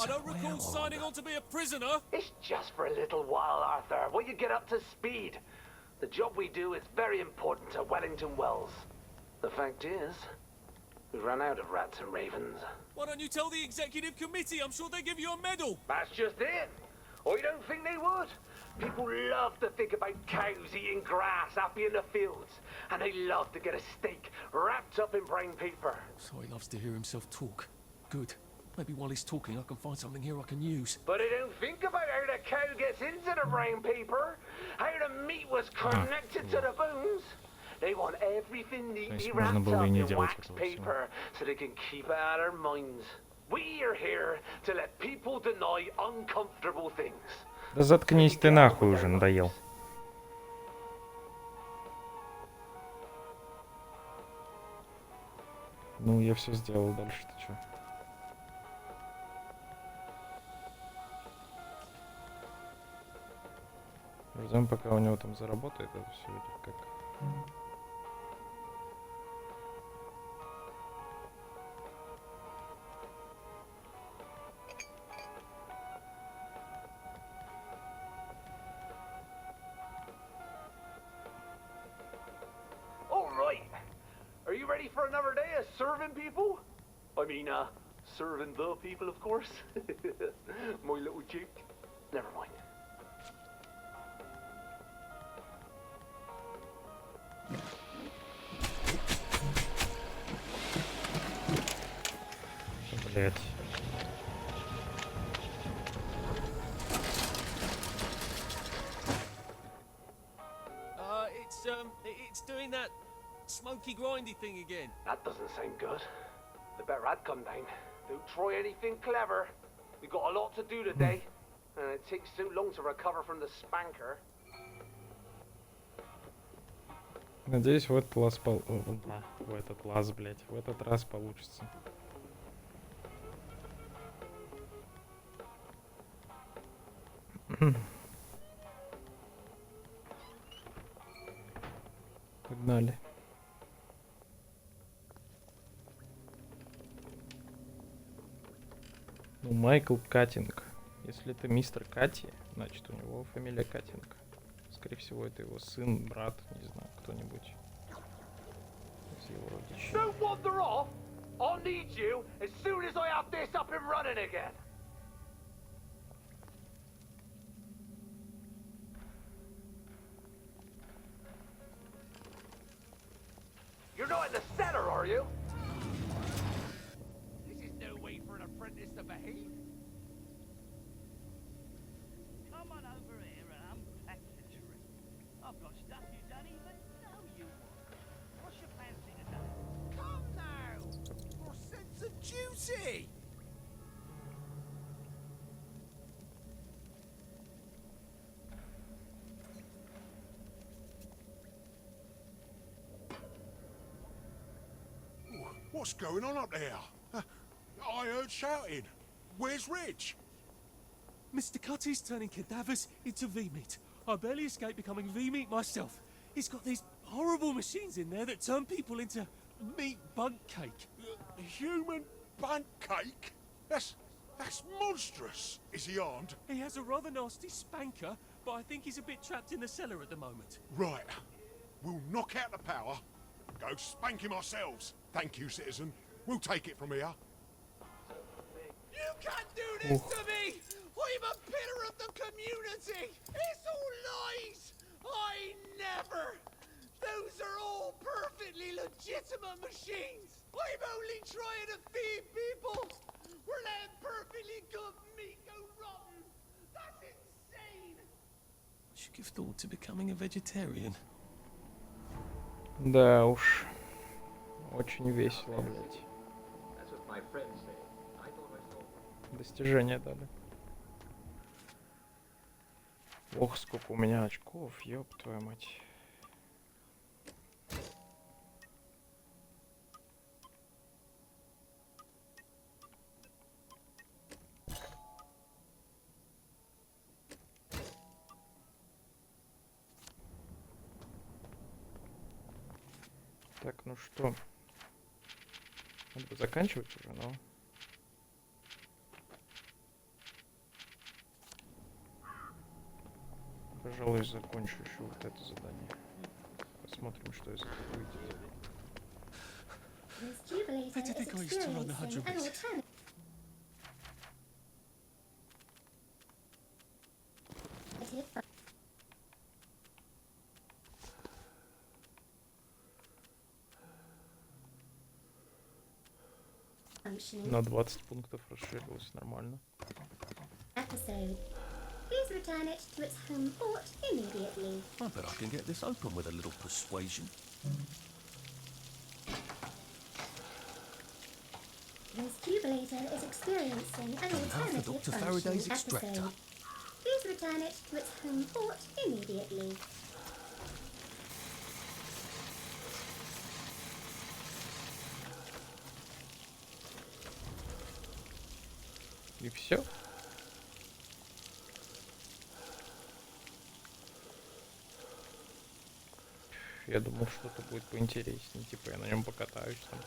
I don't recall signing on to be a prisoner. It's just for a little while, Arthur, while you get up to speed. The job we do is very important to Wellington Wells. The fact is, we ran out of rats and ravens. Why don't you tell the executive committee? I'm sure they give you a medal. That's just it. I don't think they would. People love to think about cows eating grass happy in the fields. And they love to get a steak wrapped up in brown paper. So he loves to hear himself talk. Good. Maybe while he's talking I can find something here I can use. But they don't think about how the cow gets into the brown paper, how the meat was connected to the bones. They want everything neatly wrapped up in wax paper so they can keep it out of their minds. We are here to let people deny uncomfortable things. Да заткнись ты нахуй уже, надоел. Ну, я все сделал, дальше ты чё? Ждем, пока у него там заработает это все или как. All right. Are you ready for another day of serving people? I mean, serving the people, of course. My little cheek. Never mind. Блять. It's doing that smoky grindy thing again. That doesn't sound good. The better I'd come down. Don't try anything clever. We've got a lot to do today, and it takes so long to recover from the spanker. Надеюсь, в этот раз блять, в этот раз получится. Погнали. Ну, Майкл Каттинг. Если это мистер Катти, значит у него фамилия Каттинг. Скорее всего, это его сын, брат, не знаю, кто-нибудь из его родичей. Don't wander off! I'll need you as soon as I have this up and running again. You're not in the cellar, are you? This is no way for an apprentice to behave. Come on over here and unpack the tree. I've got stuff you don't even know you want. What's your fancy today? Come now! For a sense of duty! What's going on up there? I heard shouting. Where's Rich? Mr. Cutty's turning cadavers into V-meat. I barely escaped becoming V-meat myself. He's got these horrible machines in there that turn people into meat bunk cake. Human bunk cake? That's monstrous. Is he armed? He has a rather nasty spanker, but I think he's a bit trapped in the cellar at the moment. Right. We'll knock out the power. Go spank him ourselves. Thank you, citizen. We'll take it from here. You can't do this to me! I'm a pillar of the community! It's all lies! I never! Those are all perfectly legitimate machines! I'm only trying to feed people! We're letting perfectly good meat go rotten! That's insane! I should give thought to becoming a vegetarian. Да уж. Очень весело, блять. That's what my friends say. I thought I saw. Достижения дали. Ох, сколько у меня очков, ёб твою мать. Так, ну что? Надо бы заканчивать уже, но... Пожалуй, закончу еще вот это задание. Посмотрим, что из этого выйдет. Why do you think I used to run the 100 meters? На 20 пунктов расширилось, нормально. Episode. Please return it to its home port immediately. I bet I can get this open with a little persuasion. This jubilator is experiencing an alternative Dr. function. Faraday's extractor. Episode. Please return it to its home port immediately. И все. Я думал, что-то будет поинтереснее. Типа я на нем покатаюсь там.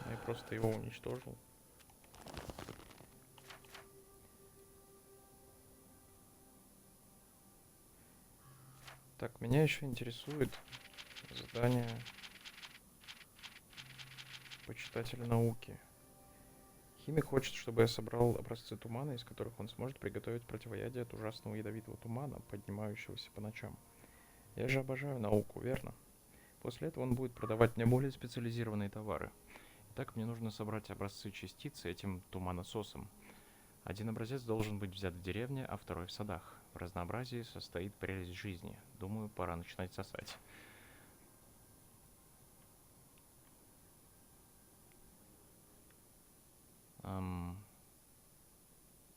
Я просто его уничтожил. Так, меня еще интересует задание почитателя науки. Химик хочет, чтобы я собрал образцы тумана, из которых он сможет приготовить противоядие от ужасного ядовитого тумана, поднимающегося по ночам. Я же обожаю науку, верно? После этого он будет продавать мне более специализированные товары. Итак, мне нужно собрать образцы частиц этим туманососом. Один образец должен быть взят в деревне, а второй в садах. В разнообразии состоит прелесть жизни. Думаю, пора начинать сосать.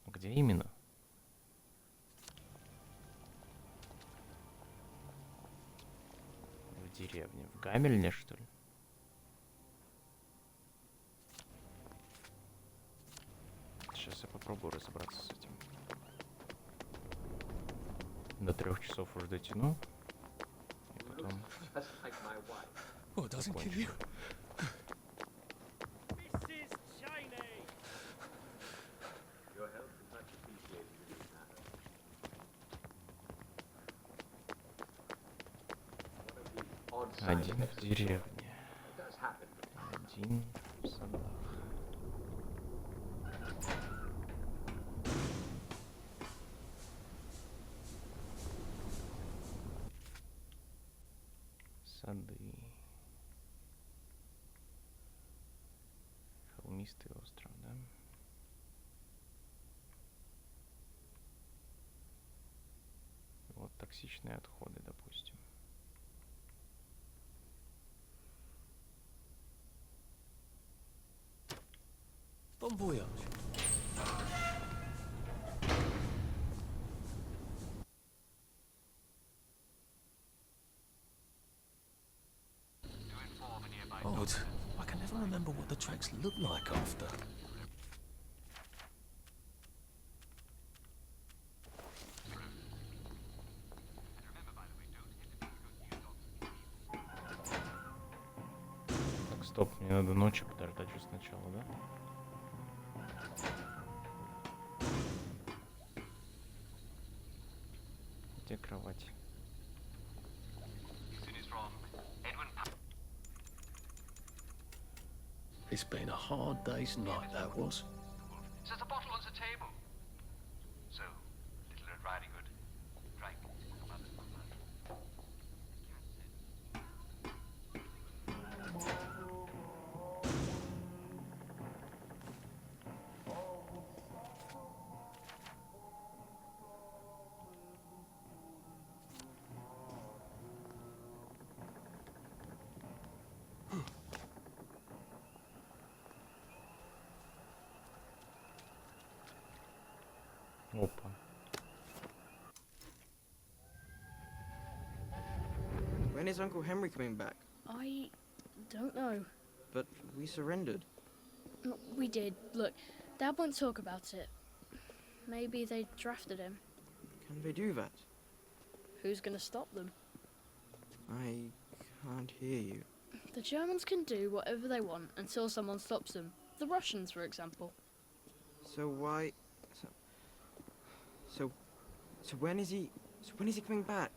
Где именно? В деревне. В Гамельне, что ли? Сейчас я попробую разобраться с этим. До 3 часов уже дотяну. И потом... Oh, it doesn't kill you. Один в деревне. Один в садах. Сады. Холмистый остров, да? Вот токсичные отходы, допустим. Bon voyage. Odd. I can never remember what the tracks look like after. Так, стоп, мне надо ночью подождать же сначала, да? Где кровать? It's been a hard day's night, that was. There's a bottle on the table. So, Little Red Riding Hood drank Опа. When is Uncle Henry coming back? I don't know. But we surrendered. We did. Look, Dad won't talk about it. Maybe they drafted him. Can they do that? Who's gonna stop them? I can't hear you. The Germans can do whatever they want until someone stops them. The Russians, for example. So why... So when is he... So when is he coming back?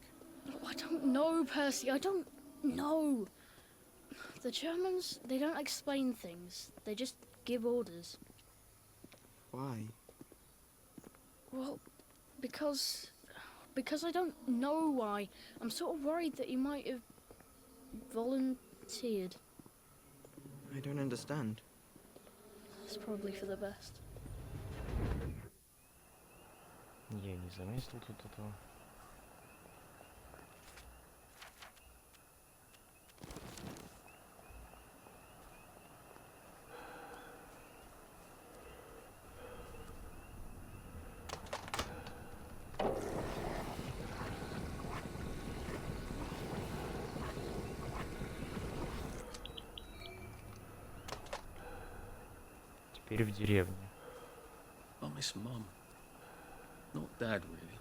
Oh, I don't know, Percy. I don't know. The Germans, they don't explain things. They just give orders. Why? Well, because I don't know why. I'm sort of worried that he might have volunteered. I don't understand. It's probably for the best. Я не заметил тут этого. Теперь в деревне. I miss Mum. Not Dad, really.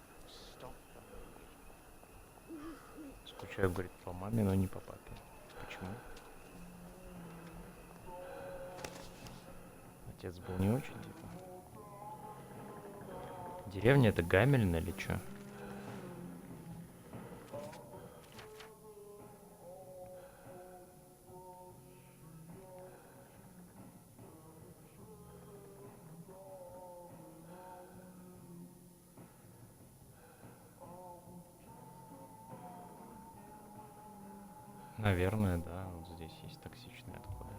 Скучаю, говорит, по маме, но не по папе. Почему? Отец был не очень, типа. Деревня — это Гамельн или чё? Наверное, да. Вот здесь есть токсичные отходы.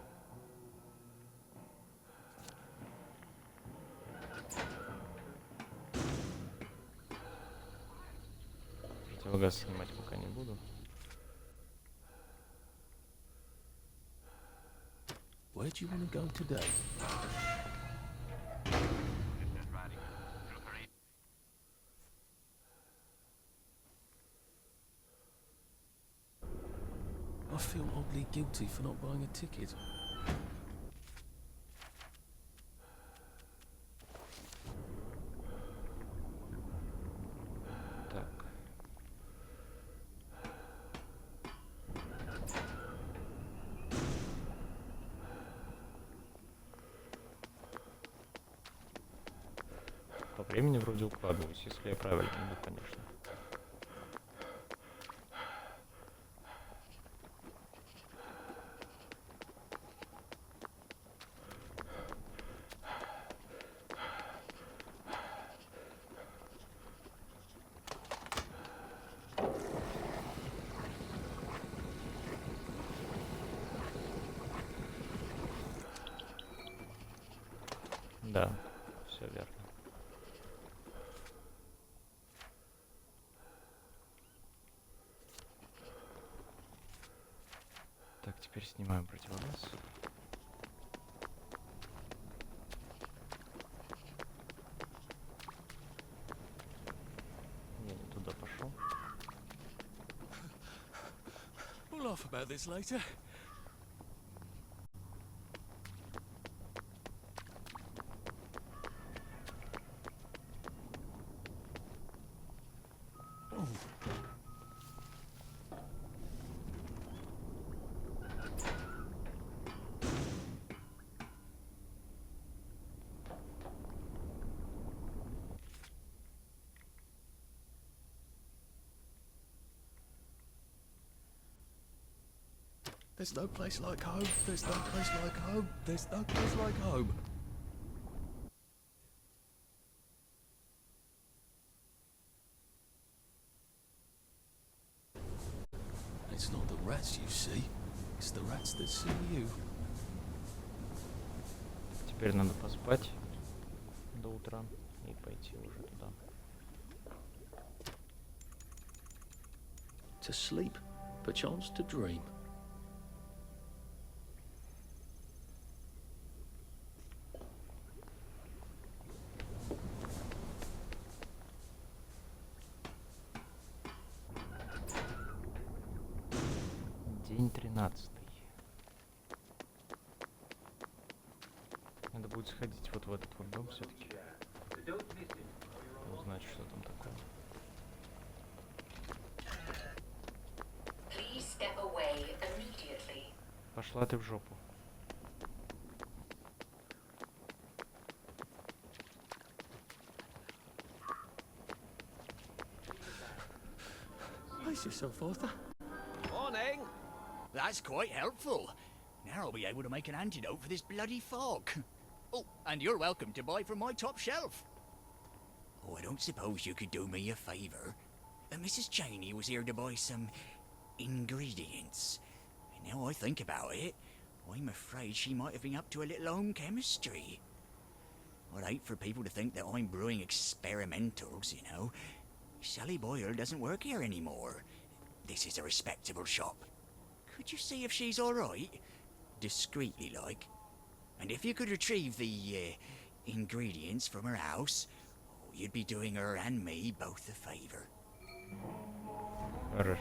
Противогаз снимать пока не буду. Where do you want to go today? I feel oddly guilty for not buying a ticket. Так. По времени вроде укладываюсь, если я правильно иду, конечно. Да, все верно. Так, теперь снимаем противогаз. Я не туда пошел. We'll laugh about this later. There's no place like home. There's no place like home. There's no place like home. It's not the rats you see. It's the rats that see you. Теперь надо поспать до утра и пойти уже туда. To sleep, perchance to dream. День 13. Надо будет сходить вот в этот вот дом все-таки. Узнать, что там такое. Пошла ты в жопу. Brace yourself, Arthur. Morning! That's quite helpful. Now I'll be able to make an antidote for this bloody fog. Oh, and you're welcome to buy from my top shelf. Oh, I don't suppose you could do me a favour. Mrs. Cheney was here to buy some ingredients. And now I think about it, I'm afraid she might have been up to a little home chemistry. I'd hate for people to think that I'm brewing experimentals, you know. Sally Boyle doesn't work here anymore. This is a respectable shop. Could you see if she's all right? Discreetly, like. And if you could retrieve the ingredients from her house, you'd be doing her and me both a favor. Хорошо.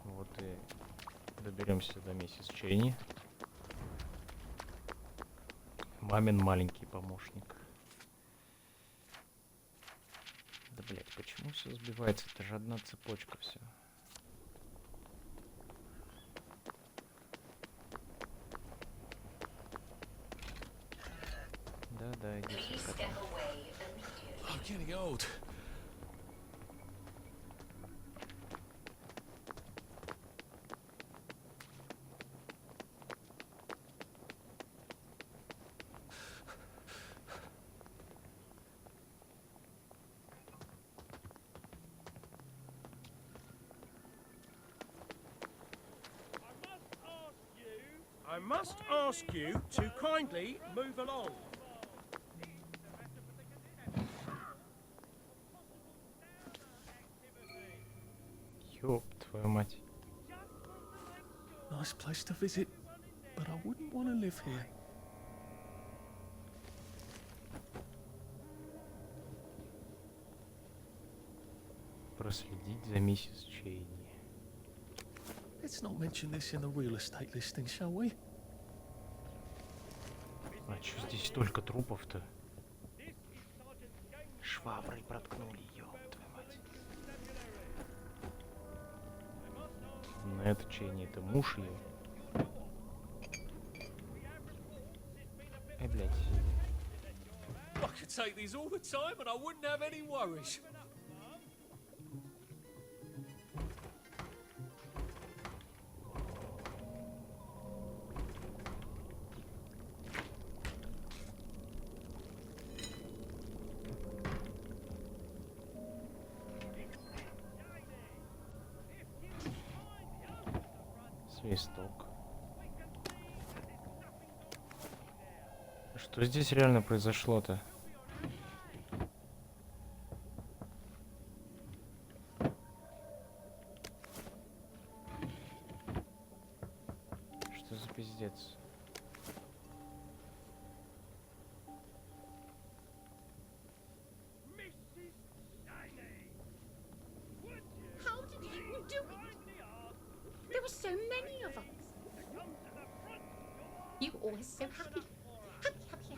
Вот и доберемся до миссис Чейни. Мамин маленький помощник. Да, блять, почему все сбивается? Это же одна цепочка все. Да, иди с котом. I'm getting old. I must ask you to kindly move along. Ёб твою мать. Nice place to visit, but I wouldn't want to live here. Проследить за миссис Чейни. Let's not mention this in the real estate listing, shall we? А чё здесь столько трупов-то? Шваброй проткнули, ёб твою мать. На это Чейни, это муж ее. Эй, блядь. I could take these all the time and I wouldn't have any worries. Свисток. Что здесь реально произошло-то? Что за пиздец? How did you do it? There were so many of us. You were always so happy.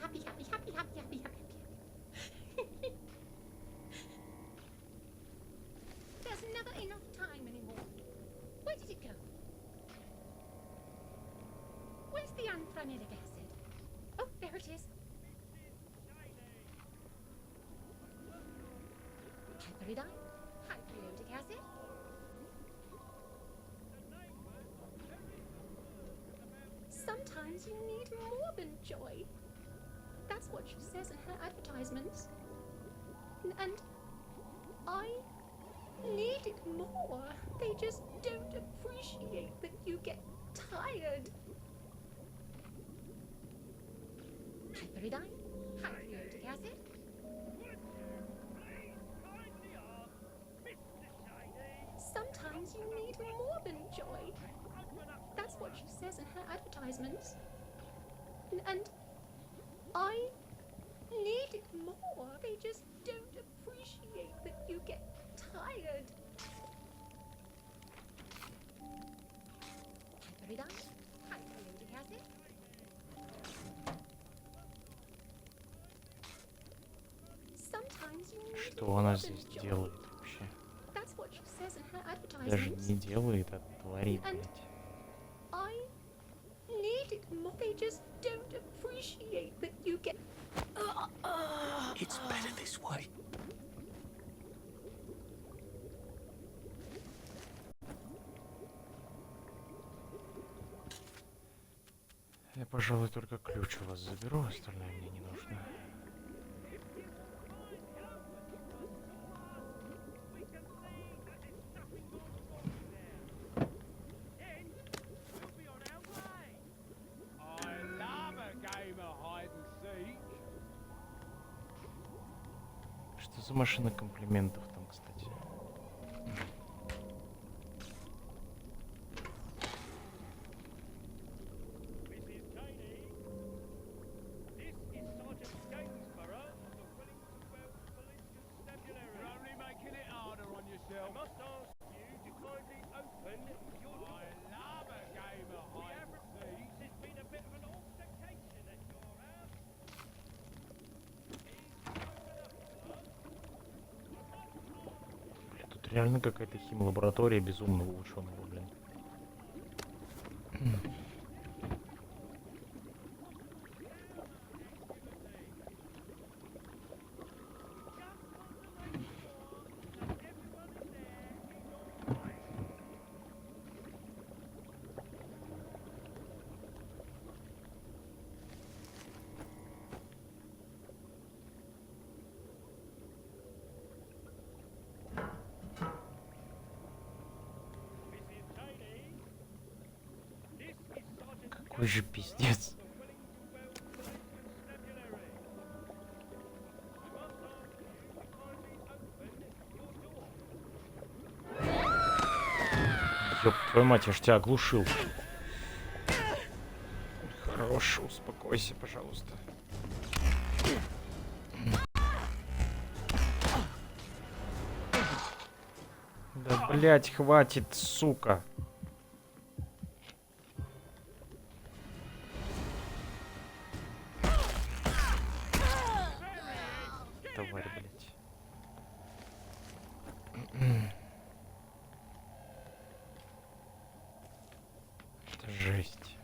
Happy. There's never enough time anymore. Where did it go? Where's the anthraminic acid? Oh, there it is. Hyperidine, hyperiodic acid. Sometimes you need more than joy. That's what she says in her advertisements. And I need it more. They just don't appreciate that you get tired. Hyperidine, hyperiodic acid. Sometimes you need more than joy. That's what she says in her advertisements. And I need it more. They just don't appreciate that you get tired. Hyperidine, hyperiodic acid. Sometimes you need Что more она than здесь joy. делает вообще? That's what she says in her advertisements. Даже advertisements. не делает, а творит, And блядь. I need it more. They just don't appreciate that you get. It's better this way. Я, пожалуй, только ключ у вас заберу, остальное мне не нужно. I love a game of hide and seek. Что за машина комплиментов там, кстати? Тут реально какая-то химлаборатория безумного ученого, блин. Какой же пиздец. Ёб твою мать, я ж тебя оглушил. Хорош, успокойся, пожалуйста. Да, блять, хватит, сука. Тварь, блять. Это жесть.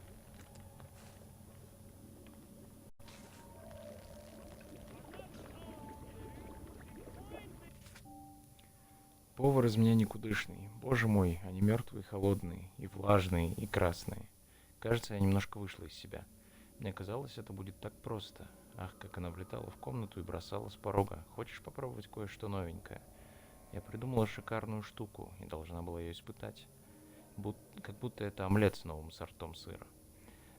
Повар из меня никудышный. Боже мой, они мертвые, холодные, и влажные, и красные. Кажется, я немножко вышла из себя. Мне казалось, это будет так просто. Ах, как она влетала в комнату и бросала с порога. Хочешь попробовать кое-что новенькое? Я придумала шикарную штуку и должна была ее испытать. Как будто это омлет с новым сортом сыра.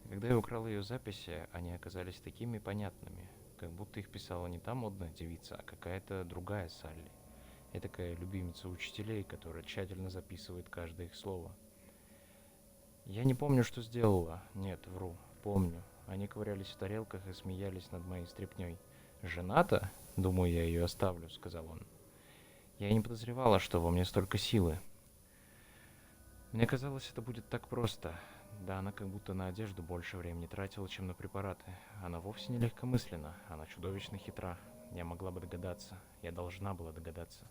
Когда я украла ее записи, они оказались такими понятными. Как будто их писала не та модная девица, а какая-то другая Салли. Этакая любимица учителей, которая тщательно записывает каждое их слово. Я не помню, что сделала. Нет, вру. Помню. Они ковырялись в тарелках и смеялись над моей стряпнёй. «Жена-то? Думаю, я ее оставлю», — сказал он. Я и не подозревала, что во мне столько силы. Мне казалось, это будет так просто. Да, она как будто на одежду больше времени тратила, чем на препараты. Она вовсе не легкомысленна. Она чудовищно хитра. Я могла бы догадаться. Я должна была догадаться.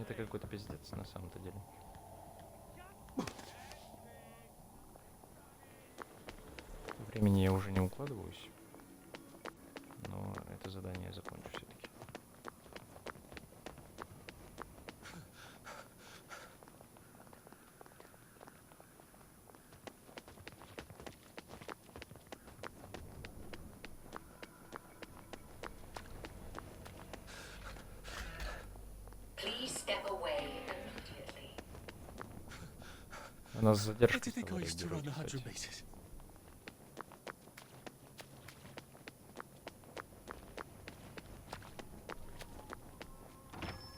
Это какой-то пиздец на самом-то деле. Времени я уже не укладываюсь. Но это задание я закончу все-таки. Please step away immediately. У нас задержка. Where do you think I used to run the 100 meters?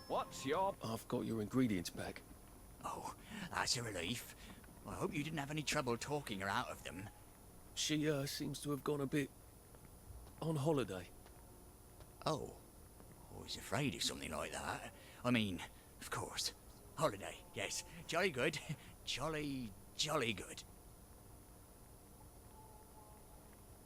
What's your... I've got your ingredients back. Oh, that's a relief. I hope you didn't have any trouble talking her out of them. She seems to have gone a bit on holiday. Oh. I was afraid of something like that. I mean, of course. Holiday, yes. Jolly good. Jolly good.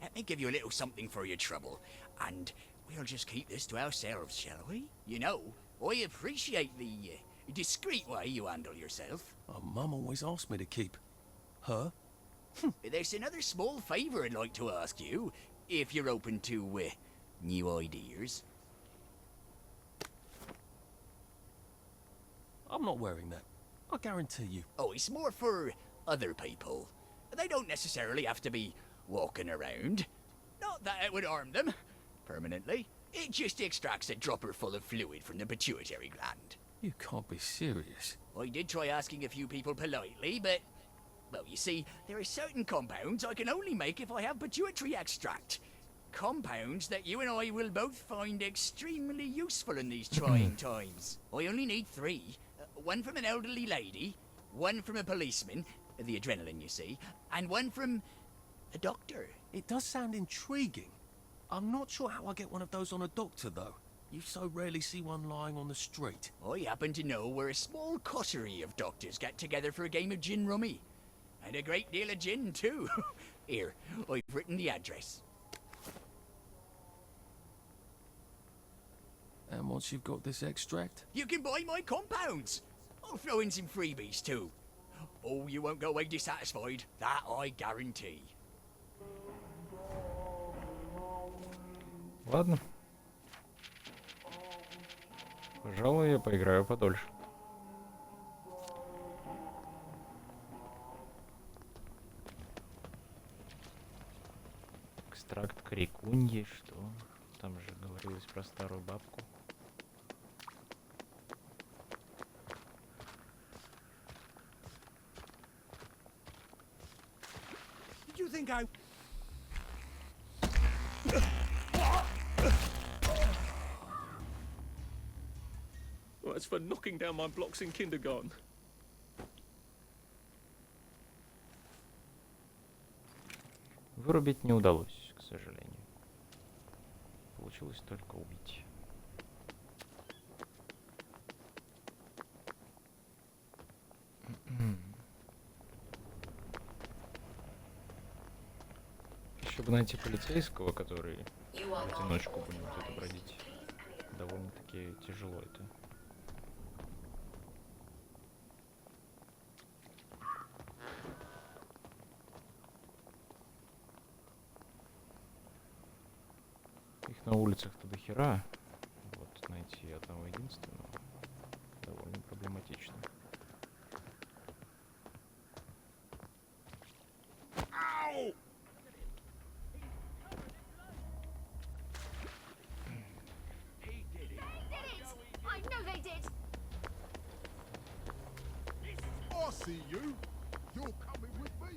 Let me give you a little something for your trouble, and we'll just keep this to ourselves, shall we? You know, I appreciate the discreet way you handle yourself. Oh, Mum always asked me to keep her. There's another small favour I'd like to ask you, if you're open to new ideas. I'm not wearing that. I guarantee you. Oh, it's more for other people. They don't necessarily have to be walking around. Not that it would harm them permanently. It just extracts a dropper full of fluid from the pituitary gland. You can't be serious. I did try asking a few people politely, but... well, you see, there are certain compounds I can only make if I have pituitary extract. Compounds that you and I will both find extremely useful in these trying times. I only need 3. One from an elderly lady, one from a policeman, the adrenaline, you see, and one from a doctor. It does sound intriguing. I'm not sure how I get one of those on a doctor, though. You so rarely see one lying on the street. I happen to know where a small coterie of doctors get together for a game of gin rummy. And a great deal of gin, too. Here, I've written the address. And once you've got this extract? You can buy my compounds. I'll throw in some freebies, too. Oh, you won't go away dissatisfied. That I guarantee. Ладно. Пожалуй, я поиграю подольше. Экстракт крикуньи, что? Там же говорилось про старую бабку. You think I... Well, that's for knocking down my blocks in kindergarten. Вырубить не удалось, к сожалению. Получилось только убить. Еще бы найти полицейского, который в одиночку будет это бродить. Довольно-таки тяжело это. Их на улицах-то до хера. Вот найти одного единственного довольно проблематично. I see you. You're coming with me.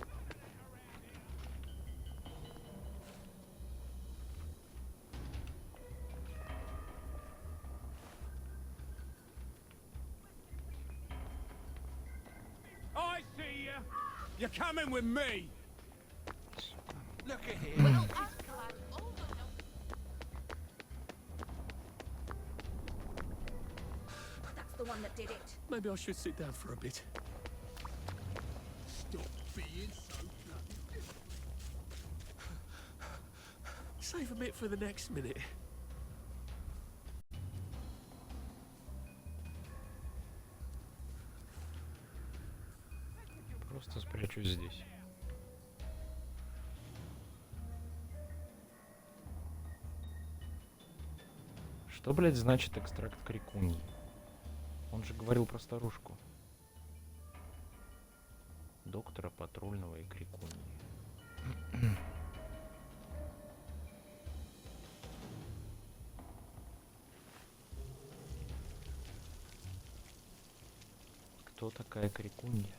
I see you. You're coming with me. Look at here. That's the one that did it. Maybe I should sit down for a bit. Stop being so bloody. Save a bit for the next minute. Просто спрячусь здесь. Что, блядь, значит экстракт крикуньи? Он же говорил про старушку. Доктора патрульного и крикуньи. Кто такая крикунья?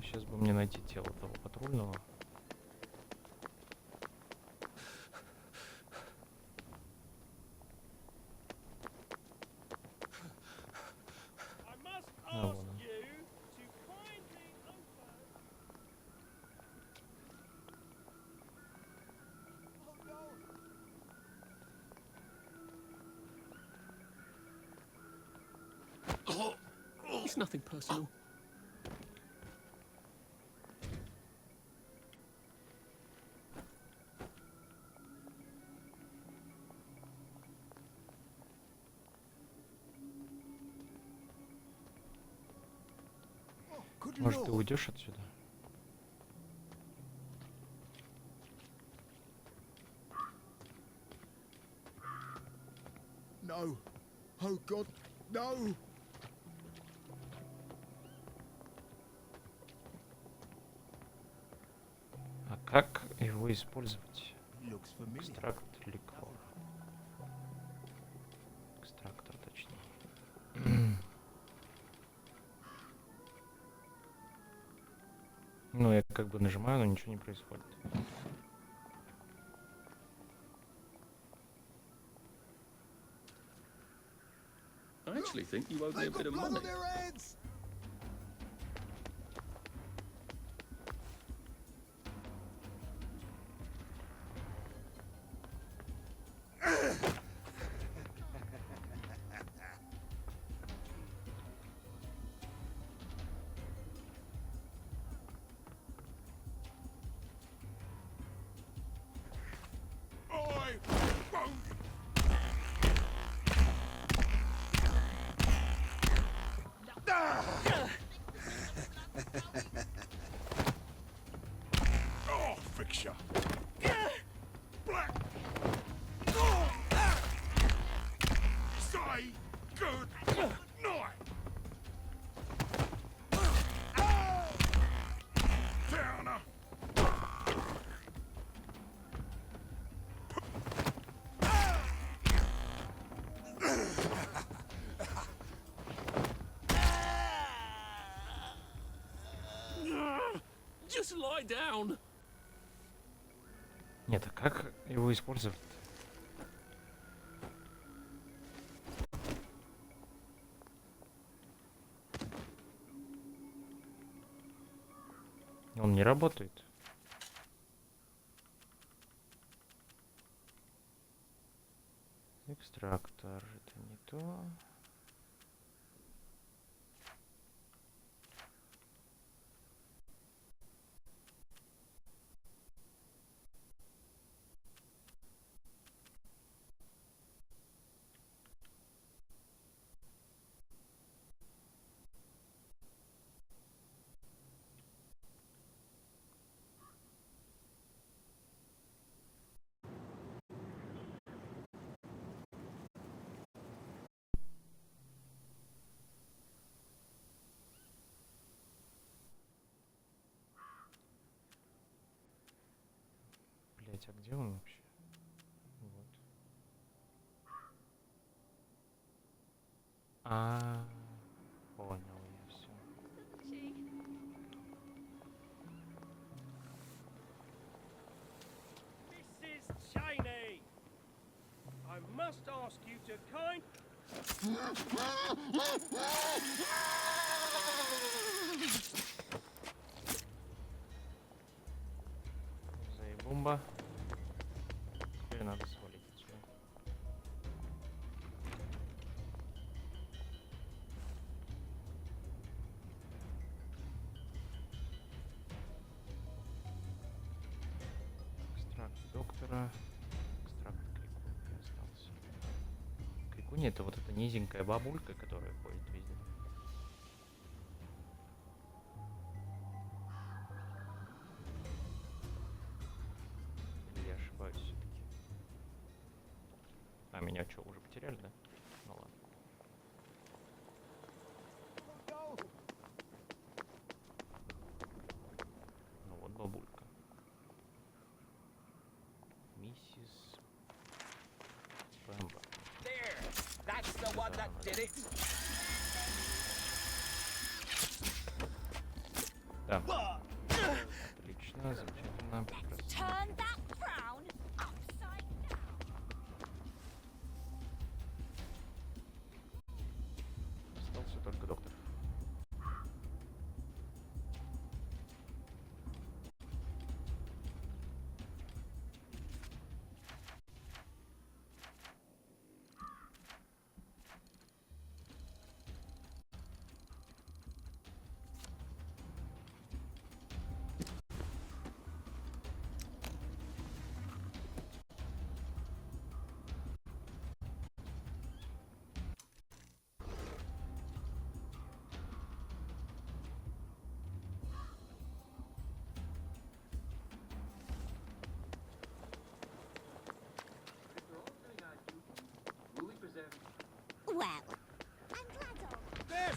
Сейчас бы мне найти тело того патрульного. А, вон он. It's nothing personal. Может, ты уйдешь отсюда? No. Oh God, no. А как его использовать? Экстракт ликвор. Экстрактор, точнее. Ну, я как бы нажимаю, но ничего не происходит. I actually think you owe me a bit of money. Oh, fixture. Black. Say good night. Downer. Just lie down. Нет, а как его использовать? Он не работает. Экстрактор, это не то. Блять, а где он вообще? Вот. Понял я все. Mrs. Cheney, I must ask you to kind. Заебумба. Теперь надо свалить отсюда. Экстракт доктора. Экстракт крикуни остался. Крикуни — это вот эта низенькая бабулька, которая ходит везде. Или я ошибаюсь все-таки? А меня что, уже потеряли, да? Ну ладно. Ну вот бабулька. Миссис Пэмбер. There! That's the one that did it! Да. Отлично, замечательно, прекрасно. Turn that crown upside down. Остался только доктор.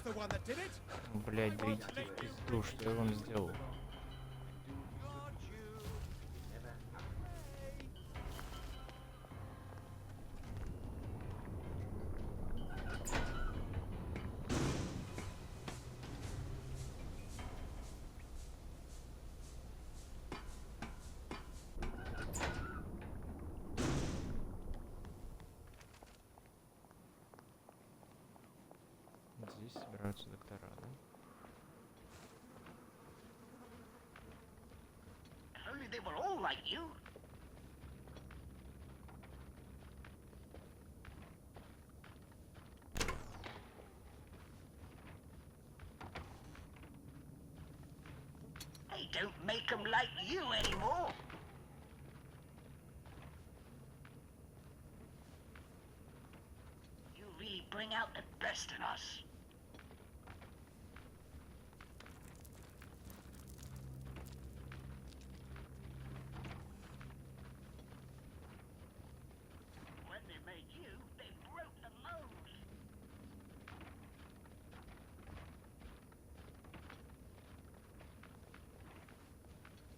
the one that did it. Блять, да идите в пизду, что я вам сделал? Здесь собираются доктора, да? Only they were all like you. They don't make them like you anymore. You really bring out the best in us. When they made you, they broke the mold.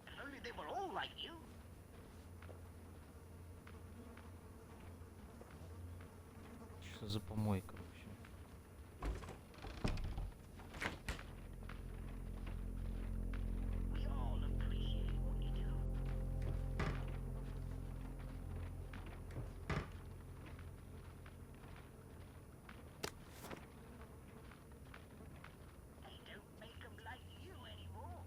If only they were all like you. Что за помойка вообще? We all appreciate what you do. They don't make them like you anymore.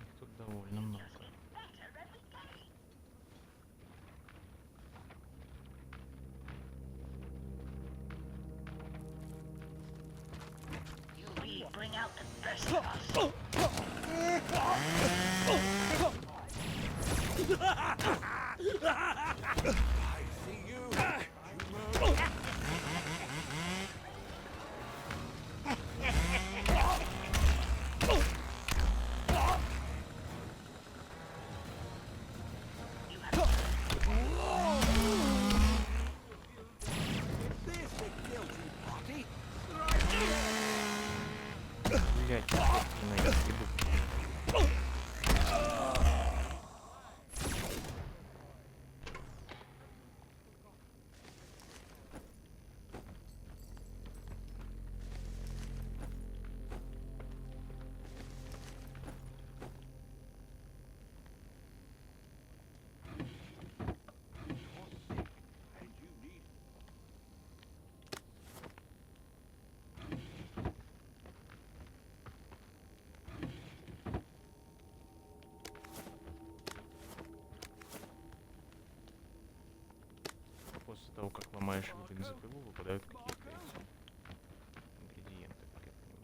Их тут довольно много. Better every day. You really bring out the best in us. I see you. This the guilty party. Блять, естественно, я съебу. После того, как ломаешь в бензопилу, выпадают какие-то эти ингредиенты, как я понимаю.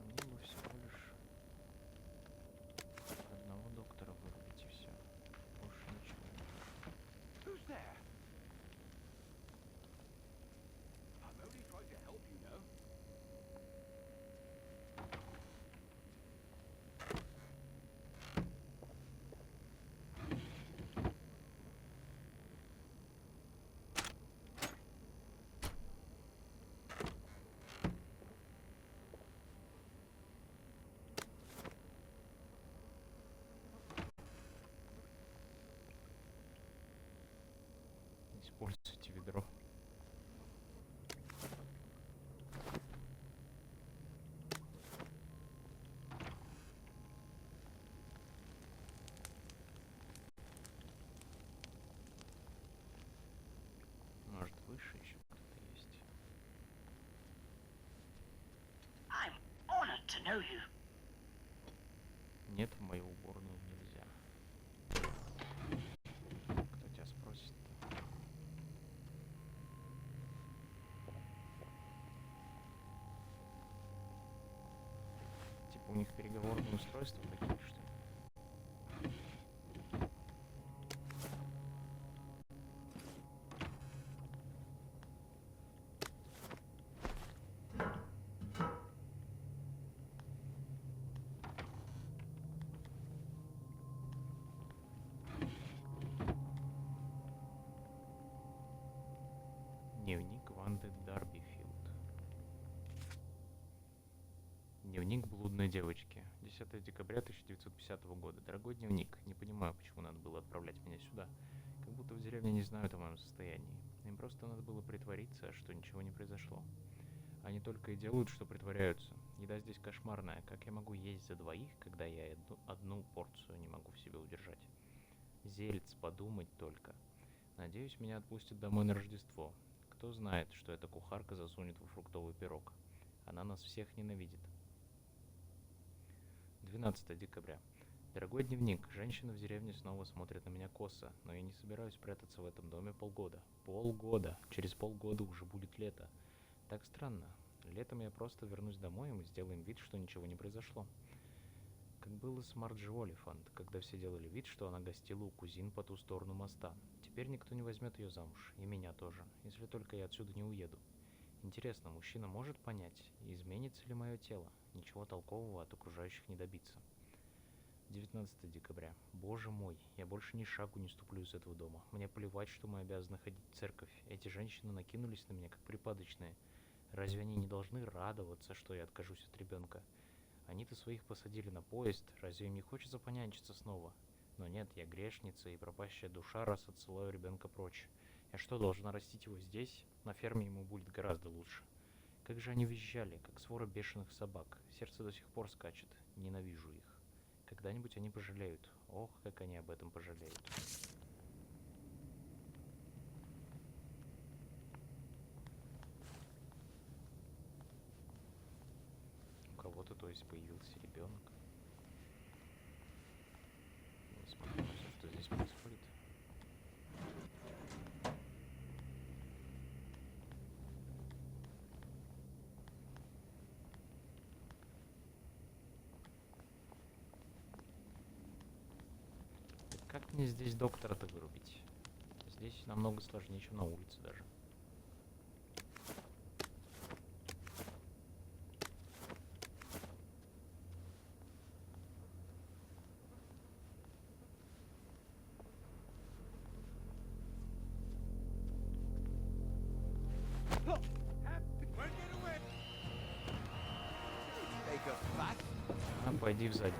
Мне бы всего лишь одного доктора вырубить и все. Больше ничего не нужно. Who's there? I'm only trying to help, you know. Используйте ведро. Может, выше еще кто-то есть. I'm honored to know you. Нет, в мою уборную нельзя. Кто тебя спросит? Типа у них переговорные устройства такие, что ли? Аманды Дарбифилд. Дневник блудной девочки. 10 декабря 1950 года. Дорогой дневник, не понимаю, почему надо было отправлять меня сюда. Как будто в деревне не знают о моем состоянии. Им просто надо было притвориться, что ничего не произошло. Они только и делают, что притворяются. Еда здесь кошмарная. Как я могу есть за двоих, когда я одну порцию не могу в себе удержать? Зельц, подумать только. Надеюсь, меня отпустят домой на Рождество. Кто знает, что эта кухарка засунет во фруктовый пирог. Она нас всех ненавидит. 12 декабря. Дорогой дневник, женщины в деревне снова смотрят на меня косо, но я не собираюсь прятаться в этом доме полгода. Полгода! Через полгода уже будет лето. Так странно. Летом я просто вернусь домой, и мы сделаем вид, что ничего не произошло. Как было с Марджи Олифант, когда все делали вид, что она гостила у кузин по ту сторону моста. Теперь никто не возьмет ее замуж, и меня тоже, если только я отсюда не уеду. Интересно, мужчина может понять, изменится ли мое тело? Ничего толкового от окружающих не добиться. 19 декабря. Боже мой, я больше ни шагу не ступлю из этого дома. Мне плевать, что мы обязаны ходить в церковь. Эти женщины накинулись на меня, как припадочные. Разве они не должны радоваться, что я откажусь от ребенка? Они-то своих посадили на поезд, разве им не хочется понянчиться снова? Но нет, я грешница и пропащая душа, раз отсылаю ребенка прочь. Я что, должна растить его здесь? На ферме ему будет гораздо лучше. Как же они визжали, как свора бешеных собак. Сердце до сих пор скачет. Ненавижу их. Когда-нибудь они пожалеют. Ох, как они об этом пожалеют. У кого-то, то есть, появился ребенок. Смотрим, что здесь происходит. Как мне здесь доктора-то вырубить? Здесь намного сложнее, чем на улице даже. А, пойди в задницу.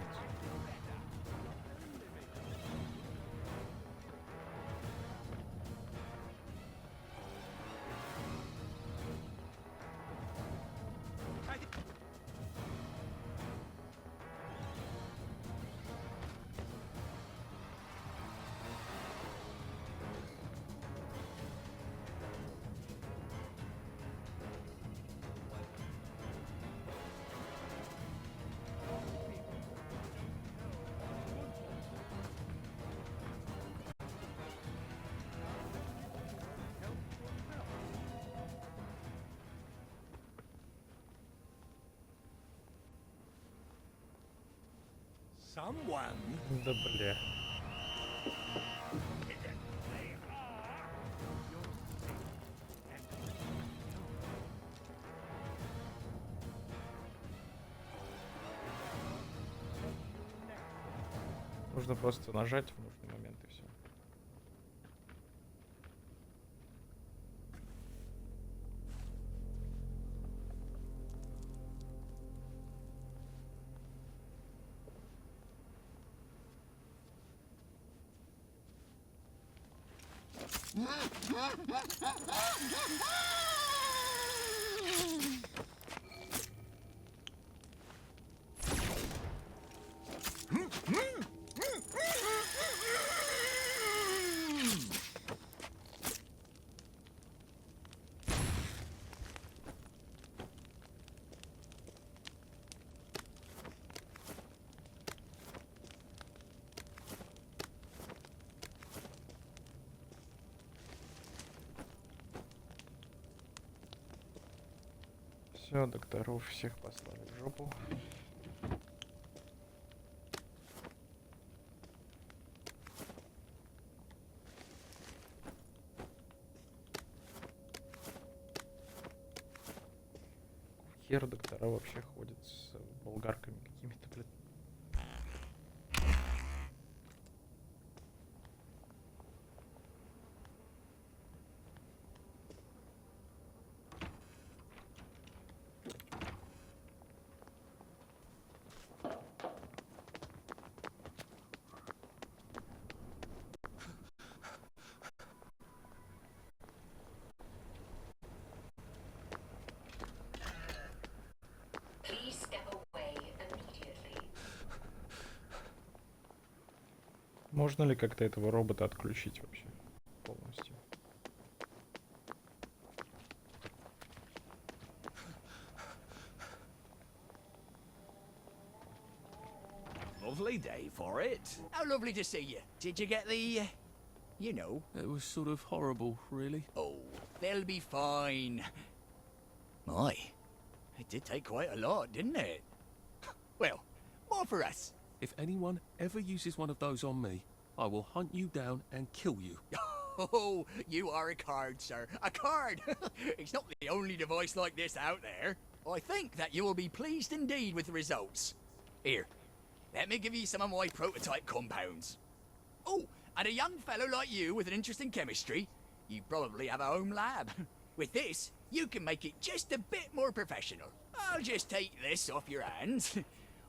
Someone? Да бля. Нужно просто нажать в нужный момент и все. Все, докторов всех послали в жопу. Хер доктора вообще ходят с болгарками какими-то, блядь. Можно ли как-то этого робота отключить вообще полностью? Lovely day for it. How lovely to see you. Did you get the, you know? It was sort of horrible, really. Oh, they'll be fine. My, it did take quite a lot, didn't it? Well, more for us. If anyone ever uses one of those on me, I will hunt you down and kill you. Oh, you are a card, sir. A card! It's not the only device like this out there. I think that you will be pleased indeed with the results. Here, let me give you some of my prototype compounds. Oh, and a young fellow like you with an interest in chemistry, you probably have a home lab. With this, you can make it just a bit more professional. I'll just take this off your hands.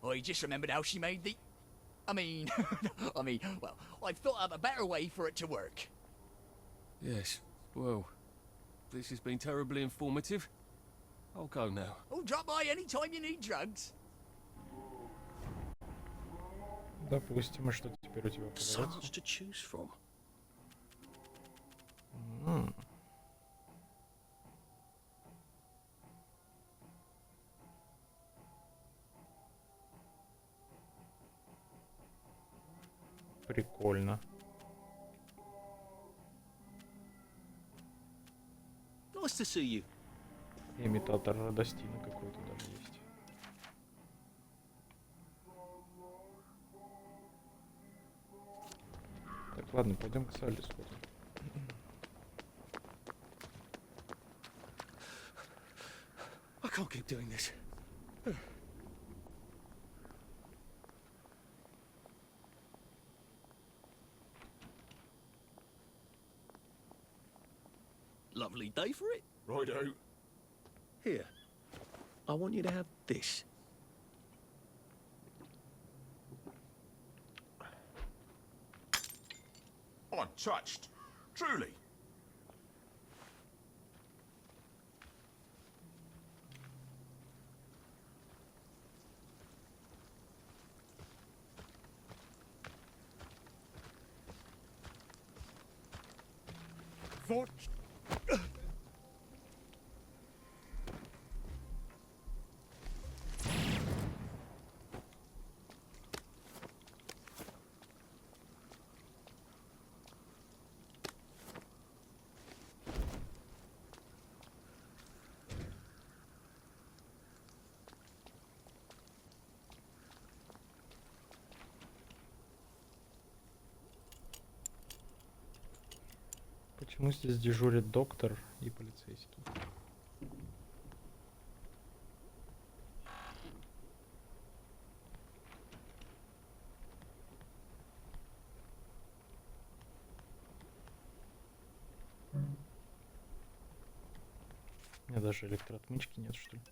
I just remembered how she made the... well, I've thought of a better way for it to work. Yes, well, this has been terribly informative. I'll go now. Oh, drop by any time you need drugs. Допустим, и что теперь у тебя So появляется? much to choose from. Прикольно. Nice to see you. Имитатор Радостина какой-то даже есть. Так, ладно, пойдем к Салли сходим. I can't keep doing this. Lovely day for it. Righto. Here, I want you to have this. I'm touched. Truly. What? Почему здесь дежурит доктор и полицейский? У меня даже электроотмычки нет, что ли?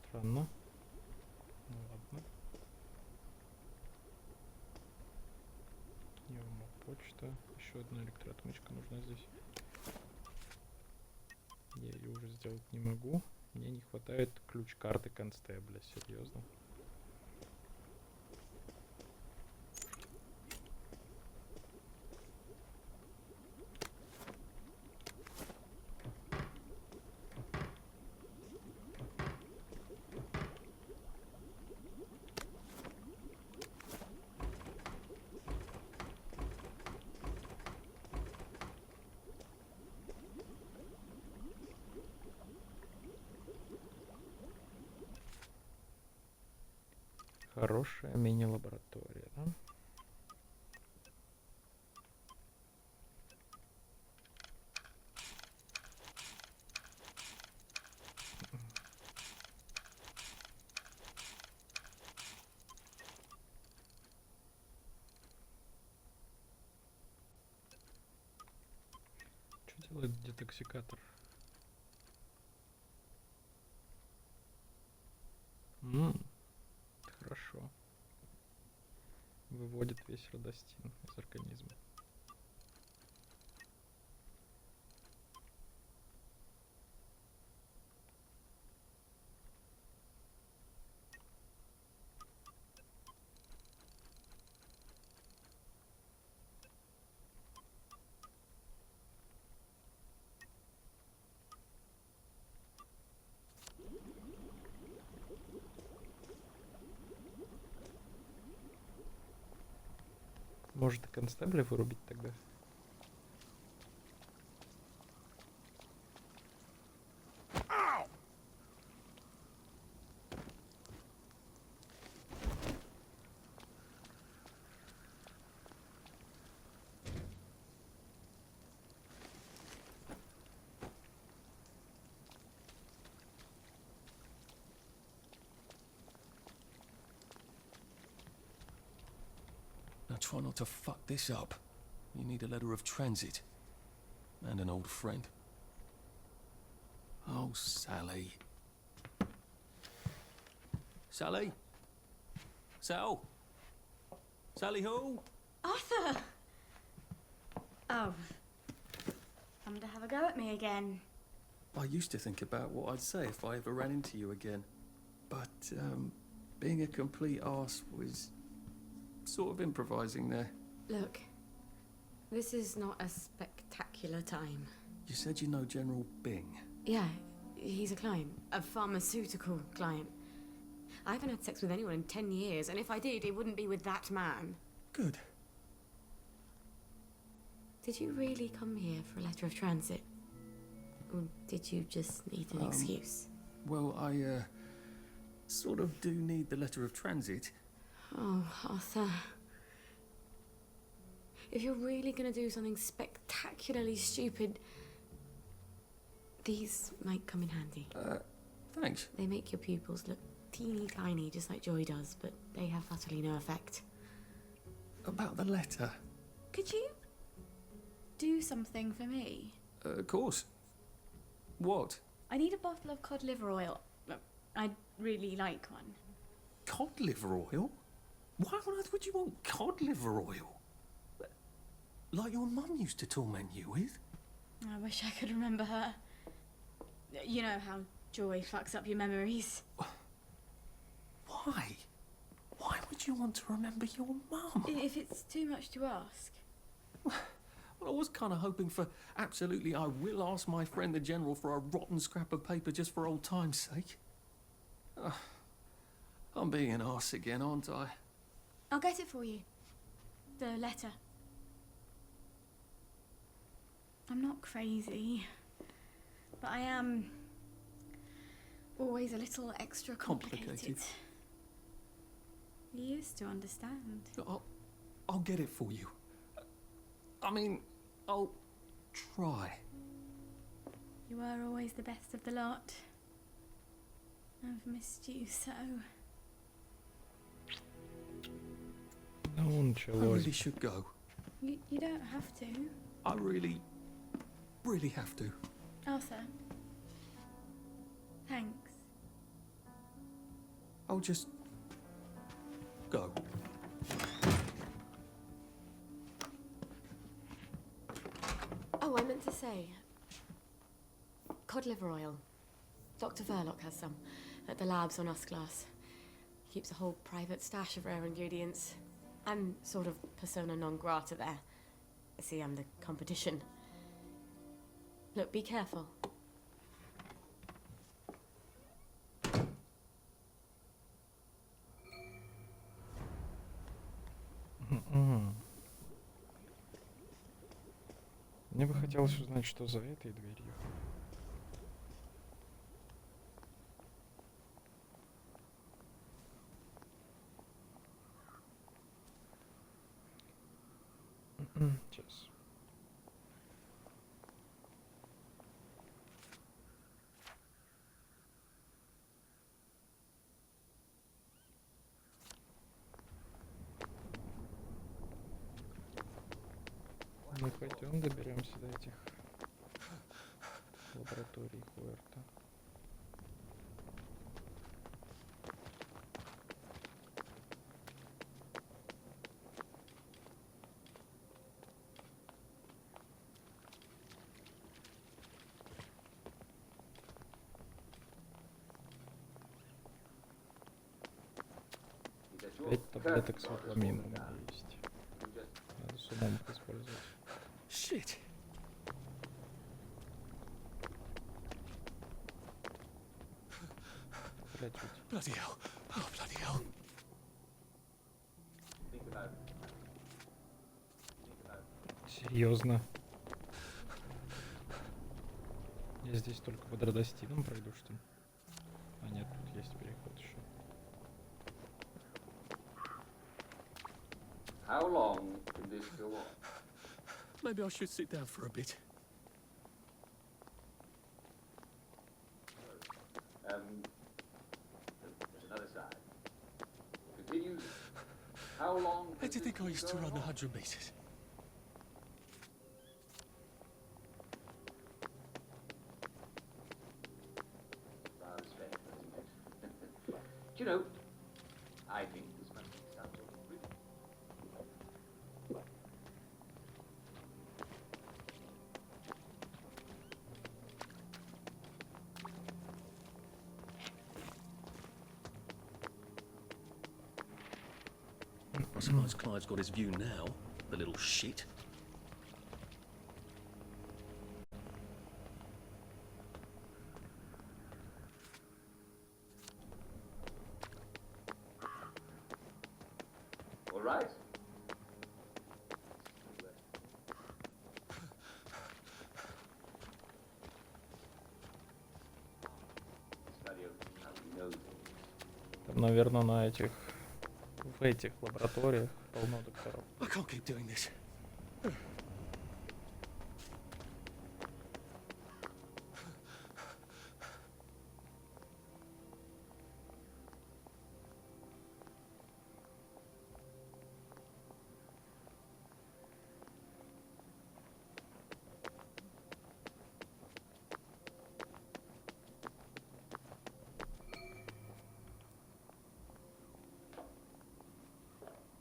Странно. Ну ладно. Почта. Еще одна электроотмычка нужна здесь. Я ее уже сделать не могу. Мне не хватает ключ-карты констебля. Серьезно. Хорошая мини-лаборатория, да? Что делает детоксикатор? Хорошо. Выводит весь радостин из организма. Может, и констебля вырубить тогда? Now try not to fuck this up. You need a letter of transit. And an old friend. Oh, Sally. Sally? Sal? Sally who? Arthur! Oh. Come to have a go at me again. I used to think about what I'd say if I ever ran into you again. But, being a complete arse was sort of improvising there. Look, this is not a spectacular time. You said you know General Bing. Yeah, he's a client. A pharmaceutical client. I haven't had sex with anyone in 10 years, and if I did, it wouldn't be with that man. Good. Did you really come here for a letter of transit? Or did you just need an excuse? Well, I, sort of do need the letter of transit. Oh, Arthur. If you're really gonna do something spectacularly stupid, these might come in handy. Thanks. They make your pupils look teeny tiny, just like Joy does, but they have utterly no effect. About the letter? Could you do something for me? Of course. What? I need a bottle of cod liver oil. I'd really like one. Cod liver oil? Why on earth would you want cod liver oil? Like your mum used to torment you with? I wish I could remember her. You know how Joy fucks up your memories. Why? Why would you want to remember your mum? If it's too much to ask. Well, I was kind of hoping for absolutely I will ask my friend the General for a rotten scrap of paper just for old time's sake. I'm being an arse again, aren't I? I'll get it for you. The letter. I'm not crazy, but I am always a little extra complicated. You used to understand. I'll get it for you. I mean, I'll try. You were always the best of the lot. I've missed you so. I really should go. You don't have to. I really have to. Arthur. Thanks. I'll just go. Oh, I meant to say, cod liver oil. Dr. Verloc has some at the labs on Us-Glass. He keeps a whole private stash of rare ingredients. I'm sort of persona non grata there. See, I'm the competition. Look, be careful. Мне бы хотелось узнать, что за этой дверью. Сейчас. Мы пойдем, доберемся до этих лабораторий Хуэрта. 5 таблеток с витамином у меня есть. Надо с умом их использовать. Shit. Блять, ведь. Bloody hell. Oh, bloody hell. Серьезно? Я здесь только под Радостином пройду, что ли? А нет, тут есть переход еще. How long can this go on? Maybe I should sit down for a bit. There's another side. Continues. How long? How do you think I used to run 100 meters? Rather special, isn't it? Do you know, I think this must be some sort of ritual. I suppose Clive's got his view now, the little shit. All right. Там, наверное, на этих... В этих лабораториях полно докторов. I can't keep doing this.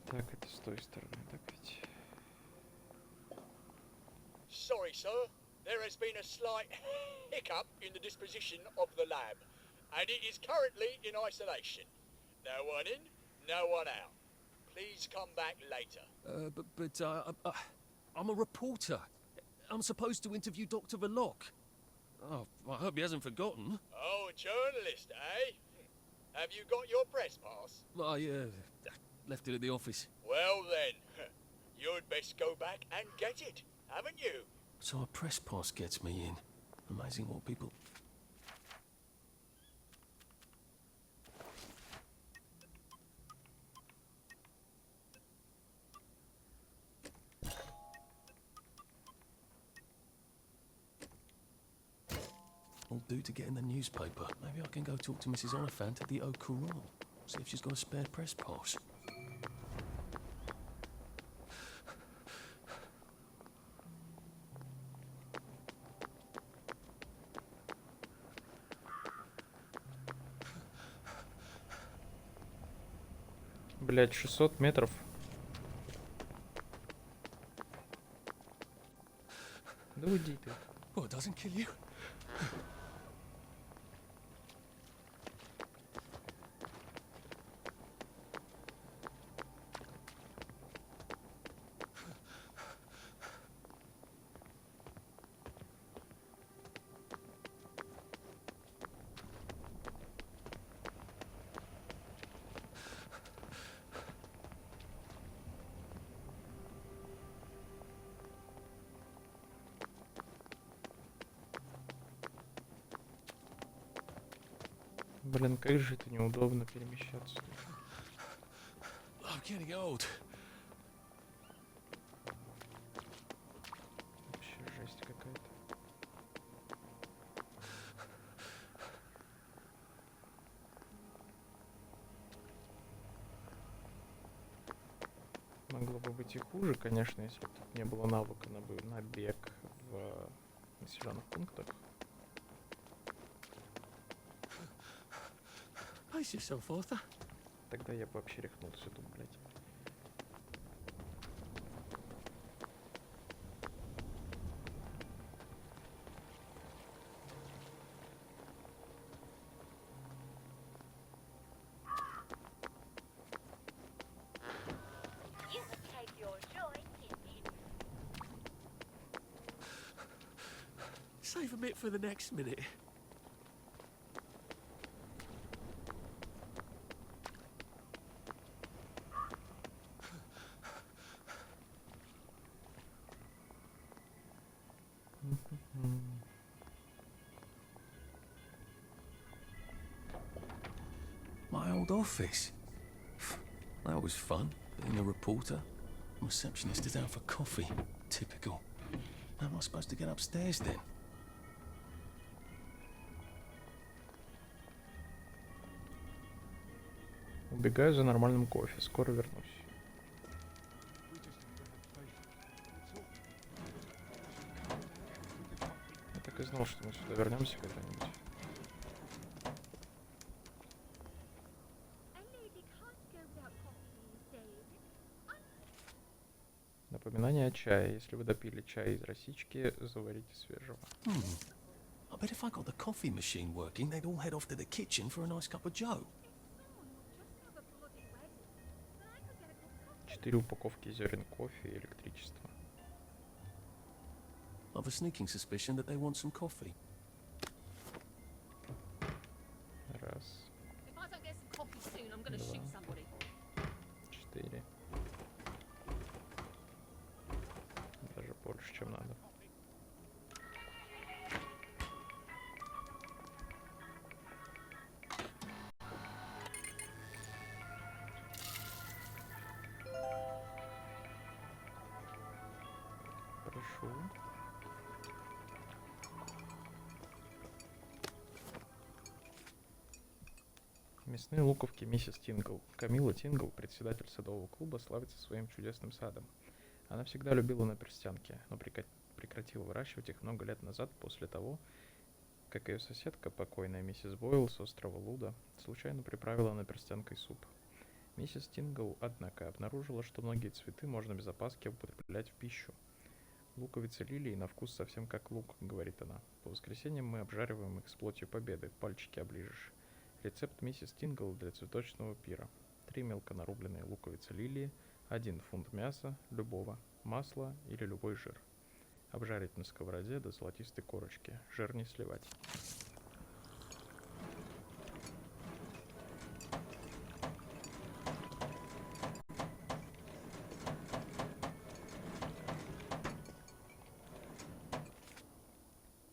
Так, это с той стороны, так ведь? Sorry, sir. There has been a slight hiccup in the disposition of the lab, and it is currently in isolation. No one in, no one out. Please come back later. I'm a reporter. I'm supposed to interview Dr. Verloc. Oh, I hope he hasn't forgotten. Oh, a journalist, eh? Have you got your press pass? I left it at the office. Well then, you'd best go back and get it, haven't you? So a press pass gets me in. Amazing what people... I'll do to get in the newspaper. Maybe I can go talk to Mrs. Oliphant at the Au Courant. See if she's got a spare press pass. Блять, 600 метров. Да уйди ты. What, doesn't kill you? Блин, как же это неудобно перемещаться. I'm getting old. Вообще жесть какая-то. Могло бы быть и хуже, конечно, если бы тут не было навыка на бег в населенных пунктах. Pace yourself, Arthur. Тогда я бы вообще рехнулся тут, блядь. save a bit for the next minute. My old office. That was fun, being a reporter. Receptionist is out for coffee. Typical. How am I supposed to get upstairs then? Убегаю за нормальным кофе, скоро вернусь. Я так и знал, что мы сюда вернемся когда-нибудь. Напоминание о чае. Если вы допили чай из росички, заварите свежего. I bet if I got the coffee machine working, they'd all head off to the kitchen for a nice cup of joe. 4 упаковки зерен кофе и электричество. I've a sneaking suspicion that they want some coffee. Раз, If I don't get some coffee soon, I'm gonna shoot somebody. 4. Даже больше, чем надо. Прошу. Мясные луковки миссис Тингл. Камила Тингл, председатель садового клуба, славится своим чудесным садом. Она всегда любила наперстянки, но прекратила выращивать их много лет назад после того, как ее соседка, покойная миссис Бойл с острова Луда, случайно приправила наперстянкой суп. Миссис Тингл, однако, обнаружила, что многие цветы можно без опаски употреблять в пищу. Луковицы лилии на вкус совсем как лук, говорит она. По воскресеньям мы обжариваем их с плотью победы, пальчики оближешь. Рецепт миссис Тингл для цветочного пира. 3 мелко нарубленные луковицы лилии, 1 фунт мяса, любого, масла или любой жир. Обжарить на сковороде до золотистой корочки, жир не сливать.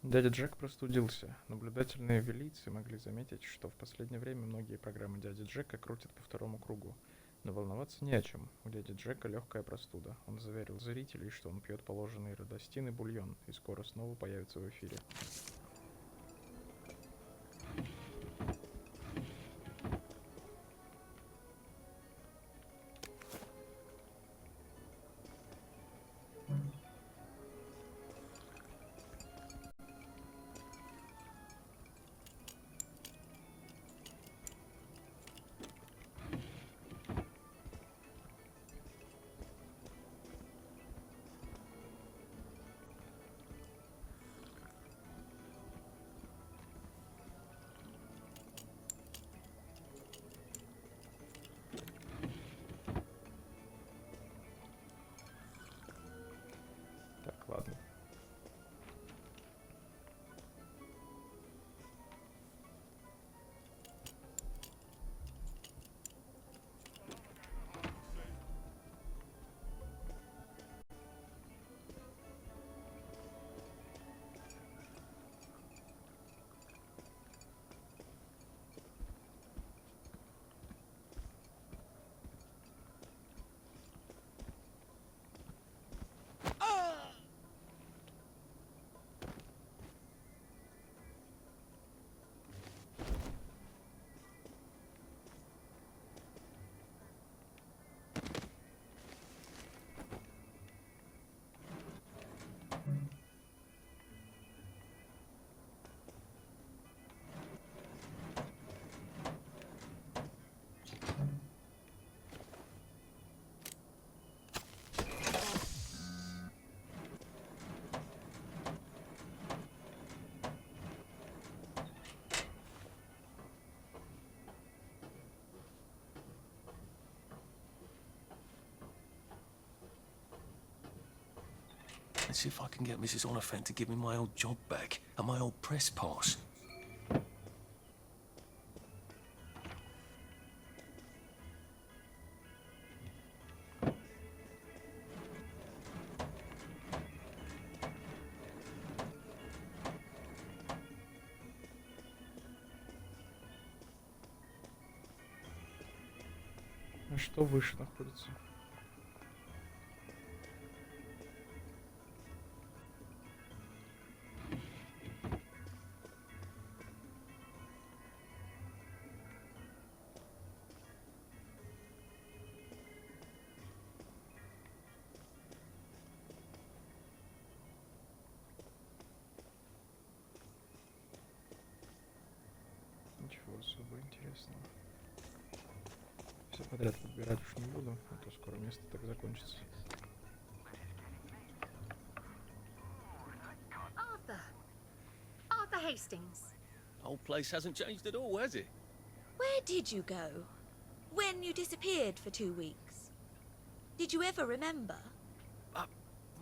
Дядя Джек простудился. Наблюдательные велийцы могли заметить, что в последнее время многие программы дяди Джека крутят по второму кругу. Но волноваться не о чем. У дяди Джека легкая простуда. Он заверил зрителей, что он пьет положенный Радостин и бульон, и скоро снова появится в эфире. Ладно. Let's see if I can get Mrs. Oliphant to give me my old job back and my old press pass. А что выше находится? Ничего особо интересного. Все подряд подбирать уж не буду, а то скоро место так закончится. Arthur Hastings. Whole place hasn't changed at all, has it? Where did you go? When you disappeared for 2 weeks? Did you ever remember? I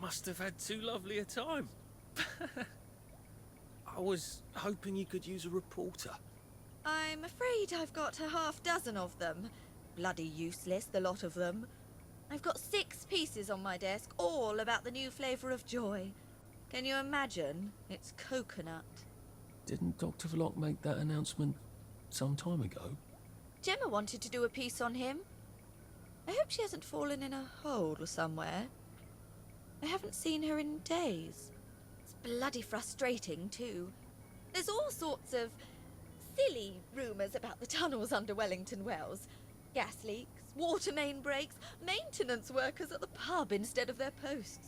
must have had too lovely a time. I was hoping you could use a reporter. I'm afraid I've got a half-dozen of them. Bloody useless, the lot of them. I've got 6 pieces on my desk, all about the new flavour of joy. Can you imagine? It's coconut. Didn't Dr. Verloc make that announcement some time ago? Gemma wanted to do a piece on him. I hope she hasn't fallen in a hole somewhere. I haven't seen her in days. It's bloody frustrating, too. There's all sorts of silly rumours about the tunnels under Wellington Wells. Gas leaks, water main breaks, maintenance workers at the pub instead of their posts.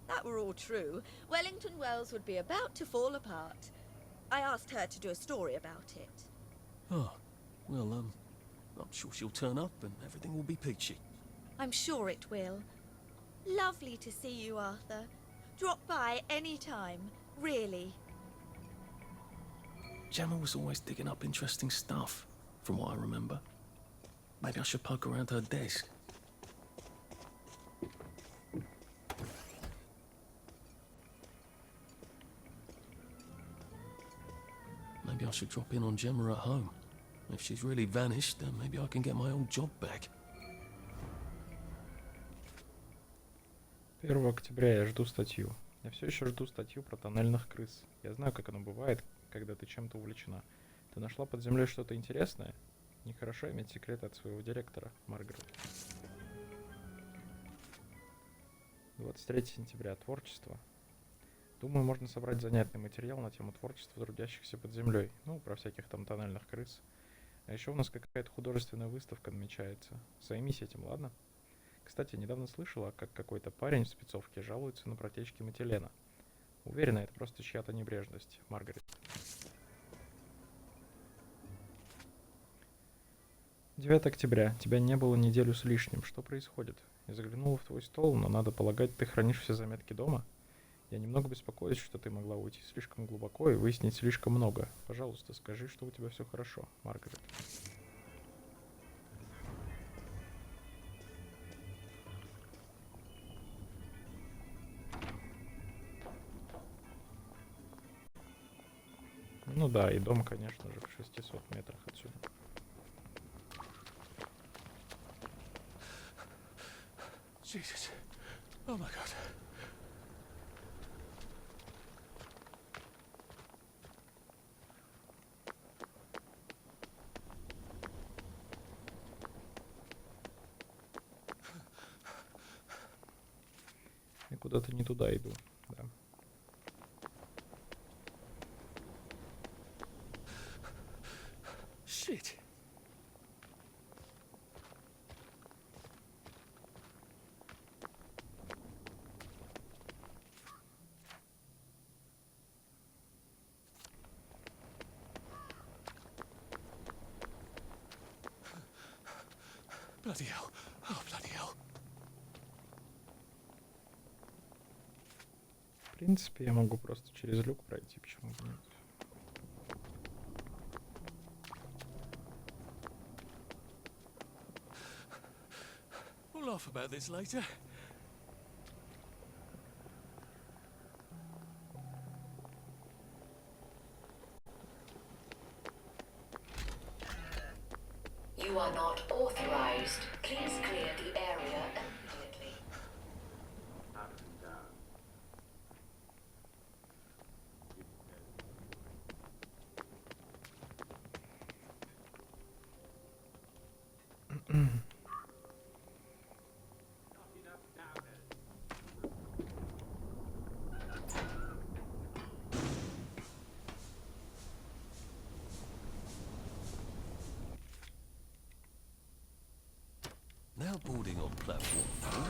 That were all true, Wellington Wells would be about to fall apart. I asked her to do a story about it. Oh, well, I'm sure she'll turn up and everything will be peachy. I'm sure it will. Lovely to see you, Arthur. Drop by any time, really. Gemma was always digging up interesting stuff, from what I remember. Maybe I should poke around her desk. Maybe I should drop in on Gemma at home. If she's really vanished, then maybe I can get my old job back. 1 октября я жду статью. Я все еще жду статью про тоннельных крыс. Я знаю, как оно бывает, когда ты чем-то увлечена. Ты нашла под землей что-то интересное? Нехорошо иметь секреты от своего директора, Маргарет. 23 сентября. Творчество. Думаю, можно собрать занятный материал на тему творчества трудящихся под землей. Ну, про всяких там тоннельных крыс. А еще у нас какая-то художественная выставка намечается. Займись этим, ладно? Кстати, недавно слышала, как какой-то парень в спецовке жалуется на протечки метилена. Уверена, это просто чья-то небрежность, Маргарет. 9 октября. Тебя не было неделю с лишним. Что происходит? Я заглянула в твой стол, но, надо полагать, ты хранишь все заметки дома? Я немного беспокоюсь, что ты могла уйти слишком глубоко и выяснить слишком много. Пожалуйста, скажи, что у тебя все хорошо, Маргарет. Ну да, и дом, конечно же, в 600 метрах отсюда. Jesus. Oh my God. Я куда-то не туда иду, да. Shit. Bloody hell. Oh, bloody hell. В принципе, я могу просто через люк пройти, почему бы нет. We'll laugh about this later. You are not authorized. Please clear the area immediately. Now boarding on platform 4,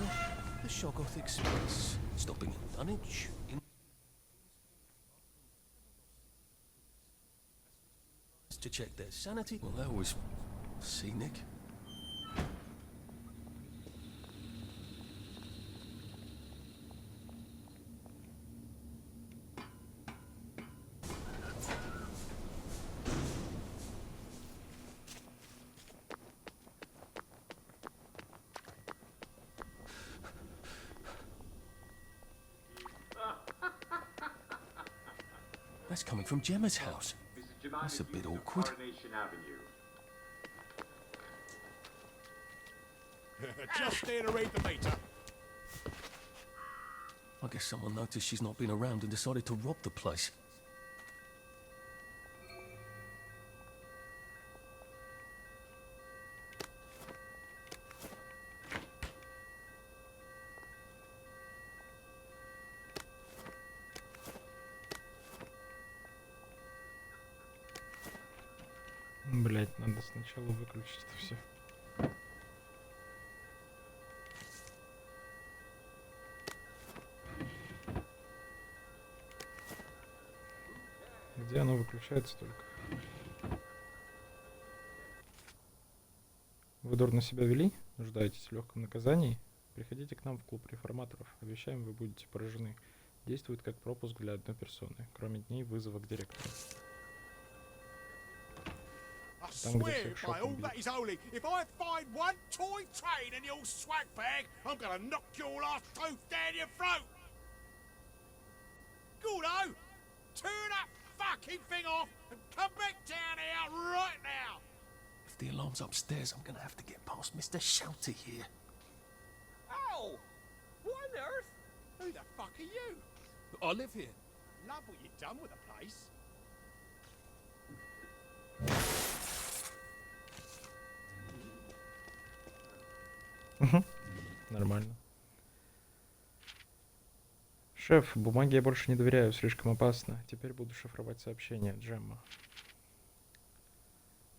the Shoggoth Express, stopping at Dunwich in... to check their sanity. Well, that was scenic. That's coming from Gemma's house. That's a bit awkward. Just there to read the meter. I guess someone noticed she's not been around and decided to rob the place. Блять, надо сначала выключить это все. Где оно выключается только? Вы дурно себя вели? Нуждаетесь в легком наказании? Приходите к нам в клуб реформаторов. Обещаем, вы будете поражены. Действует как пропуск для одной персоны, кроме дней вызова к директору. Там, где всех шоком бьют. If I find one toy train in your swag bag, I'm gonna knock your last tooth down your throat. Gordo, turn that fucking thing off and come back down here right now. If the alarm's upstairs, I'm gonna have to get past Mr. Shouty here. Oh, what on earth? Who the fuck are you? I live here. Love what you've done with the place. Нормально. Шеф, бумаге я больше не доверяю, слишком опасно. Теперь буду шифровать сообщения. Джемма.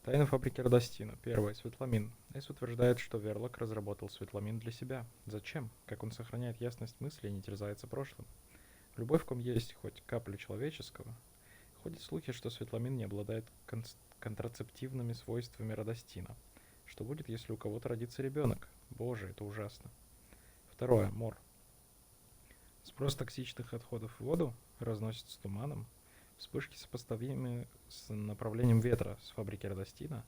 Тайна фабрики Радостина. Первое. Светламин. Эйс утверждает, что Верлок разработал светламин для себя. Зачем? Как он сохраняет ясность мысли и не терзается прошлым? Любовь, в ком есть хоть капля человеческого. Ходят слухи, что светламин не обладает контрацептивными свойствами Радостина. Что будет, если у кого-то родится ребенок? Боже, это ужасно. Второе. Мор. Сброс токсичных отходов в воду разносится туманом. Вспышки сопоставимы с направлением ветра с фабрики Радостина.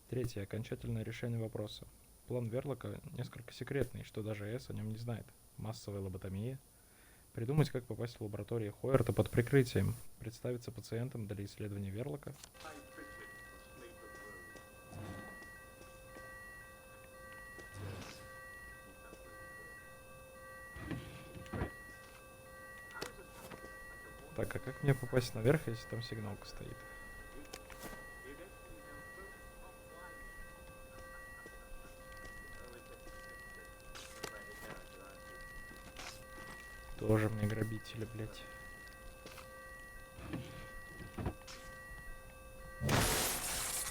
Третье. Окончательное решение вопроса. План Верлока несколько секретный, что даже С о нем не знает. Массовая лоботомия. Придумать, как попасть в лабораторию Хойерта под прикрытием. Представиться пациентом для исследования Верлока. Так, а как мне попасть наверх, если там сигналка стоит? Тоже мне грабители, блять.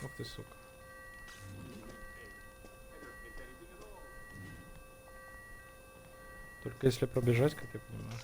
Ух ты, сука. Только если пробежать, как я понимаю.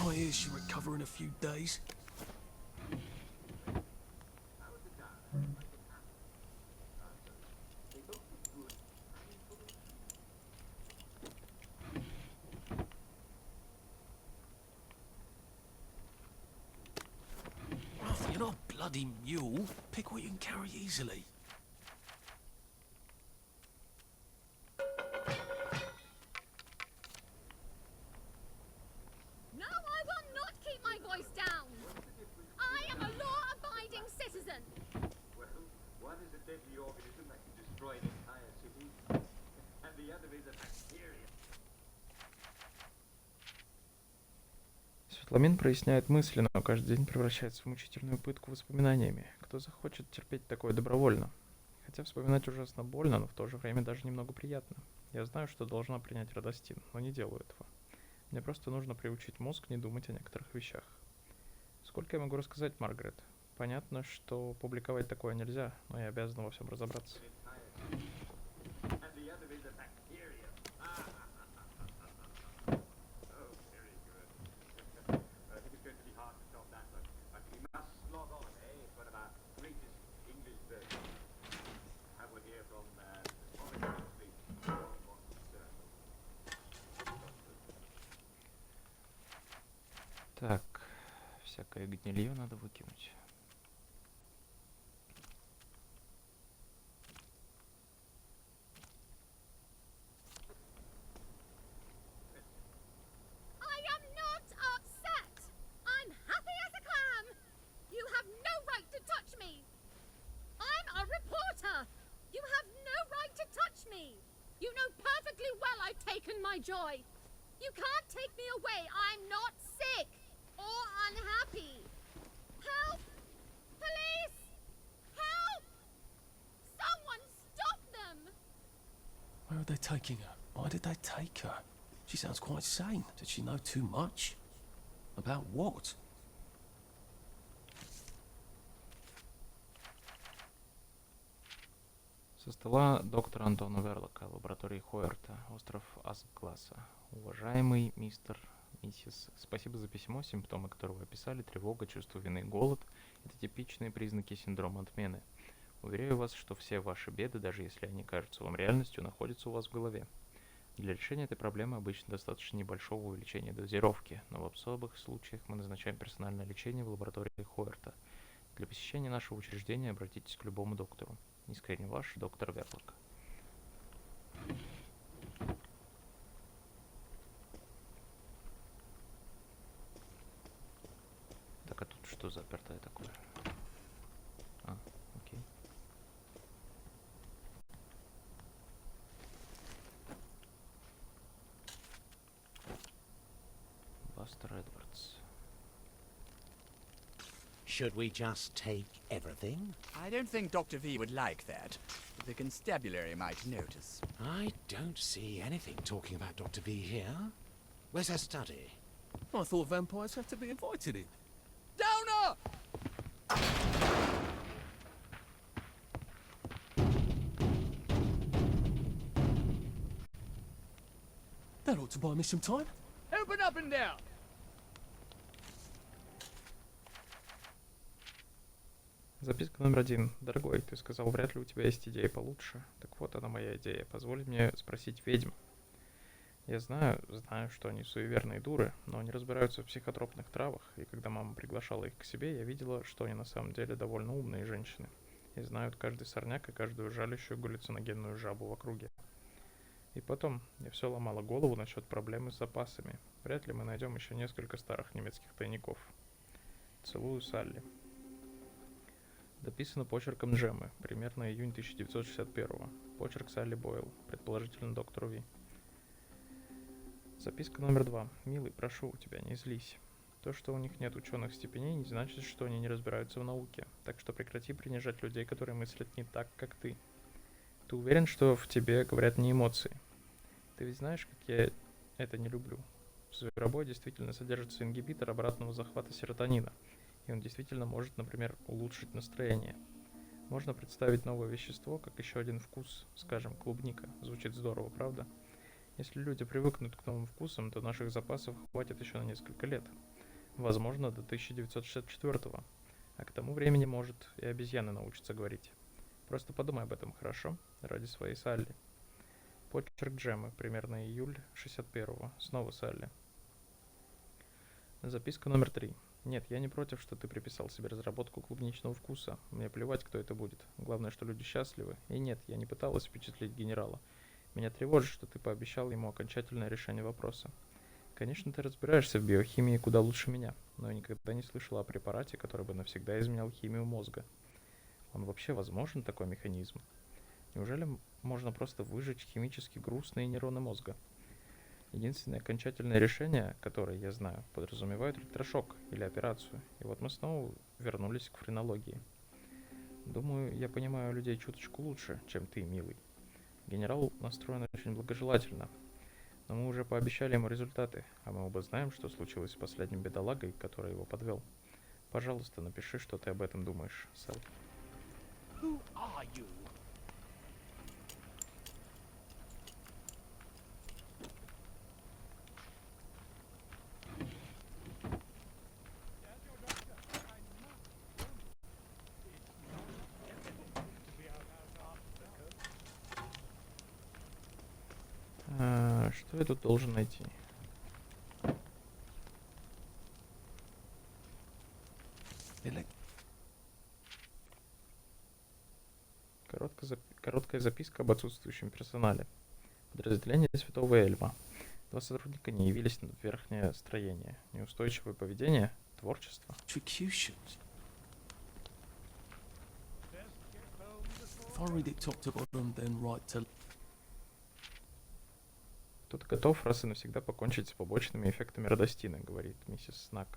I hear she'll recover in a few days. bloody mule. Pick what you can carry easily. No, I will not keep my voice down. I am a law-abiding citizen. Well, one is a deadly organism that can destroy an entire city, and the other is a bacteria. Светломин проясняет мысли, но каждый день превращается в мучительную пытку воспоминаниями. Кто захочет терпеть такое добровольно? Хотя вспоминать ужасно больно, но в то же время даже немного приятно. Я знаю, что должна принять Радостин, но не делаю этого. Мне просто нужно приучить мозг не думать о некоторых вещах. Сколько я могу рассказать, Маргарет? Понятно, что публиковать такое нельзя, но я обязан во всем разобраться. And the other is a bacteria. Oh, very good. I think it's going to be hard to top that one. But we must slog on, eh? It's one of our greatest English versions. I will hear from Так, всякое гнилье надо выкинуть. I am not upset. I'm happy as a clam. You have no right to touch me. I'm a reporter. You have no right to touch me. You know perfectly well I've taken my joy. You can't take me away. I'm not sick or unhappy. Help! Police! Help! Someone stop them! Where are they taking her? Why did they take her? She sounds quite sane. Did she know too much? About what? Со стола доктора Антона Верлока, лаборатории Хойерта, остров Аскласа. Уважаемый миссис, спасибо за письмо, симптомы которого описали, тревога, чувство вины и голод – это типичные признаки синдрома отмены. Уверяю вас, что все ваши беды, даже если они кажутся вам реальностью, находятся у вас в голове. Для решения этой проблемы обычно достаточно небольшого увеличения дозировки, но в особых случаях мы назначаем персональное лечение в лаборатории Хойерта. Для посещения нашего учреждения обратитесь к любому доктору. Искренне ваш, доктор Верлок. Так, а тут что запертое такое? А, окей. Бастер Эдвардс. Should we just take everything? I don't think Dr. V would like that. The constabulary might notice. I don't see anything talking about Dr. V here. Where's her study? I thought vampires have to be invited in. Donor! That ought to buy me some time. Open up and down! Записка номер 1. Дорогой, ты сказал, вряд ли у тебя есть идея получше. Так вот она моя идея. Позволь мне спросить ведьм. Я знаю, что они суеверные дуры, но они разбираются в психотропных травах, и когда мама приглашала их к себе, я видела, что они на самом деле довольно умные женщины, и знают каждый сорняк и каждую жалящую галлюциногенную жабу в округе. И потом, я все ломала голову насчет проблемы с запасами. Вряд ли мы найдем еще несколько старых немецких тайников. Целую, Салли. Дописано почерком Джеммы, примерно июнь 1961-го. Почерк Салли Бойл, предположительно доктору Ви. Записка номер 2. Милый, прошу тебя, не злись. То, что у них нет ученых степеней, не значит, что они не разбираются в науке. Так что прекрати принижать людей, которые мыслят не так, как ты. Ты уверен, что в тебе говорят не эмоции? Ты ведь знаешь, как я это не люблю. В зверобое действительно содержится ингибитор обратного захвата серотонина. И он действительно может, например, улучшить настроение. Можно представить новое вещество, как еще один вкус, скажем, клубника. Звучит здорово, правда? Если люди привыкнут к новым вкусам, то наших запасов хватит еще на несколько лет. Возможно, до 1964-го. А к тому времени, может, и обезьяны научатся говорить. Просто подумай об этом, хорошо? Ради своей Салли. Почерк Джеммы, примерно июль 61-го. Снова Салли. Записка номер 3. Нет, я не против, что ты приписал себе разработку клубничного вкуса. Мне плевать, кто это будет. Главное, что люди счастливы. И нет, я не пыталась впечатлить генерала. Меня тревожит, что ты пообещал ему окончательное решение вопроса. Конечно, ты разбираешься в биохимии куда лучше меня, но я никогда не слышала о препарате, который бы навсегда изменял химию мозга. Он вообще возможен, такой механизм? Неужели можно просто выжечь химически грустные нейроны мозга? Единственное окончательное решение, которое я знаю, подразумевает электрошок или операцию. И вот мы снова вернулись к френологии. Думаю, я понимаю людей чуточку лучше, чем ты, милый. Генерал настроен очень благожелательно. Но мы уже пообещали ему результаты, а мы оба знаем, что случилось с последним бедолагой, который его подвел. Пожалуйста, напиши, что ты об этом думаешь, Сэл. Who are you? Что я тут должен найти? Короткая записка об отсутствующем персонале. Подразделение Святого Эльма. 2 сотрудника не явились в верхнее строение. Неустойчивое поведение, творчество. Кто-то готов раз и навсегда покончить с побочными эффектами Радостина, говорит миссис Снак,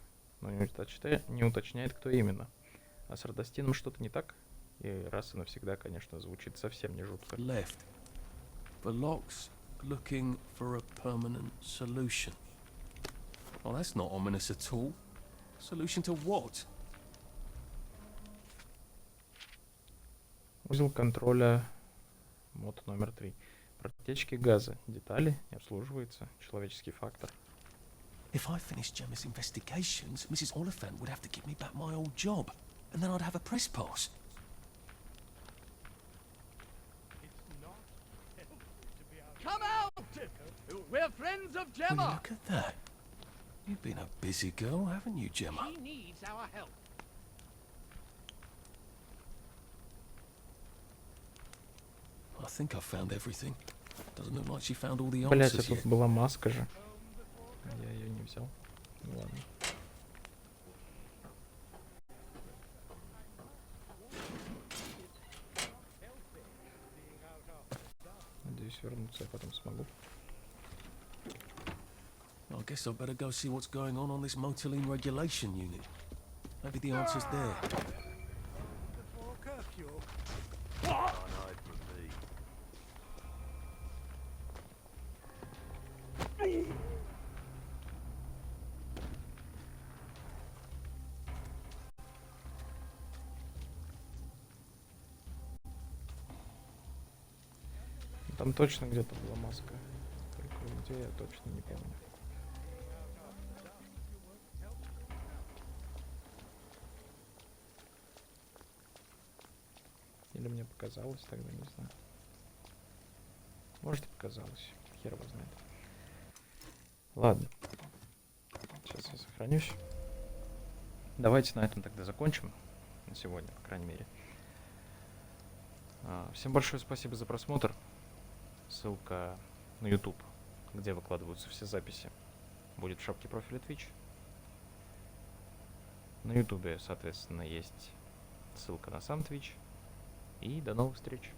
но не уточняет, кто именно. А с Радостином что-то не так? И раз и навсегда, конечно, звучит совсем не жутко. Verloc's looking for a permanent solution. Well, that's not ominous at all. Solution to what? Узел контроля, мод номер 3. Протечки газа, детали, не обслуживается, человеческий фактор. If I finished Gemma's investigations, Mrs. Oliphant would have to give me back my old job, and then I'd have a press pass. Come out! We're friends of Will you Gemma! look at that. You've been a busy girl, haven't you, Gemma? She needs our help. I think I've found everything. Doesn't look like she found all the Блять, а answers тут yet. была маска же. Я ее не взял. Ну ладно. Надеюсь, вернуться я потом смогу. I guess I'd better go see what's going on this motoline regulation unit. Maybe the answer's there. Before curfew. Там точно где-то была маска. Только где я точно не помню. Или мне показалось, тогда не знаю. Может, и показалось. Хер его знает. Ладно. Сейчас я сохранюсь. Давайте на этом тогда закончим. На сегодня, по крайней мере. Всем большое спасибо за просмотр. Ссылка на YouTube, где выкладываются все записи, будет в шапке профиля Twitch. На YouTube, соответственно, есть ссылка на сам Twitch. И до новых встреч!